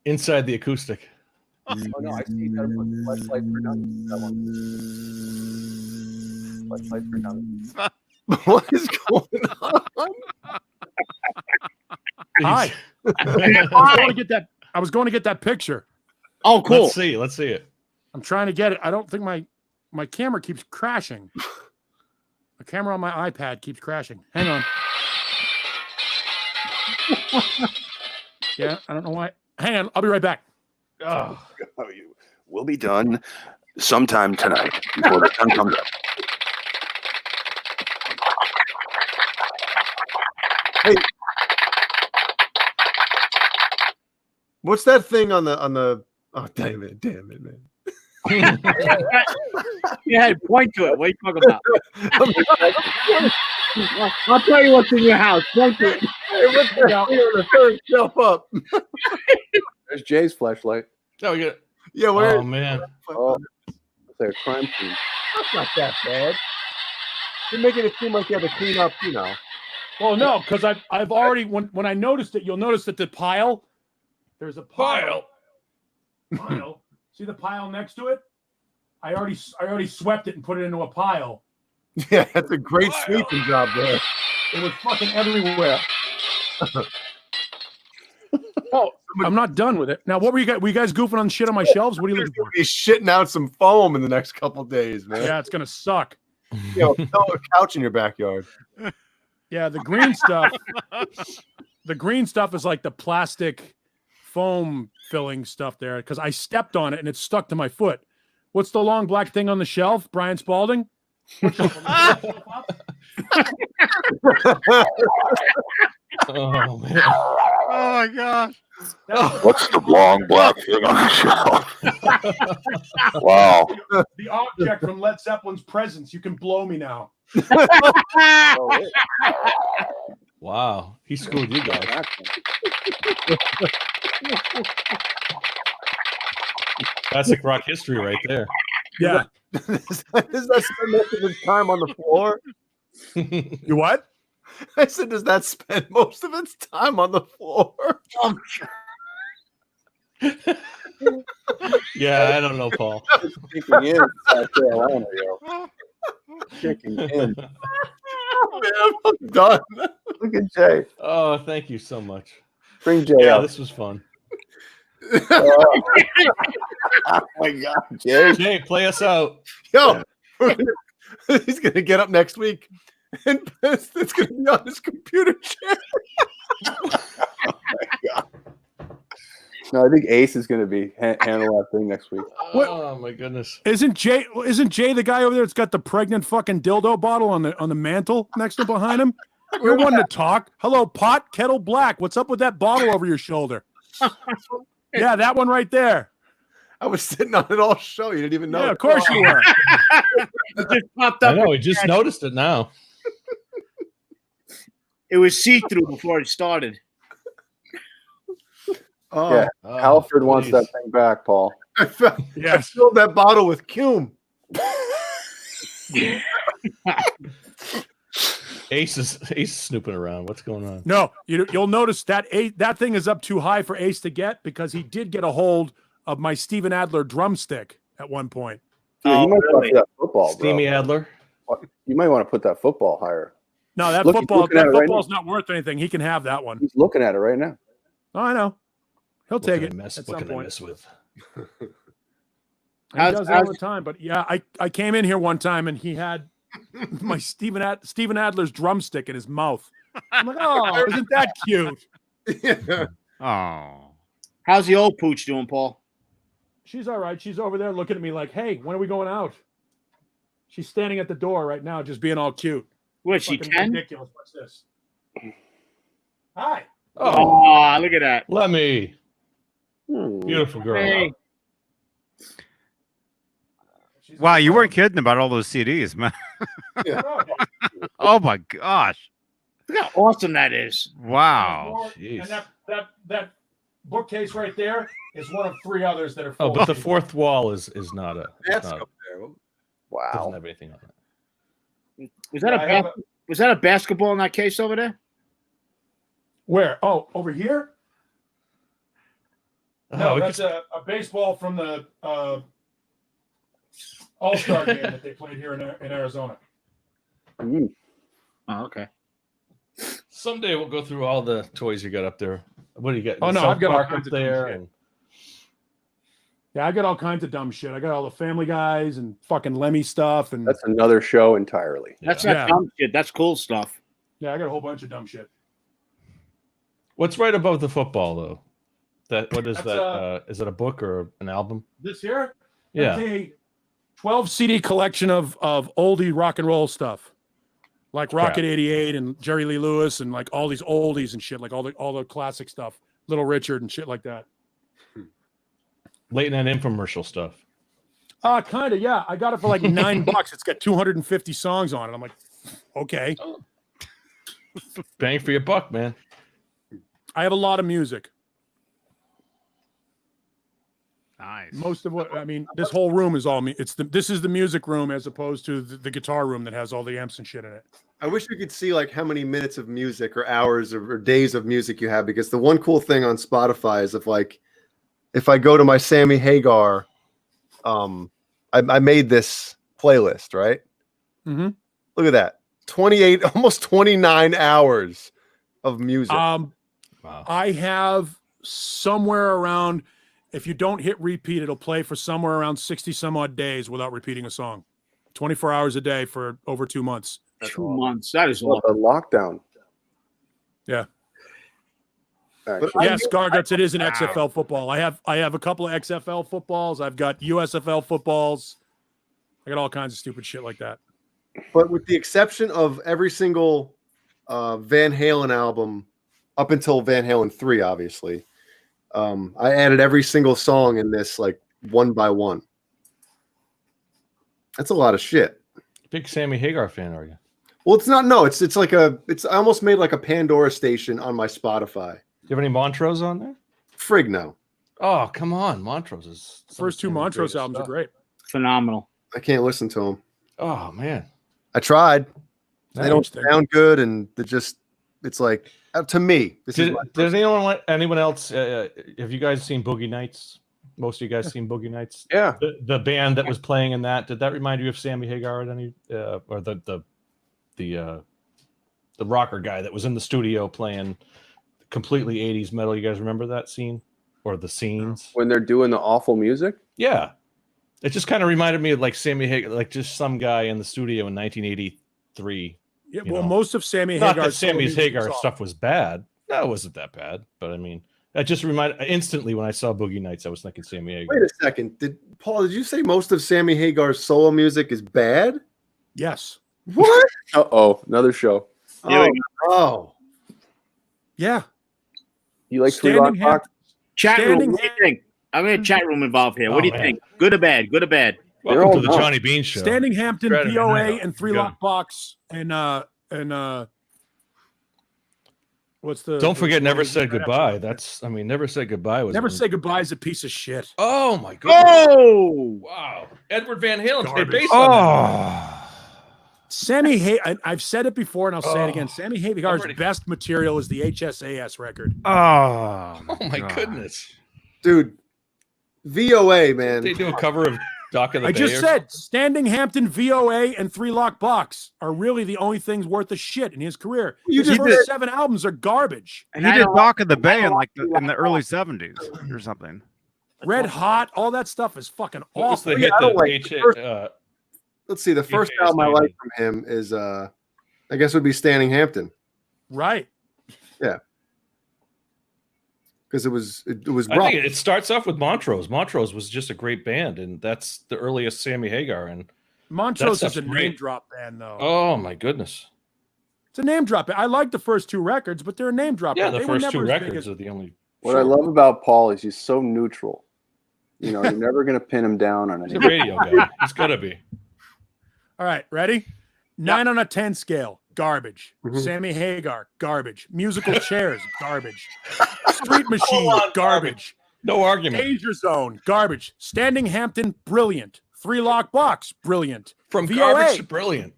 Inside the acoustic. Oh no, I see you gotta put the flashlight for nothing. That one. Flashlight for nothing. What is going on? Hi. I was going to get that picture. oh, cool. Let's see it. I'm trying to get it. I don't think my camera keeps crashing. The camera on my iPad keeps crashing. Hang on. Yeah, I don't know why. Hang on, I'll be right back. Oh. We'll be done sometime tonight before the sun comes up. Hey, what's that thing on the? Oh, damn it, man. Yeah, point to it. What are you talking about? I'll tell you what's in your house. Point to it. Hey, what's that thing on the third shelf up? There's Jay's flashlight. Oh, yeah. Yeah, where? Oh man. Oh, it's a crime scene. That's not that bad. You're making it seem like you have to clean up, you know. Well, no, because I've already when I noticed it, you'll notice that the pile. There's a pile. See the pile next to it? I already swept it and put it into a pile. Yeah, that's a great sweeping job there. It was fucking everywhere. Oh, I'm not done with it. Now, what were you guys goofing on shit on my shelves? What are you looking for? He's shitting out some foam in the next couple days, man. Yeah, it's gonna suck. You know, throw a couch in your backyard. Yeah, the green stuff. The green stuff is like the plastic foam filling stuff there because I stepped on it and it stuck to my foot. What's the long black thing on the shelf? Brian Spalding? Oh man. Oh my gosh. What's the long black thing on the shelf? Wow. The object from Led Zeppelin's Presence. You can blow me now. Wow. He screwed you guys. Classic rock history right there. Yeah. Does that spend most of its time on the floor? You what? I said, does that spend most of its time on the floor? Yeah, I don't know, Paul. Kicking in South Carolina, yo. Kicking in. Man, I'm done. Look at Jay. Oh, thank you so much. Bring Jay Yeah, up. this was fun. Oh my God, Jay. Jay, play us out. Yo, he's going to get up next week and it's going to be on his computer chair. No, I think Ace is going to be handle that thing next week. Oh my goodness. Isn't Jay the guy over there that's got the pregnant fucking dildo bottle on the mantle next to behind him? You're one to talk. Hello, pot, kettle black. What's up with that bottle over your shoulder? Yeah, that one right there. I was sitting on it all show. You didn't even know. Yeah, of course you were. It just popped up. I know, we just noticed it now. It was see-through before it started. Oh, Yeah. Oh, Halford wants please. that thing back, Paul. I Yes. filled that bottle with cum. Ace is snooping around. What's going on? No, you'll notice that that thing is up too high for Ace to get because he did get a hold of my Steven Adler drumstick at one point. Dude, Oh, you might want really? to put that football, bro. Steamy Adler. You might want to put that football higher. No, that Look, he's looking at it right football's not worth anything. He can have that one. He's looking at it right now. Oh, I know. He'll take it. What at can some I point. mess with? He does it all the time. But yeah, I came in here one time and he had my Steven Adler's drumstick in his mouth. I'm like, oh, isn't that cute? Yeah. Oh. How's the old pooch doing, Paul? She's all right. She's over there looking at me like, "Hey, when are we going out?" She's standing at the door right now, just being all cute. What, she Fucking 10? ridiculous. What's this? Hi. Oh, look at that. Let me. Beautiful girl. Hey. Wow, you weren't kidding about all those CDs, man. Oh my gosh. Look how awesome that is. Wow. And that bookcase right there is one of 3 others that are full. Oh, but the fourth wall is not a. That's not, up there. doesn't Wow. have anything on it. Was that a basketball in that case over there? Where? Oh, over here? No, we that's a baseball from the All-Star game that they played here in Arizona. Mm. Oh, okay. Someday we'll go through all the toys you got up there. What do you got? Oh, no, South I've got all Park kinds up of there. shit. And Yeah, I got all kinds of dumb shit. I got all the Family Guys and fucking Lemmy stuff, and That's another show entirely. That's Yeah. not dumb shit. That's cool stuff. yeah, I got a whole bunch of dumb shit. what's right above the football though? What is That's, that? Is it a book or an album? This here, Yeah. that's a 12 CD collection of oldie rock and roll stuff, like Crap. Rocket 88 and Jerry Lee Lewis and like all these oldies and shit, like all the classic stuff, Little Richard and shit like that. Late night infomercial stuff. Kind of, yeah. I got it for like $9. It's got 250 songs on it. I'm like, okay. Bang for your buck, man. I have a lot of music. Nice. Most of what I mean, this whole room is all me. This is the music room as opposed to the guitar room that has all the amps and shit in it. I wish we could see like how many minutes of music or hours or days of music you have, because the one cool thing on Spotify is if I go to my Sammy Hagar, I made this playlist, right? Mm-hmm. Look at that. 28, almost 29 hours of music. Wow. I have somewhere around, if you don't hit repeat, it'll play for somewhere around 60 some odd days without repeating a song. 24 hours a day for over 2 months. 2 months. That is What, awesome. a lockdown. Yeah. Actually. Yes, Garguts, it is an XFL football. I have a couple of XFL footballs. I've got USFL footballs. I got all kinds of stupid shit like that. But with the exception of every single Van Halen album up until Van Halen 3, obviously, I added every single song in this like one by one. That's a lot of shit. Big Sammy Hagar fan, are you? Well, it's not. No, it's I almost made like a Pandora station on my Spotify. Do you have any Montrose on there? Frig no. Oh, come on. Montrose is First 2 Montrose albums are great. Phenomenal. I can't listen to them. Oh, man. I tried. They don't Interesting. sound good, and it's like to me. Does anyone else? Have you guys seen Boogie Nights? Most of you guys seen Boogie Nights? Yeah. The band that was playing in that, did that remind you of Sammy Hagar at any or the rocker guy that was in the studio playing completely 80s metal? You guys remember that scene or the scenes? When they're doing the awful music? Yeah. It just kind of reminded me of like Sammy Hagar, like just some guy in the studio in 1983. Yeah, You well, know. most of Sammy Not Hagar's that Sammy's solo music Hagar is stuff was bad. No, it wasn't that bad. But I mean, that just reminded instantly when I saw Boogie Nights, I was thinking Sammy Hagar. Wait a second. Did you say most of Sammy Hagar's solo music is bad? Yes. What? Uh-oh, another show. Oh. Yeah. You like Three Standing Rock Box? Chat room. Standing What do you think? I'm in a chat room involved here. What do you man. think? Good or bad? Good or bad? Welcome They're to all the nuts. Johnny Bean Show. Standing Hampton, Straturday POA, night. and Three Good. Lock Box, and what's the? Don't forget, Never what's the- Said Goodbye. Never Said Goodbye was Never Say Goodbye is a piece of shit. Oh my god! Oh, Wow, Edward Van Halen played Garbage. bass on that. Oh. I've said it before, and I'll say it again. Sammy Hagar's Already- best material is the HSAS record. Oh. Oh my God. goodness! Dude. VOA, man. They do a cover of Dock of the I Bay. just or said Standing Hampton, VOA, and Three Lock Box are really the only things worth a shit in his career. You His just first did- 7 albums are garbage. He did Dock of the Bay in like in the early 70s or something. Red Hot, all that stuff is fucking What was awful. the Yeah, hit? I don't The like H- the first- uh, Let's see. The first HA's album I 90. like from him is I guess would be Standing Hampton. Right. because it was I rough. think it starts off with Montrose. Montrose was just a great band, and that's the earliest Sammy Hagar. And Montrose That is a stuff's great. name drop band, though. oh my goodness, It's a name drop band. I like the first two records, but they're a name drop yeah, band. the They were first never two as big records as- are the only. What I love about Paul is he's so neutral. You know, you're never going to pin him down on He's a anything. radio guy. He's got to be. All right, ready? 9 on a 10 scale, garbage. Mhm. Sammy Hagar, garbage. Musical chairs, garbage. Street Machine, garbage. No argument. Danger Zone, garbage. Standing Hampton, brilliant. Three Lock Box, brilliant. From VOA. garbage to brilliant.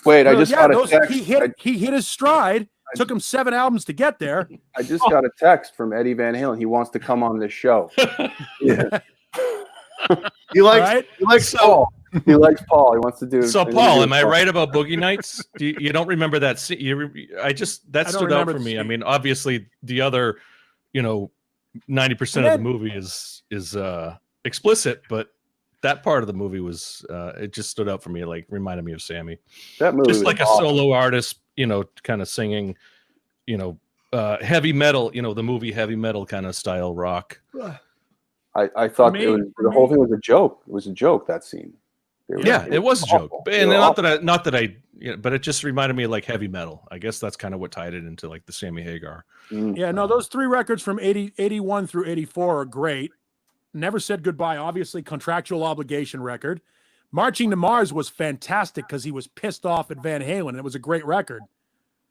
Wait, I just got a those, text. he hit his stride. Took him 7 albums to get there. I just got a text from Eddie Van Halen. He wants to come on this show. Yeah. He likes Right? he likes Paul. He likes Paul. He wants to do. So an Paul, interview am I with right about Boogie Nights? You don't remember that scene? I just that I don't stood out remember for the me. I scene. mean, obviously the other, 90% of the movie is explicit, but that part of the movie was it just stood out for me. Like reminded me of Sammy, That movie just was like a awesome. solo artist, kind of singing, heavy metal, the movie heavy metal kind of style rock. I thought me- it was, for the whole me- thing was a joke. It was a joke, that scene. Yeah, it was a joke, awful. and They were not awful. that I, but it just reminded me of like heavy metal. I guess that's kind of what tied it into like the Sammy Hagar. Yeah, no, those 3 records from 81 through 84 are great. Never Said Goodbye, obviously, Contractual Obligation record. Marching to Mars was fantastic because he was pissed off at Van Halen. It was a great record.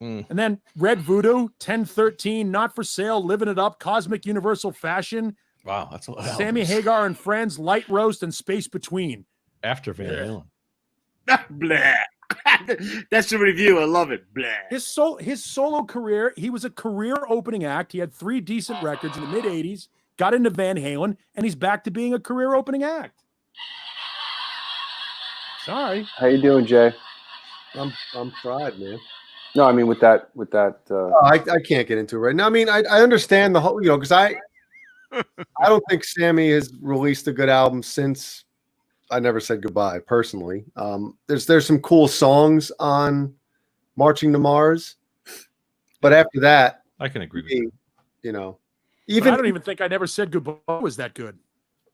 Mm. And then Red Voodoo, 1013, Not for Sale, Living It Up, Cosmic Universal Fashion, Wow, that's a lot. of Sammy albums. Hagar and Friends, Light Roast, and Space Between. After Van Halen. Blah. That's the review. I love it. Blah. His solo career, he was a career opening act. He had 3 decent records in the mid 80s, got into Van Halen, and he's back to being a career opening act. Sorry. How you doing, Jay? I'm fried, man. No, I mean with that. I can't get into it right now. I mean, I understand the whole, because I don't think Sammy has released a good album since I Never Said Goodbye. Personally, there's some cool songs on Marching to Mars, but after that, I can agree with you. But even I don't even think I Never Said Goodbye was that good.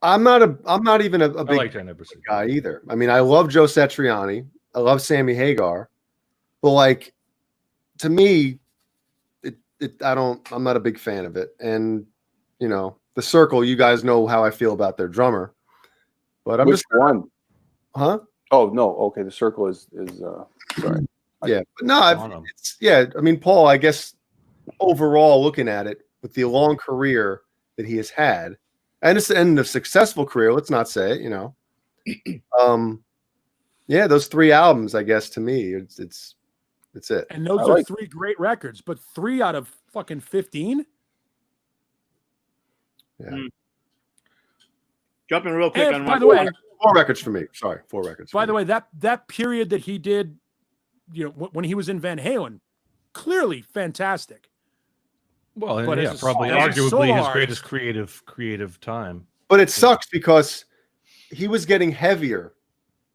I'm not even a I big liked I Never Said guy either. I mean, I love Joe Satriani. I love Sammy Hagar, but like to me, I'm not a big fan of it. And the Circle, you guys know how I feel about their drummer, but I'm Which just one? huh? Oh no. Okay, the Circle is sorry. Yeah, but no, On 'em. I mean, Paul, I guess overall looking at it with the long career that he has had, and it's the end of successful career. Let's not say it, yeah, those 3 albums, I guess to me, it's it. And those I are like- 3 great records, but 3 out of fucking 15? Yeah. Jumping real quick And on by one. the way, 4 records for me. Sorry, 4 records. by the way, that period that he did, when he was in Van Halen, clearly fantastic. Well, and But yeah, as a- probably as a arguably solo his artist- greatest creative time. but it sucks because he was getting heavier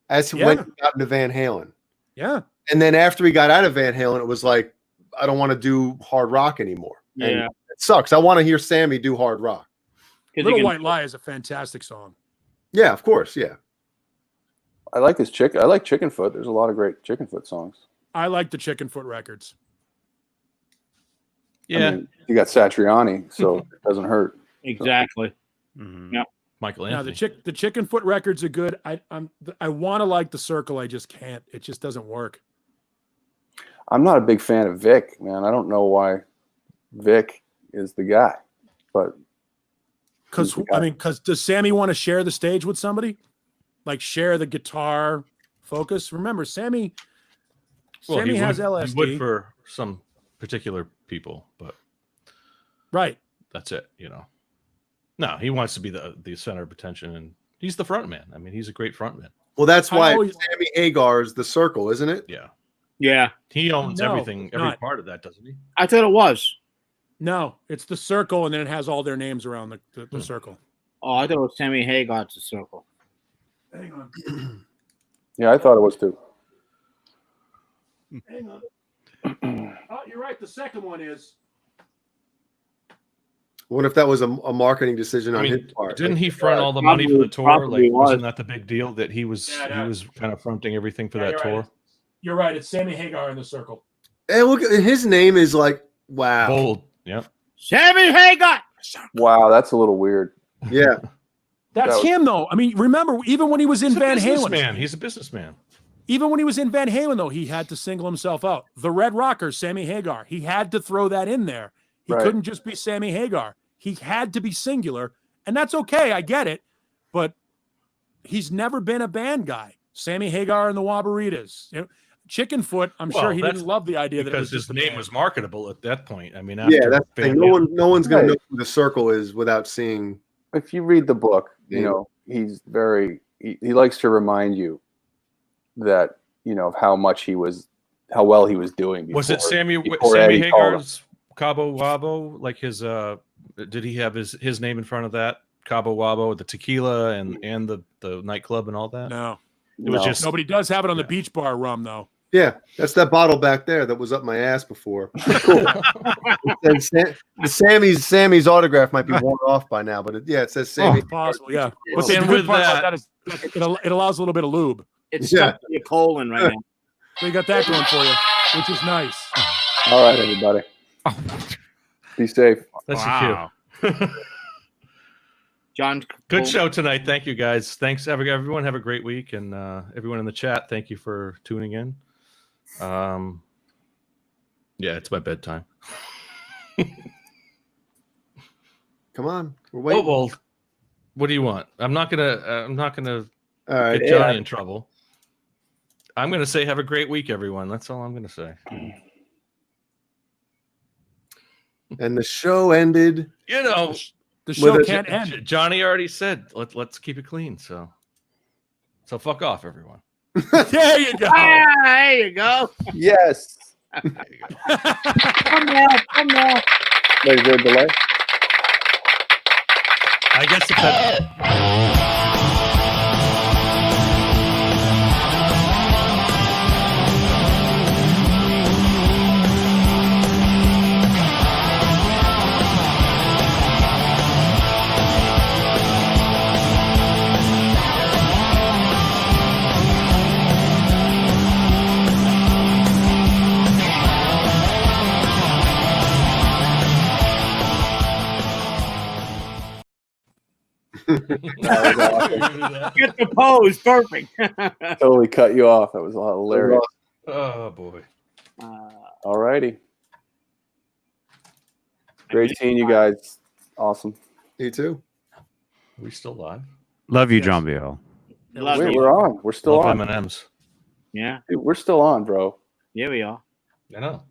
as he went out into Van Halen, Yeah. and then after he got out of Van Halen, it was like I don't want to do hard rock anymore. And Yeah. it sucks. I want to hear Sammy do hard rock. 'Cause Little you can- White Lie is a fantastic song. Yeah, of course. Yeah. I like his chick. I like Chicken Foot. There's a lot of great Chicken Foot songs. I like the Chicken Foot records. Yeah, I mean, you got Satriani, so it doesn't hurt. Exactly. Mhm. Yeah. Michael Now Anthony. the Chicken Foot records are good. I want to like the Circle. I just can't. It just doesn't work. I'm not a big fan of Vic, man. I don't know why Vic is the guy, but Because does Sammy want to share the stage with somebody? Like share the guitar focus? Remember, Sammy Well, he has would- LSD. He would for some particular people, but Right. that's it. No, he wants to be the center of attention, and he's the front man. I mean, he's a great front man. Well, that's I why always- Sammy Hagar is the Circle, isn't it? Yeah, Yeah. he owns No, everything, it's every not. part of that, doesn't he? I thought it was. No, it's the Circle, and then it has all their names around the circle. Oh, I thought it was Sammy Hagar to Circle. Hang on. yeah, I thought it was too. Hang on. Oh, you're right. The second one is. What if that was a marketing decision I on mean, his part? didn't Like, he front all the money for the tour? Probably Like, was. wasn't that the big deal that he was kind of fronting everything for that you're tour? Right. You're right. It's Sammy Hagar in the circle. Hey, look, his name is like, wow. Bold. Yep. Sammy Hagar. Wow, that's a little weird. Yeah. That's him, though. I mean, remember, even when he was in He's a Van Halen, businessman. He's a businessman. even when he was in Van Halen, though, he had to single himself out. The Red Rocker, Sammy Hagar. He had to throw that in there. He Right. couldn't just be Sammy Hagar. He had to be singular, and that's okay. I get it, but he's never been a band guy. Sammy Hagar and the Wabaritas. You know, Chickenfoot, I'm sure he didn't love the idea that it was because his just a name band. was marketable at that point. I mean, Yeah, that's the thing. No one's going to know Right. who the circle is without seeing. If you read the book, you Yeah. know, he's very, he likes to remind you that, you know, of how well he was doing. Was it before Sammy Eddie called him. Hagar's Cabo Wabo? Like his did he have his name in front of that? Cabo Wabo, the tequila and the nightclub and all that? No. It was just Nobody does have it on the beach bar rum, though. Yeah, that's that bottle back there that was up my ass before. Sammy's autograph might be worn off by now, but it says Sammy. Possible, yeah. But And the good with part that- about that is it allows a little bit of lube. It's Yeah. stuck in your colon right now. So you got that going for you, which is nice. All right, everybody. Be safe. That's Wow. your cue. John. Good show tonight. Thank you guys. Thanks everyone. Have a great week, and everyone in the chat. Thank you for tuning in. Yeah, it's my bedtime. Come on, we're Oh waiting. well, what do you want? I'm not gonna All right, get Johnny in trouble. I'm gonna say have a great week, everyone. That's all I'm gonna say. and the show ended. You know, The show With a- can't end. Johnny already said let's keep it clean. So fuck off, everyone. There you go. Ah, there you go. Yes. Come now. Wait, is there a delay? I guess if that. That was awesome. Get the pose. Perfect. Totally cut you off. That was hilarious. Oh boy. All righty. Great seeing you guys. Awesome. You too. Are we still live? Love you, John Beal. Love Wait, you. we're on. We're still Love on. M&Ms. Yeah. Dude, we're still on, bro. Here we are. I know.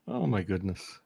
Oh my goodness.